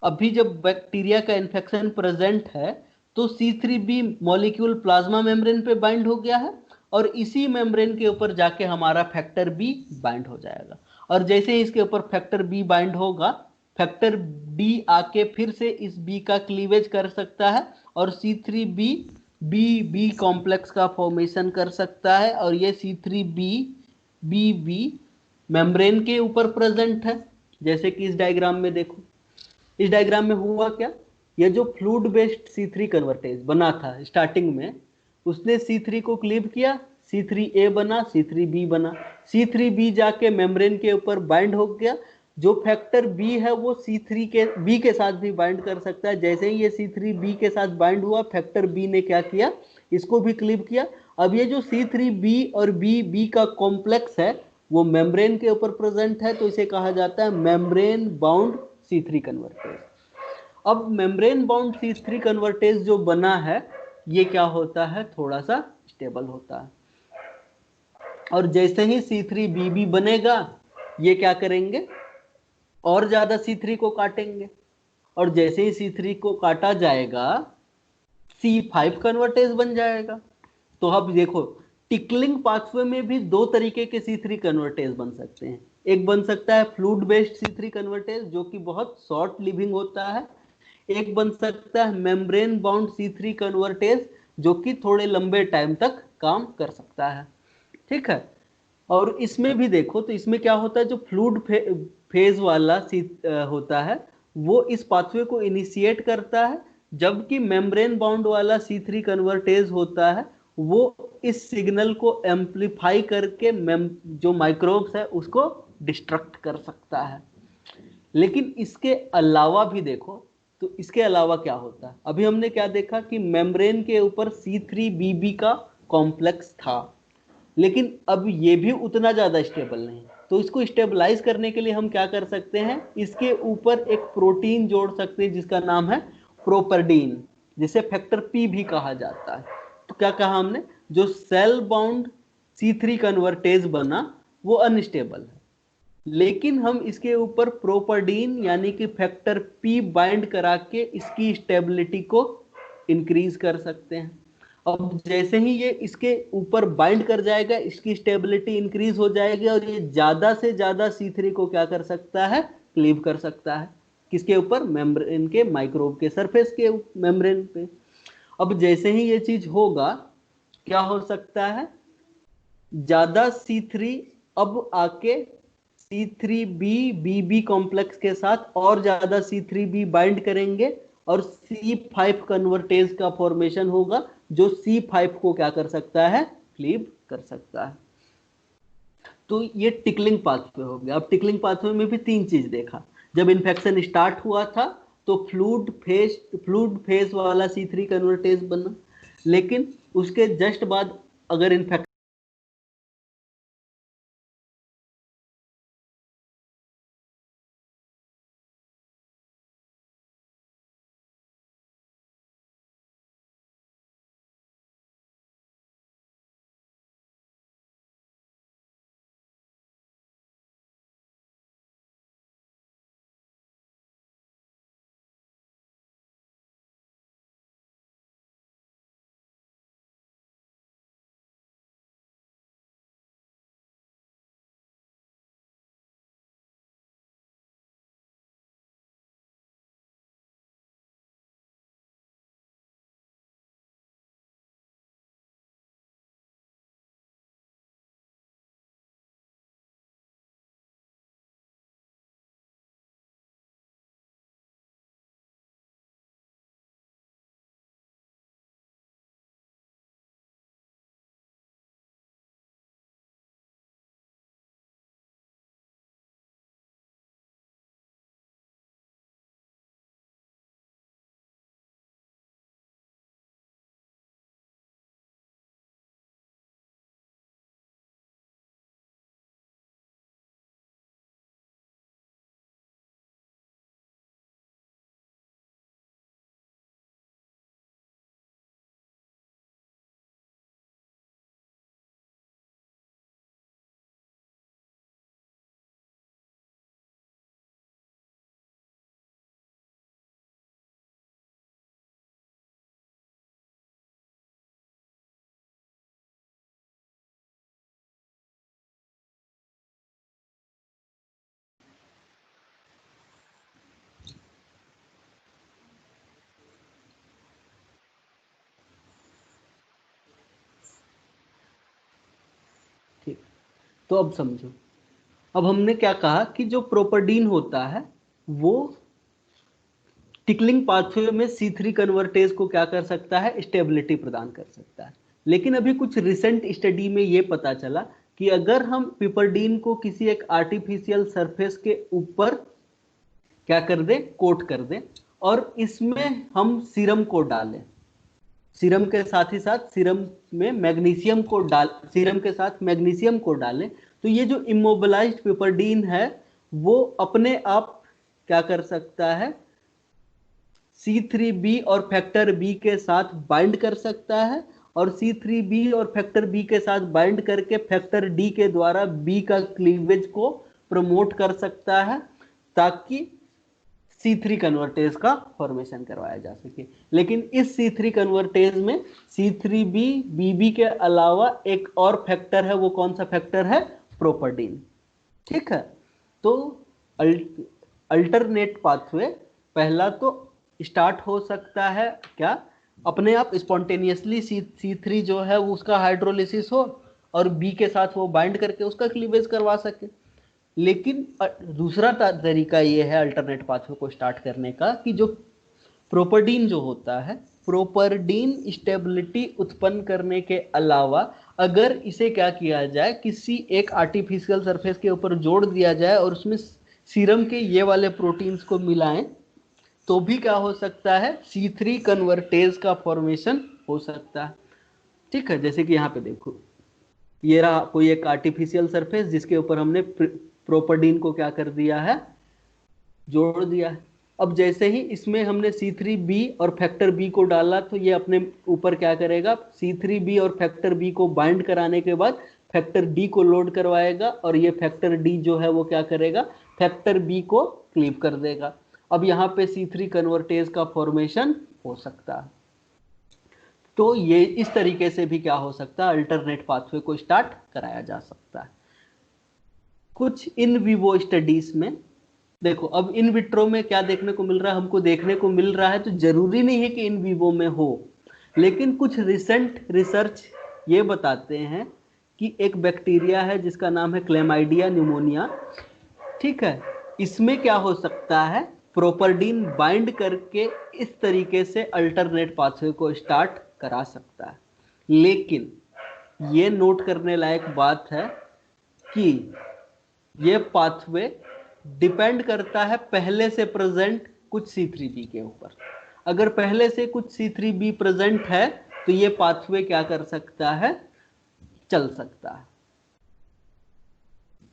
अभी जब बैक्टीरिया का इन्फेक्शन प्रेजेंट है तो C3B मॉलिक्यूल प्लाज्मा मेम्ब्रेन पे बाइंड हो गया है और इसी मेम्ब्रेन के ऊपर जाके हमारा फैक्टर बी बाइंड हो जाएगा। और जैसे ही इसके ऊपर फैक्टर बी बाइंड होगा, फैक्टर डी आके फिर से इस बी का क्लीवेज कर सकता है और C3B BB कॉम्प्लेक्स का फॉर्मेशन कर सकता है। और ये C3B BB मेम्ब्रेन के ऊपर प्रेजेंट है, जैसे कि इस डायग्राम में देखो। इस डायग्राम में हुआ क्या, ये जो फ्लूइड बेस्ड C3 कन्वर्टेज बना था स्टार्टिंग में, उसने C3 को क्लीव किया, C3A बना, C3B बना। C3B जाके मेम्ब्रेन के ऊपर बाइंड हो गया। जो फैक्टर B है वो C3B के साथ भी बाइंड कर सकता है। जैसे ही ये C3B के साथ बाइंड हुआ, फैक्टर B ने क्या किया, इसको भी क्लीव किया अब ये जो C3B और BB का कॉम्प्लेक्स है वो मेम्ब्रेन के ऊपर प्रेजेंट है, तो इसे कहा जाता है मेम्ब्रेन बाउंड C3 कन्वर्टेज। अब मेम्ब्रेन बाउंड C3 कन्वर्टेज जो बना है ये क्या होता है, थोड़ा सा स्टेबल होता है, और जैसे ही C3BB बनेगा ये क्या करेंगे, और ज्यादा C3 को काटेंगे, और जैसे ही C3 को काटा जाएगा C5 कन्वर्टेज बन जाएगा। तो अब देखो टिकलिंग पाथवे में भी दो तरीके के C3 कन्वर्टेज बन सकते हैं। एक बन सकता है फ्लूइड बेस्ड C3 कन्वर्टेज जो कि बहुत शॉर्ट लिविंग होता है, एक बन सकता है मेम्ब्रेन बाउंड C3 कन्वर्टेज जो कि थोड़े लंबे टाइम तक काम कर सकता है। ठीक है, और इसमें भी देखो तो इसमें क्या होता है, जो फ्लूइड फेज वाला होता है वो इस पाथवे को इनिशिएट करता है, जबकि मेम्ब्रेन बाउंड वाला C3 कन्वर्टेज होता है वो इस सिग्नल को एम्पलीफाई करके जो माइक्रोब्स है उसको डिस्ट्रक्ट कर सकता है। लेकिन इसके अलावा भी देखो तो इसके अलावा क्या होता है, अभी हमने क्या देखा कि मेम्ब्रेन के ऊपर C3BB का कॉम्प्लेक्स था, लेकिन अब ये भी उतना ज्यादा स्टेबल नहीं, तो इसको स्टेबलाइज करने के लिए हम क्या कर सकते हैं, इसके ऊपर एक प्रोटीन जोड़ सकते हैं जिसका नाम है प्रोपर्डीन, जिसे फैक्टर पी भी कहा जाता है। तो क्या कहा हमने, जो सेल बाउंड C3 कन्वर्टेज बना वो अनस्टेबल है, लेकिन हम इसके ऊपर प्रोपर्डीन यानी कि फैक्टर पी बाइंड करा के इसकी स्टेबिलिटी को इंक्रीज कर सकते हैं। अब जैसे ही ये इसके ऊपर बाइंड कर जाएगा इसकी स्टेबिलिटी इंक्रीज हो जाएगी और ये ज्यादा से ज्यादा C3 को क्या कर सकता है, क्लीव कर सकता है। किसके ऊपर, मेम्ब्रेन के माइक्रोब के सरफेस के मेम्ब्रेन पे। अब जैसे ही ये चीज होगा क्या हो सकता है, ज्यादा C3 अब आके C3BB कॉम्प्लेक्स के साथ और ज्यादा C3B बाइंड करेंगे और C5 कन्वर्टेज का फॉर्मेशन होगा जो C5 को क्या कर सकता है, क्लीव कर सकता है। तो ये टिकलिंग पाथवे हो गया। अब टिकलिंग पाथवे में भी तीन चीज देखा, जब इन्फेक्शन स्टार्ट हुआ था तो फ्लूइड फेज वाला C3 कन्वर्टेज बना, लेकिन उसके जस्ट बाद अगर इन्फेक्शन ठीक, तो अब समझो, अब हमने क्या कहा कि जो प्रोपर्डीन होता है वो टिकलिंग पाथवे में C3 कन्वर्टेज को क्या कर सकता है, स्टेबिलिटी प्रदान कर सकता है। लेकिन अभी कुछ रिसेंट स्टडी में ये पता चला कि अगर हम पिपरडीन को किसी एक आर्टिफिशियल सरफेस के ऊपर क्या कर दें, कोट कर दें, और इसमें हम सीरम को डालें, सीरम के साथ ही साथ सीरम में मैग्नीशियम को सीरम के साथ मैग्नीशियम को डालें, तो ये जो इमोबिलाइज्ड पिपरडीन है वो अपने आप क्या कर सकता है, C3b और फैक्टर बी के साथ बाइंड कर सकता है, और C3b और फैक्टर बी के साथ बाइंड करके फैक्टर डी के द्वारा बी का क्लीवेज को प्रमोट कर सकता है, ताकि C3 कन्वर्टेज का फॉर्मेशन करवाया जा सके। लेकिन इस C3 कन्वर्टेज में C3b BB के अलावा एक और फैक्टर है, वो कौन सा फैक्टर है, प्रोपर्डीन। ठीक है, तो अल्टरनेट पाथवे पहला तो स्टार्ट हो सकता है क्या, अपने आप स्पॉन्टेनियसली C3 जो है वो उसका हाइड्रोलिसिस हो और B के साथ वो बाइंड करके उसका क्लीवेज करवा सके। लेकिन दूसरा तरीका ये है अल्टरनेट पाथवे को स्टार्ट करने का कि जो प्रोपर्डीन जो होता है, प्रोपर्डीन स्टेबिलिटी उत्पन्न करने के अलावा अगर इसे क्या किया जाए, किसी एक आर्टिफिशियल सरफेस के ऊपर जोड़ दिया जाए और उसमें सीरम के ये वाले प्रोटीन्स को मिलाएं, तो भी क्या हो सकता है, C3 कन्वर्टेज का फॉर्मेशन हो सकता है। ठीक है, जैसे कि यहाँ पे देखो, ये रहा कोई एक आर्टिफिशियल सरफेस जिसके ऊपर हमने प्रोपर्डीन को क्या कर दिया है, जोड़ दिया है। अब जैसे ही इसमें हमने C3b और फैक्टर बी को डाला, तो ये अपने ऊपर क्या करेगा, C3b और फैक्टर बी को बाइंड कराने के बाद फैक्टर डी को लोड करवाएगा, और ये फैक्टर डी जो है वो क्या करेगा, फैक्टर बी को क्लीव कर देगा। अब यहाँ पे C3 कन्वर्टेज का फॉर्मेशन हो सकता है। तो ये इस तरीके से भी क्या हो सकता है, अल्टरनेट पाथवे को स्टार्ट कराया जा सकता है। कुछ इन विवो स्टडीज में देखो, अब इन विट्रो में क्या देखने को मिल रहा है, हमको देखने को मिल रहा है, तो जरूरी नहीं है कि इन विवो में हो, लेकिन कुछ रिसेंट रिसर्च ये बताते हैं कि एक बैक्टीरिया है जिसका नाम है क्लेमाइडिया न्यूमोनिया। ठीक है, इसमें क्या हो सकता है, प्रोपर्डीन बाइंड करके इस तरीके से अल्टरनेट पाथवे को स्टार्ट करा सकता है। लेकिन ये नोट करने लायक बात है कि ये पाथवे डिपेंड करता है पहले से प्रेजेंट कुछ C3b के ऊपर। अगर पहले से कुछ C3b प्रेजेंट है तो ये पाथवे क्या कर सकता है, चल सकता है।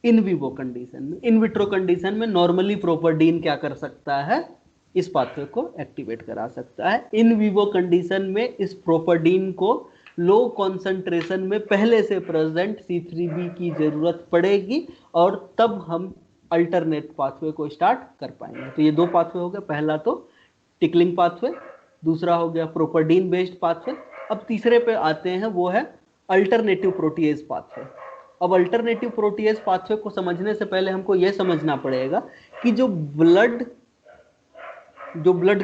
इन विवो कंडीशन में, इन विट्रो कंडीशन में नॉर्मली प्रोपर्डीन क्या कर सकता है, इस पाथवे को एक्टिवेट करा सकता है। इन विवो कंडीशन में इस प्रोपर्डीन को लो कॉन्सेंट्रेशन में पहले से प्रेजेंट C3b की जरूरत पड़ेगी, और तब हम अल्टरनेट पाथवे को स्टार्ट कर पाएंगे। तो ये दो पाथवे हो गए, पहला तो टिकलिंग पाथवे, दूसरा हो गया प्रोपर्डीन बेस्ड पाथवे। अब तीसरे पे आते हैं, वो है अल्टरनेटिव प्रोटीएज पाथवे। अब अल्टरनेटिव प्रोटीएज पाथवे को समझने से पहले हमको यह समझना पड़ेगा कि जो ब्लड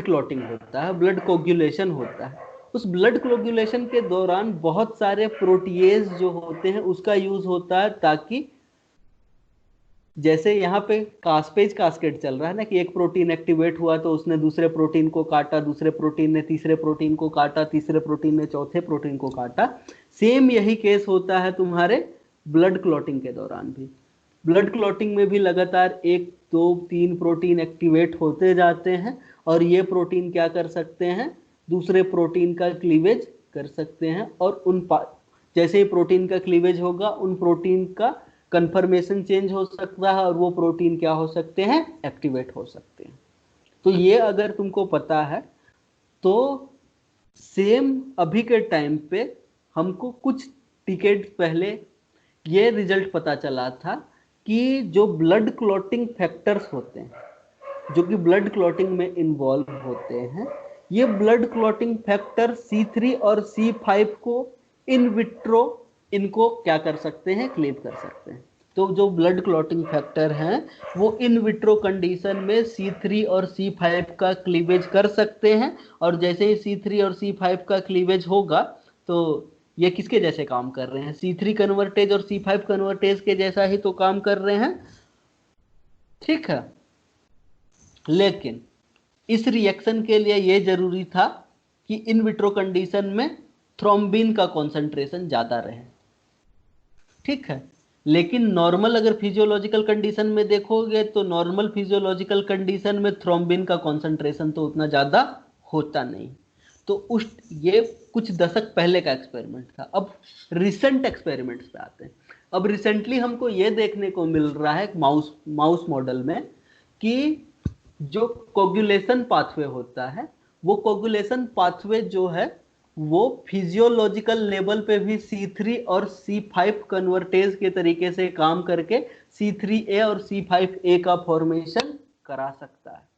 क्लॉटिंग होता है, ब्लड कोगुलेशन होता है, उस ब्लड कोगुलेशन के दौरान बहुत सारे प्रोटीएज जो होते हैं उसका यूज होता है, ताकि जैसे यहाँ पे कास्पेज कास्केड चल रहा है ना, कि एक प्रोटीन एक्टिवेट हुआ तो उसने दूसरे प्रोटीन को काटा, दूसरे प्रोटीन ने तीसरे प्रोटीन को काटा, तीसरे प्रोटीन ने चौथे प्रोटीन को काटा। सेम यही केस होता है तुम्हारे ब्लड क्लॉटिंग के दौरान भी। ब्लड क्लॉटिंग में भी लगातार 1, 2, 3 प्रोटीन एक्टिवेट होते जाते हैं, और ये प्रोटीन क्या कर सकते हैं, दूसरे प्रोटीन का क्लीवेज कर सकते हैं, और जैसे ही प्रोटीन का क्लीवेज होगा उन प्रोटीन का कन्फर्मेशन चेंज हो सकता है, और वो प्रोटीन क्या हो सकते हैं, एक्टिवेट हो सकते हैं। तो ये अगर तुमको पता है, तो सेम अभी के टाइम पे हमको कुछ डिकेड पहले ये रिजल्ट पता चला था कि जो ब्लड क्लॉटिंग फैक्टर्स होते हैं, जो कि ब्लड क्लॉटिंग में इन्वॉल्व होते हैं, ये ब्लड क्लॉटिंग फैक्टर C3 और C5 को इन विट्रो इनको क्या कर सकते हैं, क्लीव कर सकते हैं। तो जो ब्लड क्लॉटिंग फैक्टर हैं वो इन विट्रो कंडीशन में C3 और C5 का क्लीवेज कर सकते हैं, और जैसे ही C3 और C5 का क्लीवेज होगा तो ये किसके जैसे काम कर रहे हैं, C3 कन्वर्टेज और C5 कन्वर्टेज के जैसा ही तो काम कर रहे हैं। ठीक है, लेकिन इस रिएक्शन के लिए ये जरूरी था कि इन विट्रो कंडीशन में थ्रोम्बिन का कॉन्सेंट्रेशन ज्यादा रहे। ठीक है, लेकिन नॉर्मल अगर फिजियोलॉजिकल कंडीशन में देखोगे तो नॉर्मल फिजियोलॉजिकल कंडीशन में थ्रोम्बिन का कॉन्सेंट्रेशन तो उतना ज्यादा होता नहीं। तो तो उस ये कुछ दशक पहले का एक्सपेरिमेंट था। अब रिसेंट एक्सपेरिमेंट्स पे आते हैं। अब रिसेंटली हमको ये देखने को मिल रहा है माउस मॉडल में कि जो कोगुलेशन पाथवे होता है, वो कोगुलेशन पाथवे जो है वो फिजियोलॉजिकल लेवल पे भी C3 और C5 कन्वर्टेज के तरीके से काम करके C3A और C5A का फॉर्मेशन करा सकता है।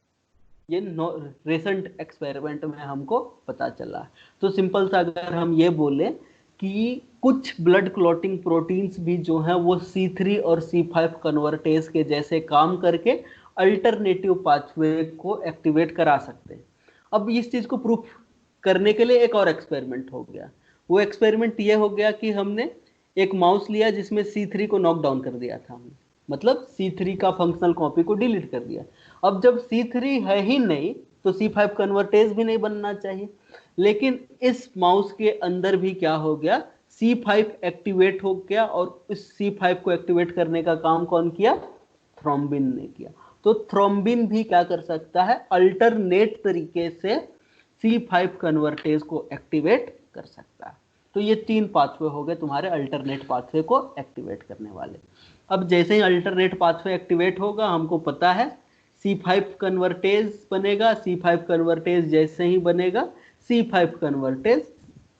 ये रिसेंट एक्सपेरिमेंट में हमको पता चला। तो सिंपल सा अगर हम ये बोले कि कुछ ब्लड क्लॉटिंग प्रोटीन्स भी जो हैं वो C3 और C5 कन्वर्टेज के जैसे काम करके अल्टरनेटिव पाथवे को एक्टिवेट करा सकते हैं। अब इस चीज को प्रूफ करने के लिए एक और एक्सपेरिमेंट हो गया। वो एक्सपेरिमेंट ये हो गया कि हमने एक माउस लिया जिसमें C3 को नॉक डाउन कर दिया था हमने, मतलब C3 का फंक्शनल कॉपी को डिलीट कर दिया। अब जब C3 है ही नहीं तो C5 कन्वर्टेज भी नहीं बनना चाहिए, लेकिन इस माउस के अंदर भी क्या हो गया, C5 एक्टिवेट हो गया और इस C5 को एक्टिवेट करने का काम कौन किया, थ्रोम्बिन ने किया। तो थ्रोम्बिन भी क्या कर सकता है, अल्टरनेट तरीके से C5 कन्वर्टेज को एक्टिवेट कर सकता है। तो ये 3 पाथवे हो गए तुम्हारे अल्टरनेट पाथवे को एक्टिवेट करने वाले। अब जैसे ही अल्टरनेट पाथवे एक्टिवेट होगा, हमको पता है C5 कन्वर्टेज बनेगा, C5 कन्वर्टेज जैसे ही बनेगा C5 कन्वर्टेज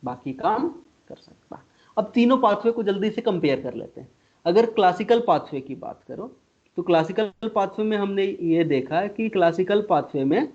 बाकी काम कर सकता है। अब तीनों पाथवे को जल्दी से कंपेयर कर लेते हैं। अगर क्लासिकल पाथवे की बात करो तो क्लासिकल पाथवे में हमने ये देखा है कि क्लासिकल पाथवे में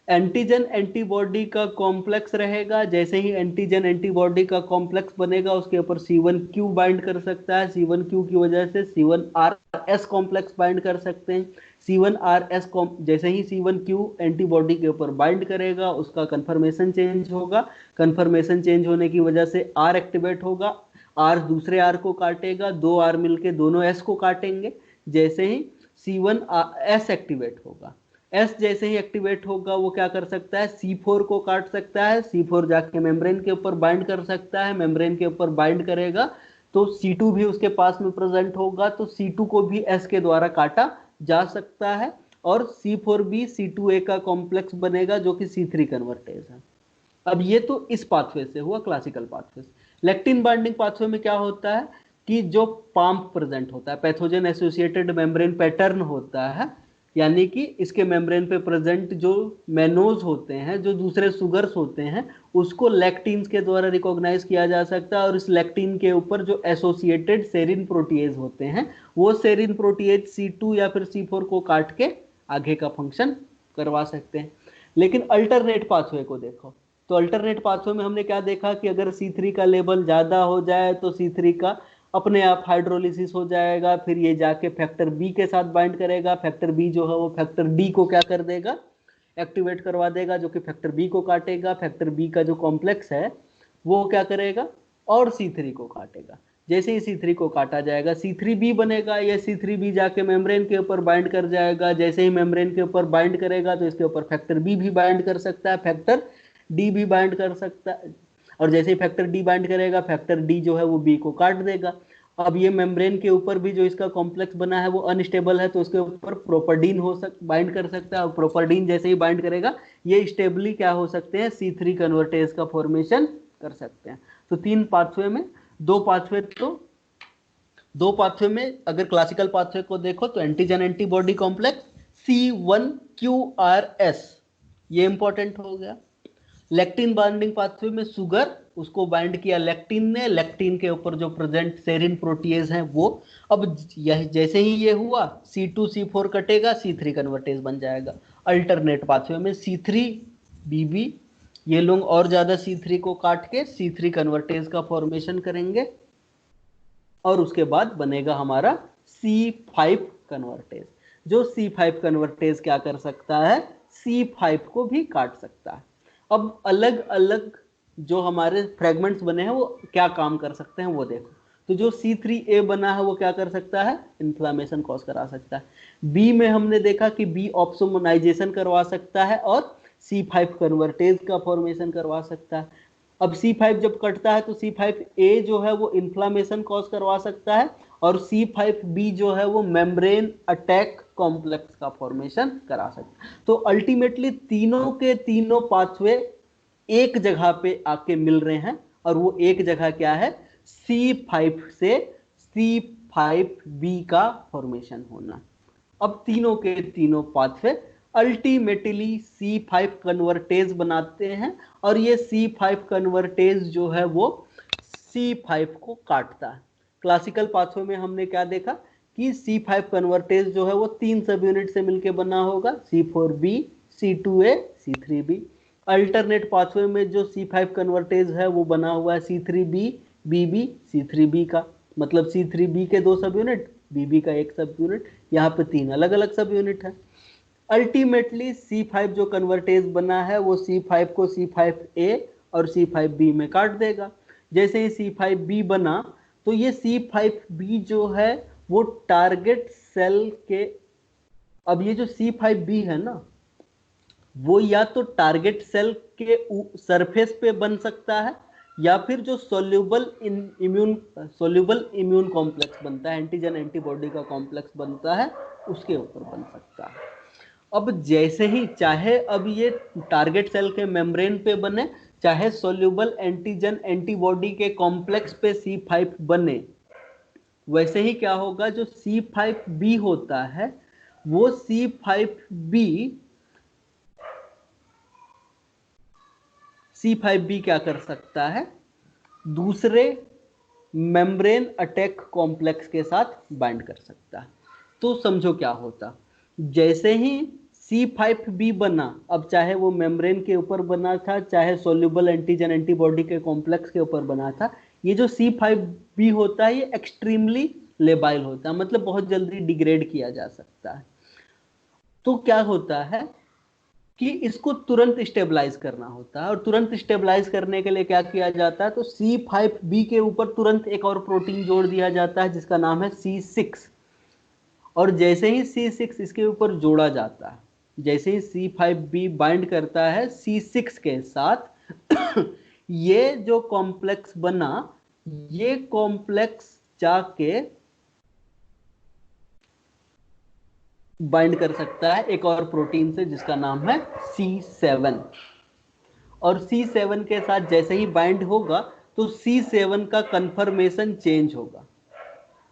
एंटीजन एंटीबॉडी का कॉम्प्लेक्स रहेगा। जैसे ही एंटीजन एंटीबॉडी का कॉम्प्लेक्स बनेगा उसके ऊपर C1q बाइंड कर सकता है, C1q की वजह से C1rs कॉम्प्लेक्स बाइंड कर सकते हैं। C1rs जैसे ही C1q एंटीबॉडी के ऊपर बाइंड करेगा उसका कन्फर्मेशन चेंज होगा, कन्फर्मेशन चेंज होने की वजह से R एक्टिवेट होगा, R दूसरे R को काटेगा, 2 R मिलके दोनों S को काटेंगे। जैसे ही C1S एक्टिवेट होगा, S जैसे ही एक्टिवेट होगा वो क्या कर सकता है, C4 को काट सकता है, C4 जाके मेम्ब्रेन के ऊपर बाइंड कर सकता है, मेम्ब्रेन के ऊपर बाइंड करेगा तो C2 भी उसके पास में प्रेजेंट होगा, तो C2 को भी S के द्वारा काटा जा सकता है और C4 भी C2A का कॉम्प्लेक्स बनेगा जो कि C3 कन्वर्टेज है। अब ये तो इस पाथवे से हुआ क्लासिकल पाथवे से। लेक्टिन बाइंडिंग पाथवे में क्या होता है कि जो पाम्प प्रेजेंट होता है, पैथोजन एसोसिएटेड मेम्ब्रेन पैटर्न होता है, यानी कि इसके मेम्ब्रेन पे प्रेजेंट जो मेनोज होते हैं, जो दूसरे सुगर्स होते हैं, उसको लेक्टिन्स के द्वारा रिकॉग्नाइज किया जा सकता है और इस लेक्टिन के ऊपर जो एसोसिएटेड सेरिन प्रोटीएज होते हैं वो सेरिन प्रोटीएज C2 या फिर C4 को काट के आगे का फंक्शन करवा सकते हैं। लेकिन अल्टरनेट पाथवे को देखो तो अल्टरनेट पाथवे में हमने क्या देखा कि अगर C3 का लेवल ज्यादा हो जाए तो C3 का अपने आप हाइड्रोलिसिस हो जाएगा, फिर ये जाके फैक्टर बी के साथ बाइंड करेगा, फैक्टर बी जो है वो फैक्टर डी को क्या कर देगा, एक्टिवेट करवा देगा, जो कि फैक्टर बी को काटेगा। फैक्टर बी का जो कॉम्प्लेक्स है वो क्या करेगा और C3 को काटेगा। जैसे ही C3 को काटा जाएगा C3b बनेगा, ये C3b जाके मेम्ब्रेन के ऊपर बाइंड कर जाएगा। जैसे ही मेम्ब्रेन के ऊपर बाइंड करेगा तो इसके ऊपर फैक्टर बी भी बाइंड कर सकता है, फैक्टर डी भी बाइंड कर सकता है, और जैसे ही फैक्टर डी बाइंड करेगा फैक्टर डी जो है वो बी को काट देगा। अब ये मेम्ब्रेन के ऊपर भी जो इसका कॉम्प्लेक्स बना है वो अनस्टेबल है तो उसके ऊपर प्रोपर्डीन बाइंड कर सकता है, और प्रोपर्डीन जैसे ही बाइंड करेगा ये स्टेबली क्या हो सकते हैं, C3 कन्वर्टेज का फॉर्मेशन कर सकते हैं। तो 3 पाथवे में दो पाथवे में अगर क्लासिकल पाथवे को देखो तो एंटीजन एंटीबॉडी कॉम्प्लेक्स C1QRS ये इंपॉर्टेंट हो गया। लेक्टिन बाइंडिंग पाथवे में सुगर, उसको बाइंड किया लेक्टिन ने, लेक्टिन के ऊपर जो प्रेजेंट सेरिन प्रोटीएज हैं वो, अब जैसे ही ये हुआ C2 C4 कटेगा, C3 कन्वर्टेज बन जाएगा। अल्टरनेट पाथवे में C3BB ये लोग और ज्यादा C3 को काट के C3 कन्वर्टेज का फॉर्मेशन करेंगे और उसके बाद बनेगा हमारा C5 कन्वर्टेज। जो C5 कन्वर्टेज क्या कर सकता है, C5 को भी काट सकता है। अब अलग अलग जो हमारे फ्रेगमेंट्स बने हैं वो क्या काम कर सकते हैं वो देखो। तो जो C3A बना है वो क्या कर सकता है, इन्फ्लामेशन कॉज करा सकता है। B में हमने देखा कि B ऑप्सोमनाइजेशन करवा सकता है और C5 कन्वर्टेज का फॉर्मेशन करवा सकता है। अब C5 जब कटता है तो C5A जो है वो इन्फ्लामेशन कॉज करवा सकता है और C5B जो है वो मेम्ब्रेन अटैक कॉम्प्लेक्स का फॉर्मेशन करा सकता है। तो अल्टीमेटली तीनों के तीनों पाथवे एक जगह पे आके मिल रहे हैं, और वो एक जगह क्या है, C5 से C5b का फॉर्मेशन होना। अब तीनों के तीनों पाथवे अल्टीमेटली C5 कन्वर्टेज बनाते हैं, और ये C5 कन्वर्टेज जो है वो C5 को काटता है। क्लासिकल पाथवे में हमने क्या देखा कि C5 कन्वर्टेज जो है वो 3 सब यूनिट से मिलकर बना होगा, C4b, C2a, C3b। Alternate pathway में जो C5 कन्वर्टेज है वो बना हुआ है C3b, BB, C3b का, मतलब C3b के 2 सब यूनिट, BB का 1 सब यूनिट, यहाँ पे 3 अलग अलग सब यूनिट है। अल्टीमेटली C5 जो कन्वर्टेज बना है वो C5 को C5a और C5b में काट देगा। जैसे ही C5b बना तो ये C5b जो है वो टारगेट सेल के, अब ये जो C5b है ना, वो या तो टारगेट सेल के सरफेस पे बन सकता है, या फिर जो सोल्यूबल इम्यून कॉम्प्लेक्स बनता है, एंटीजन एंटीबॉडी का कॉम्प्लेक्स बनता है, उसके ऊपर बन सकता है। अब जैसे ही चाहे अब ये टारगेट सेल के मेम्ब्रेन पे बने, चाहे सोल्यूबल एंटीजन एंटीबॉडी के कॉम्प्लेक्स पे C5 बने, वैसे ही क्या होगा, जो C5b होता है वो C5b क्या कर सकता है, दूसरे मेम्ब्रेन अटैक कॉम्प्लेक्स के साथ बाइंड कर सकता है। तो समझो क्या होता, जैसे ही C5b बना, अब चाहे वो मेम्ब्रेन के ऊपर बना था, चाहे सोल्यूबल एंटीजन एंटीबॉडी के कॉम्प्लेक्स के ऊपर बना था, ये जो C5b होता है ये एक्सट्रीमली लेबाइल होता है, मतलब बहुत जल्दी डिग्रेड किया जा सकता है। तो क्या होता है कि इसको तुरंत स्टेबलाइज करना होता है, और तुरंत स्टेबलाइज करने के लिए क्या किया जाता है, तो C5b के ऊपर तुरंत एक और प्रोटीन जोड़ दिया जाता है जिसका नाम है C6। और जैसे ही C6 इसके ऊपर जोड़ा जाता है, जैसे ही C5b बाइंड करता है C6 के साथ ये जो कॉम्प्लेक्स बना, ये कॉम्प्लेक्स जाके बाइंड कर सकता है एक और प्रोटीन से जिसका नाम है C7। और C7 के साथ जैसे ही बाइंड होगा तो C7 का कन्फर्मेशन चेंज होगा,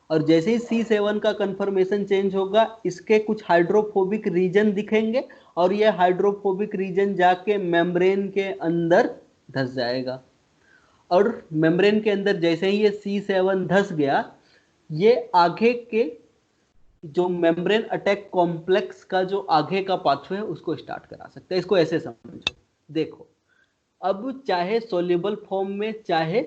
और जैसे ही C7 का कन्फर्मेशन चेंज होगा इसके कुछ हाइड्रोफोबिक रीजन दिखेंगे, और ये हाइड्रोफोबिक रीजन जाके मेम्ब्रेन के अंदर धस जाएगा। और मेम्ब्रेन के अंदर जैसे ही ये C7 धस गया, ये आगे के जो मेम्ब्रेन अटैक कॉम्प्लेक्स का जो आगे का पाथवे है उसको स्टार्ट करा सकते हैं। इसको ऐसे समझो, देखो अब चाहे सोल्यूबल फॉर्म में चाहे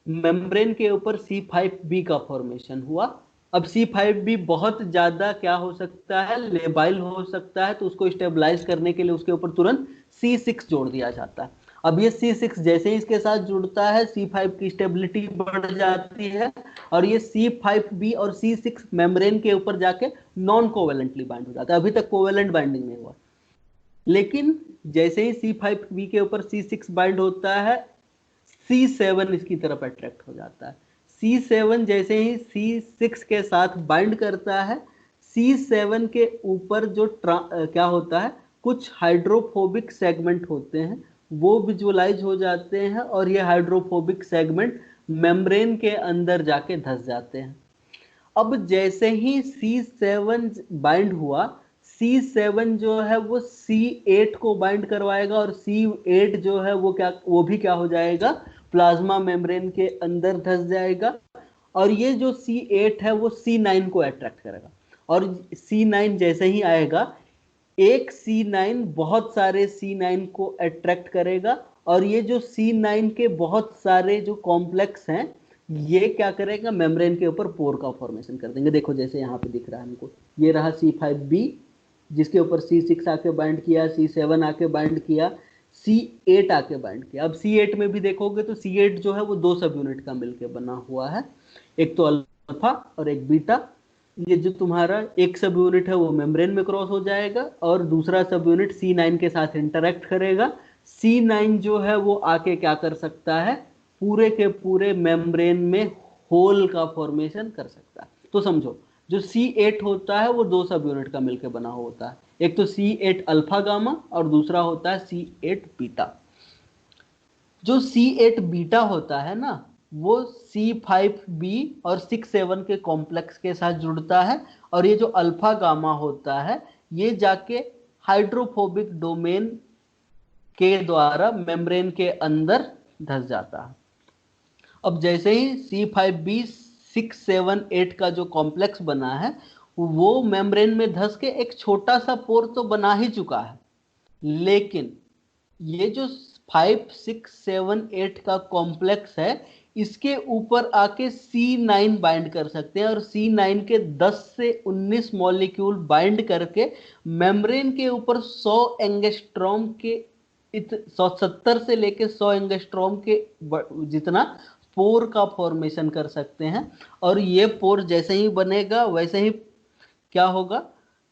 मेम्ब्रेन के ऊपर C5b का फॉर्मेशन हुआ, अब C5b बहुत ज्यादा क्या हो सकता है, लेबाइल हो सकता है, तो उसको स्टेबलाइज करने के लिए उसके ऊपर तुरंत C6 जोड़ दिया जाता है। अब ये C6 जैसे ही इसके साथ जुड़ता है C5 की स्टेबिलिटी बढ़ जाती है, और ये C5b और C6 मेम्ब्रेन के ऊपर जाके नॉन कोवेलेंटली बाइंड हो जाता है। अभी तक कोवेलेंट बाइंडिंग नहीं हुआ, लेकिन जैसे ही C5b के ऊपर C6 बाइंड होता है, C7 इसकी तरफ अट्रैक्ट हो जाता है। C7 जैसे ही C6 के साथ बाइंड करता है, C7 के ऊपर जो क्या होता है, कुछ हाइड्रोफोबिक सेगमेंट होते हैं वो विजुअलाइज हो जाते हैं, और ये हाइड्रोफोबिक सेगमेंट मेम्ब्रेन के अंदर जाके धस जाते हैं। अब जैसे ही C7 बाइंड हुआ, C7 जो है वो C8 को बाइंड करवाएगा, और C8 जो है वो भी क्या हो जाएगा, प्लाज्मा मेम्ब्रेन के अंदर धस जाएगा, और ये जो C8 है वो C9 को अट्रैक्ट करेगा, और C9 जैसे ही आएगा, एक C9 बहुत सारे C9 को अट्रैक्ट करेगा, और ये जो C9 के बहुत सारे जो कॉम्प्लेक्स हैं ये क्या करेगा, मेम्ब्रेन के ऊपर पोर का फॉर्मेशन कर देंगे। देखो जैसे यहाँ पे दिख रहा है हमको, ये रहा C5b जिसके ऊपर C6 आके बाइंड किया, C7 आके बाइंड किया, C8 आके बाइंड किया। अब C8 में भी देखोगे तो C8 जो है वो 2 सब यूनिट का मिलके बना हुआ है, एक तो अल्फा और एक बीटा। ये जो तुम्हारा एक सब यूनिट है वो मेम्ब्रेन में क्रॉस हो जाएगा, और दूसरा सब यूनिट C9 के साथ इंटरेक्ट करेगा। C9 जो है वो आके क्या कर सकता है, पूरे के पूरे मेम्ब्रेन में होल का फॉर्मेशन कर सकता है। तो समझो जो C8 होता है वो 2 सब यूनिट का मिलकर बना होता है, एक तो C8 अल्फा गामा और दूसरा होता है C8 बीटा। जो C8 बीटा होता है ना, वो C5b और 6-7 के कॉम्प्लेक्स के साथ जुड़ता है, और ये जो अल्फा गामा होता है ये जाके हाइड्रोफोबिक डोमेन के द्वारा मेम्ब्रेन के अंदर धस जाता है। अब जैसे ही C5b 6-7-8 का जो कॉम्प्लेक्स बना है वो मेम्ब्रेन में धस के एक छोटा सा पोर तो बना ही चुका है, लेकिन ये जो 5-6-7-8 का कॉम्प्लेक्स है इसके ऊपर आके C9 बाइंड कर सकते हैं, और C9 के 10 से 19 मॉलिक्यूल बाइंड करके मेम्ब्रेन के ऊपर 100 एंगस्ट्रॉम के 170 से लेके 100 एंगस्ट्रॉम के जितना पोर का फॉर्मेशन कर सकते हैं। और ये पोर जैसे ही बनेगा वैसे ही क्या होगा,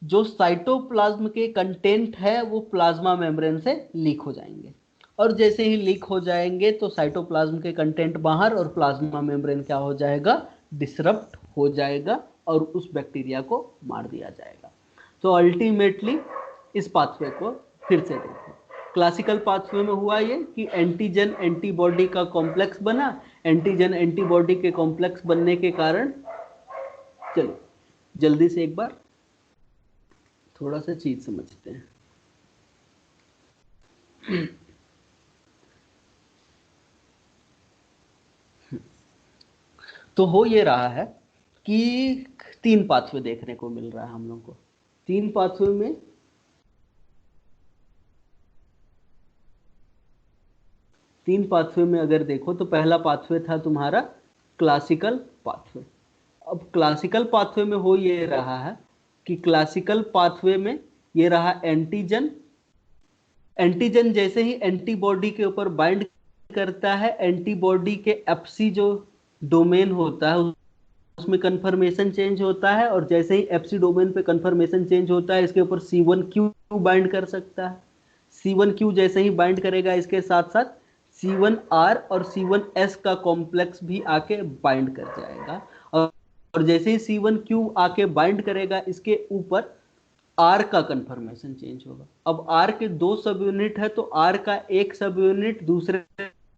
जो साइटोप्लाज्म के कंटेंट है वो प्लाज्मा मेम्ब्रेन से लीक हो जाएंगे, और जैसे ही लीक हो जाएंगे तो साइटोप्लाज्म के कंटेंट बाहर और प्लाज्मा मेम्ब्रेन क्या हो जाएगा, डिसरप्ट हो जाएगा और उस बैक्टीरिया को मार दिया जाएगा। तो अल्टीमेटली इस पाथवे को फिर से देखो, क्लासिकल पाथवे में हुआ ये कि एंटीजन एंटीबॉडी का कॉम्प्लेक्स बना, एंटीजन एंटीबॉडी के कॉम्प्लेक्स बनने के कारण, चलो जल्दी से एक बार थोड़ा सा चीज समझते हैं। तो हो ये रहा है कि 3 पाथवे देखने को मिल रहा है हम लोग को। 3 पाथवे में अगर देखो तो पहला पाथवे था तुम्हारा क्लासिकल पाथवे। अब क्लासिकल पाथवे में हो ये रहा है कि क्लासिकल पाथवे में ये रहा एंटीजन जैसे ही एंटीबॉडी के ऊपर बाइंड करता है, एंटीबॉडी के एफसी जो डोमेन होता है उसमें कन्फर्मेशन चेंज होता है, और जैसे ही एफसी डोमेन पे कन्फर्मेशन चेंज होता है इसके ऊपर C1q बाइंड कर सकता है। C1q जैसे ही बाइंड करेगा इसके साथ साथ C1r और C1s का कॉम्प्लेक्स भी आके बाइंड कर जाएगा, और जैसे ही C1q आके बाइंड करेगा इसके ऊपर R का कन्फर्मेशन चेंज होगा। अब R के 2 सब यूनिट है तो R का एक सब यूनिट दूसरे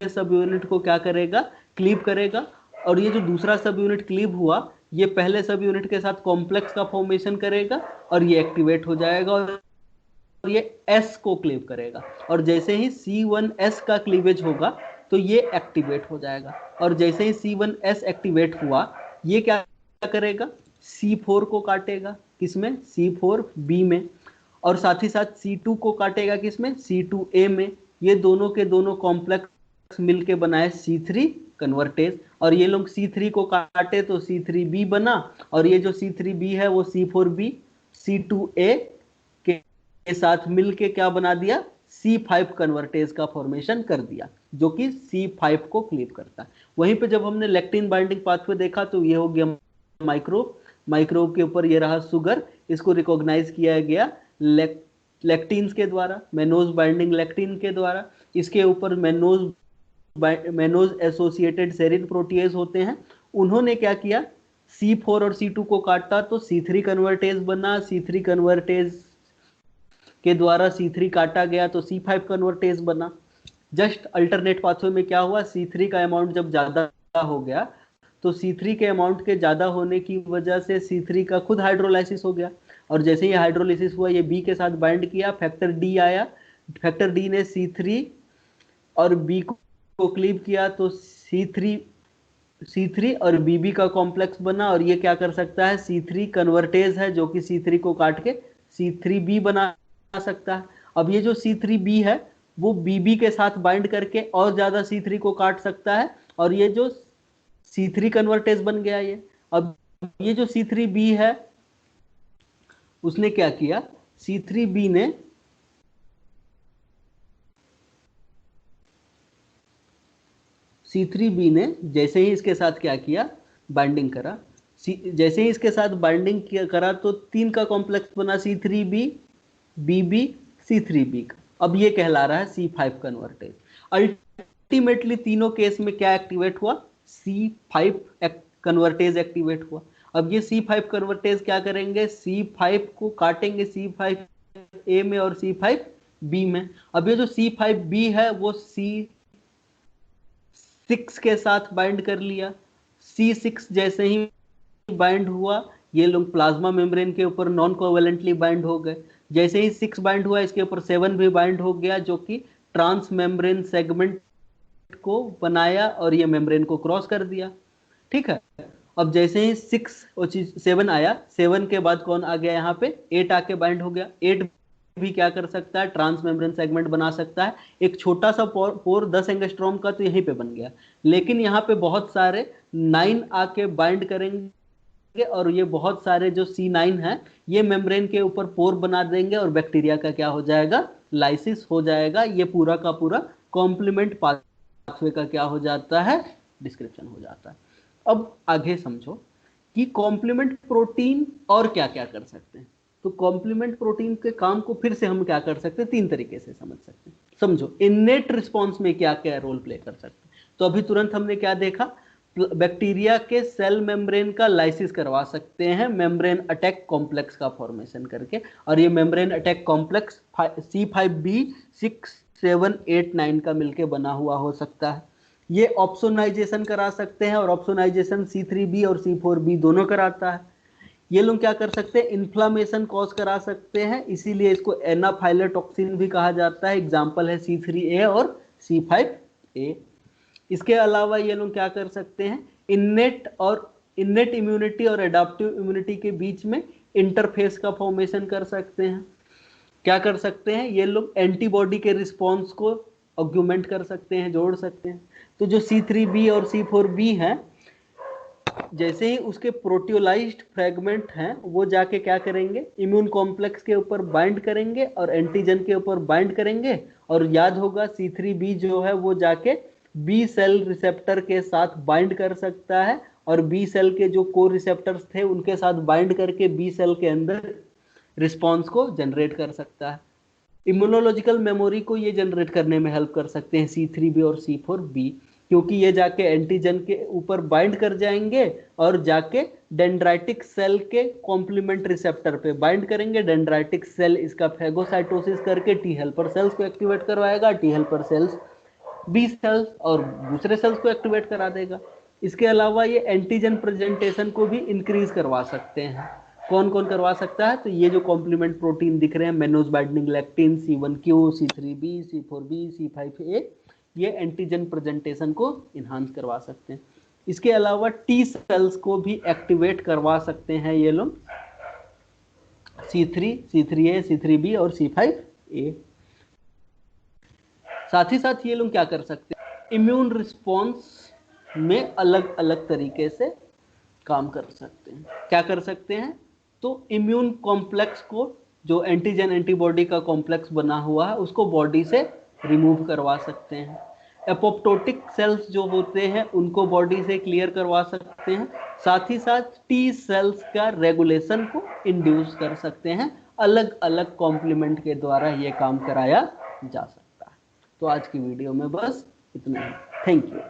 सब यूनिट को क्या करेगा, क्लीव करेगा, और ये जो दूसरा सब यूनिट क्लीव हुआ ये पहले सब यूनिट के साथ कॉम्प्लेक्स का फॉर्मेशन करेगा और ये एक्टिवेट हो जाएगा, और ये S को क्लीव करेगा, और जैसे ही C1s का क्लीवेज होगा तो ये एक्टिवेट हो जाएगा, और जैसे ही C1s एक्टिवेट हुआ ये क्या करेगा, C4 को काटेगा, किसमें, C4b में, और साथ ही साथ C2 को काटेगा किसमें, C2a में। ये दोनों के दोनों कॉम्प्लेक्स मिलके बनाए C3 कन्वर्टेज, और ये लोग C3 को काटे तो C3b बना, और ये जो C3b है वो C4b C2a के साथ मिलके क्या बना दिया, C5 कन्वर्टेज का फॉर्मेशन कर दिया, जो कि C5 को क्लीव करता है। वहीं पे जब हमने लेक्टिन बाइंडिंग पाथवे देखा तो ये हो गया माइक्रोब के ऊपर ये रहा शुगर, इसको रिकॉग्नाइज किया गया लेक्टिन्स के द्वारा, मेनोज बाइंडिंग लेक्टिन के द्वारा। इसके ऊपर मेनोज एसोसिएटेड सेरिन प्रोटीएज होते हैं, उन्होंने क्या किया, C4 और C2 को काटा तो C3 कन्वर्टेज बना, C3 कन्वर्टेज के द्वारा C3 काटा गया तो C5 कन्वर्टेज बना। जस्ट अल्टरनेट पाथवे में क्या हुआ, C3 का अमाउंट जब ज्यादा हो गया तो C3 के अमाउंट के ज्यादा होने की वजह से C3 का खुद हाइड्रोलाइसिस हो गया, और जैसे ही हाइड्रोलाइसिस हुआ ये B के साथ बाइंड किया, फैक्टर D आया, फैक्टर D ने C3 और B को क्लीव किया तो C3 और BB का कॉम्प्लेक्स बना, और ये क्या कर सकता है, C3 कन्वर्टेज है जो कि C3 को काट के C3b बना सकता है। अब ये जो C3b है वो BB के साथ बाइंड करके और ज्यादा C3 को काट सकता है, और ये जो C3 कन्वर्टेज बन गया ये। अब ये जो C3b है उसने क्या किया, C3b ने जैसे ही इसके साथ क्या किया, बाइंडिंग करा, जैसे ही इसके साथ बाइंडिंग करा तो 3 का कॉम्प्लेक्स बना, C3b BB C3b का। अब ये कहला रहा है C5 कन्वर्टेज। अल्टीमेटली तीनों केस में क्या एक्टिवेट हुआ, C5 कन्वर्टेज एक्टिवेट हुआ। अब ये C5 कन्वर्टेज क्या करेंगे, C5 को काटेंगे C5a में और C5b में। अब ये जो C5b है वो 6 के साथ बाइंड कर लिया, C6 जैसे ही बाइंड हुआ ये लोग प्लाज्मा मेम्ब्रेन के ऊपर नॉन कोवेलेंटली बाइंड हो गए। जैसे ही 6 बाइंड हुआ इसके ऊपर 7 भी बाइंड हो गया, जो कि ट्रांस मेम्ब्रेन सेगमेंट को बनाया और ये मेम्ब्रेन को क्रॉस कर दिया। ठीक है, अब जैसे ही 6 और 7 आया, 7 के बाद कौन आ गया यहाँ पे, 8 आके बाइंड हो गया। 8 भी क्या कर सकता है, ट्रांस मेम्ब्रेन सेगमेंट बना सकता है। एक छोटा सा पोर 10 एंगस्ट्रॉम का तो यहीं पे बन गया, लेकिन यहाँ पे बहुत सारे 9 आके बाइंड करेंगे और ये बहुत सारे जो C9 है ये मेम्ब्रेन के ऊपर पोर बना देंगे और बैक्टीरिया का क्या हो जाएगा, लाइसिस हो जाएगा। ये पूरा का पूरा कॉम्प्लीमेंट पाथवे का क्या हो जाता है, डिस्क्रिप्शन हो जाता है। अब आगे समझो कि कॉम्प्लीमेंट प्रोटीन और क्या क्या कर सकते हैं। तो कॉम्प्लीमेंट प्रोटीन के काम को फिर से हम क्या कर सकते हैं, 3 तरीके से समझ सकते हैं। समझो इनेट रिस्पॉन्स में क्या क्या रोल प्ले कर सकते हैं। तो अभी तुरंत हमने क्या देखा, बैक्टीरिया के सेल मेम्ब्रेन का लाइसिस करवा सकते हैं मेम्ब्रेन अटैक कॉम्प्लेक्स का फॉर्मेशन करके, और ये मेम्ब्रेन अटैक कॉम्प्लेक्स C5b6 7 8 9 का मिलके बना हुआ हो सकता है। ये ऑप्सोनाइजेशन करा सकते हैं और ऑप्सोनाइजेशन C3b और C4b दोनों कराता है। ये लोग क्या कर सकते हैं, इन्फ्लामेशन कॉज करा सकते हैं, इसीलिए इसको एनाफाइलोटॉक्सिन भी कहा जाता है। एग्जाम्पल है C3a और C5a। इसके अलावा ये लोग क्या कर सकते हैं, इन्नेट इम्यूनिटी और एडाप्टिव इम्यूनिटी के बीच में इंटरफेस का फॉर्मेशन कर सकते हैं। क्या कर सकते हैं, ये लोग एंटीबॉडी के रिस्पॉन्स को ऑग्यूमेंट कर सकते हैं, जोड़ सकते हैं। तो जो C3b और C4b है, जैसे ही उसके प्रोटियोलाइज्ड फ्रेगमेंट हैं वो जाके क्या करेंगे, इम्यून कॉम्प्लेक्स के ऊपर बाइंड करेंगे और एंटीजन के ऊपर बाइंड करेंगे। और याद होगा C3b जो है वो जाके बी सेल रिसेप्टर के साथ बाइंड कर सकता है और बी सेल के जो को रिसेप्टर्स थे उनके साथ बाइंड करके बी सेल के अंदर रिस्पॉन्स को जनरेट कर सकता है। इम्यूनोलॉजिकल मेमोरी को ये जनरेट करने में हेल्प कर सकते हैं C3b और C4b, क्योंकि ये जाके एंटीजन के ऊपर बाइंड कर जाएंगे और जाके डेंड्राइटिक सेल के कॉम्प्लीमेंट रिसेप्टर पे बाइंड करेंगे। डेंड्राइटिक सेल इसका फैगोसाइटोसिस करके टी हेल्पर सेल्स को एक्टिवेट करवाएगा, T helper cells B cells और दूसरे सेल्स को एक्टिवेट करा देगा। इसके अलावा ये एंटीजन प्रेजेंटेशन को भी इंक्रीज करवा सकते हैं। कौन कौन करवा सकता है, तो ये जो कॉम्प्लीमेंट प्रोटीन दिख रहे हैं, mannose binding lectin, C1q, C3b, C4b, C5a, ये एंटीजन प्रेजेंटेशन को इन्हांस करवा सकते हैं। इसके अलावा टी सेल्स को भी एक्टिवेट करवा सकते हैं ये लोग, C3, C3a, C3b और C5a। साथ ही साथ ये लोग क्या कर सकते हैं, इम्यून रिस्पॉन्स में अलग अलग तरीके से काम कर सकते हैं। क्या कर सकते हैं, तो इम्यून कॉम्प्लेक्स को, जो एंटीजन एंटीबॉडी का कॉम्प्लेक्स बना हुआ है, उसको बॉडी से रिमूव करवा सकते हैं। एपोप्टोटिक सेल्स जो होते हैं उनको बॉडी से क्लियर करवा सकते हैं। साथ ही साथ टी सेल्स का रेगुलेशन को इंड्यूस कर सकते हैं। अलग अलग कॉम्प्लीमेंट के द्वारा ये काम कराया जा सकता है। तो आज की वीडियो में बस इतना ही। Thank you.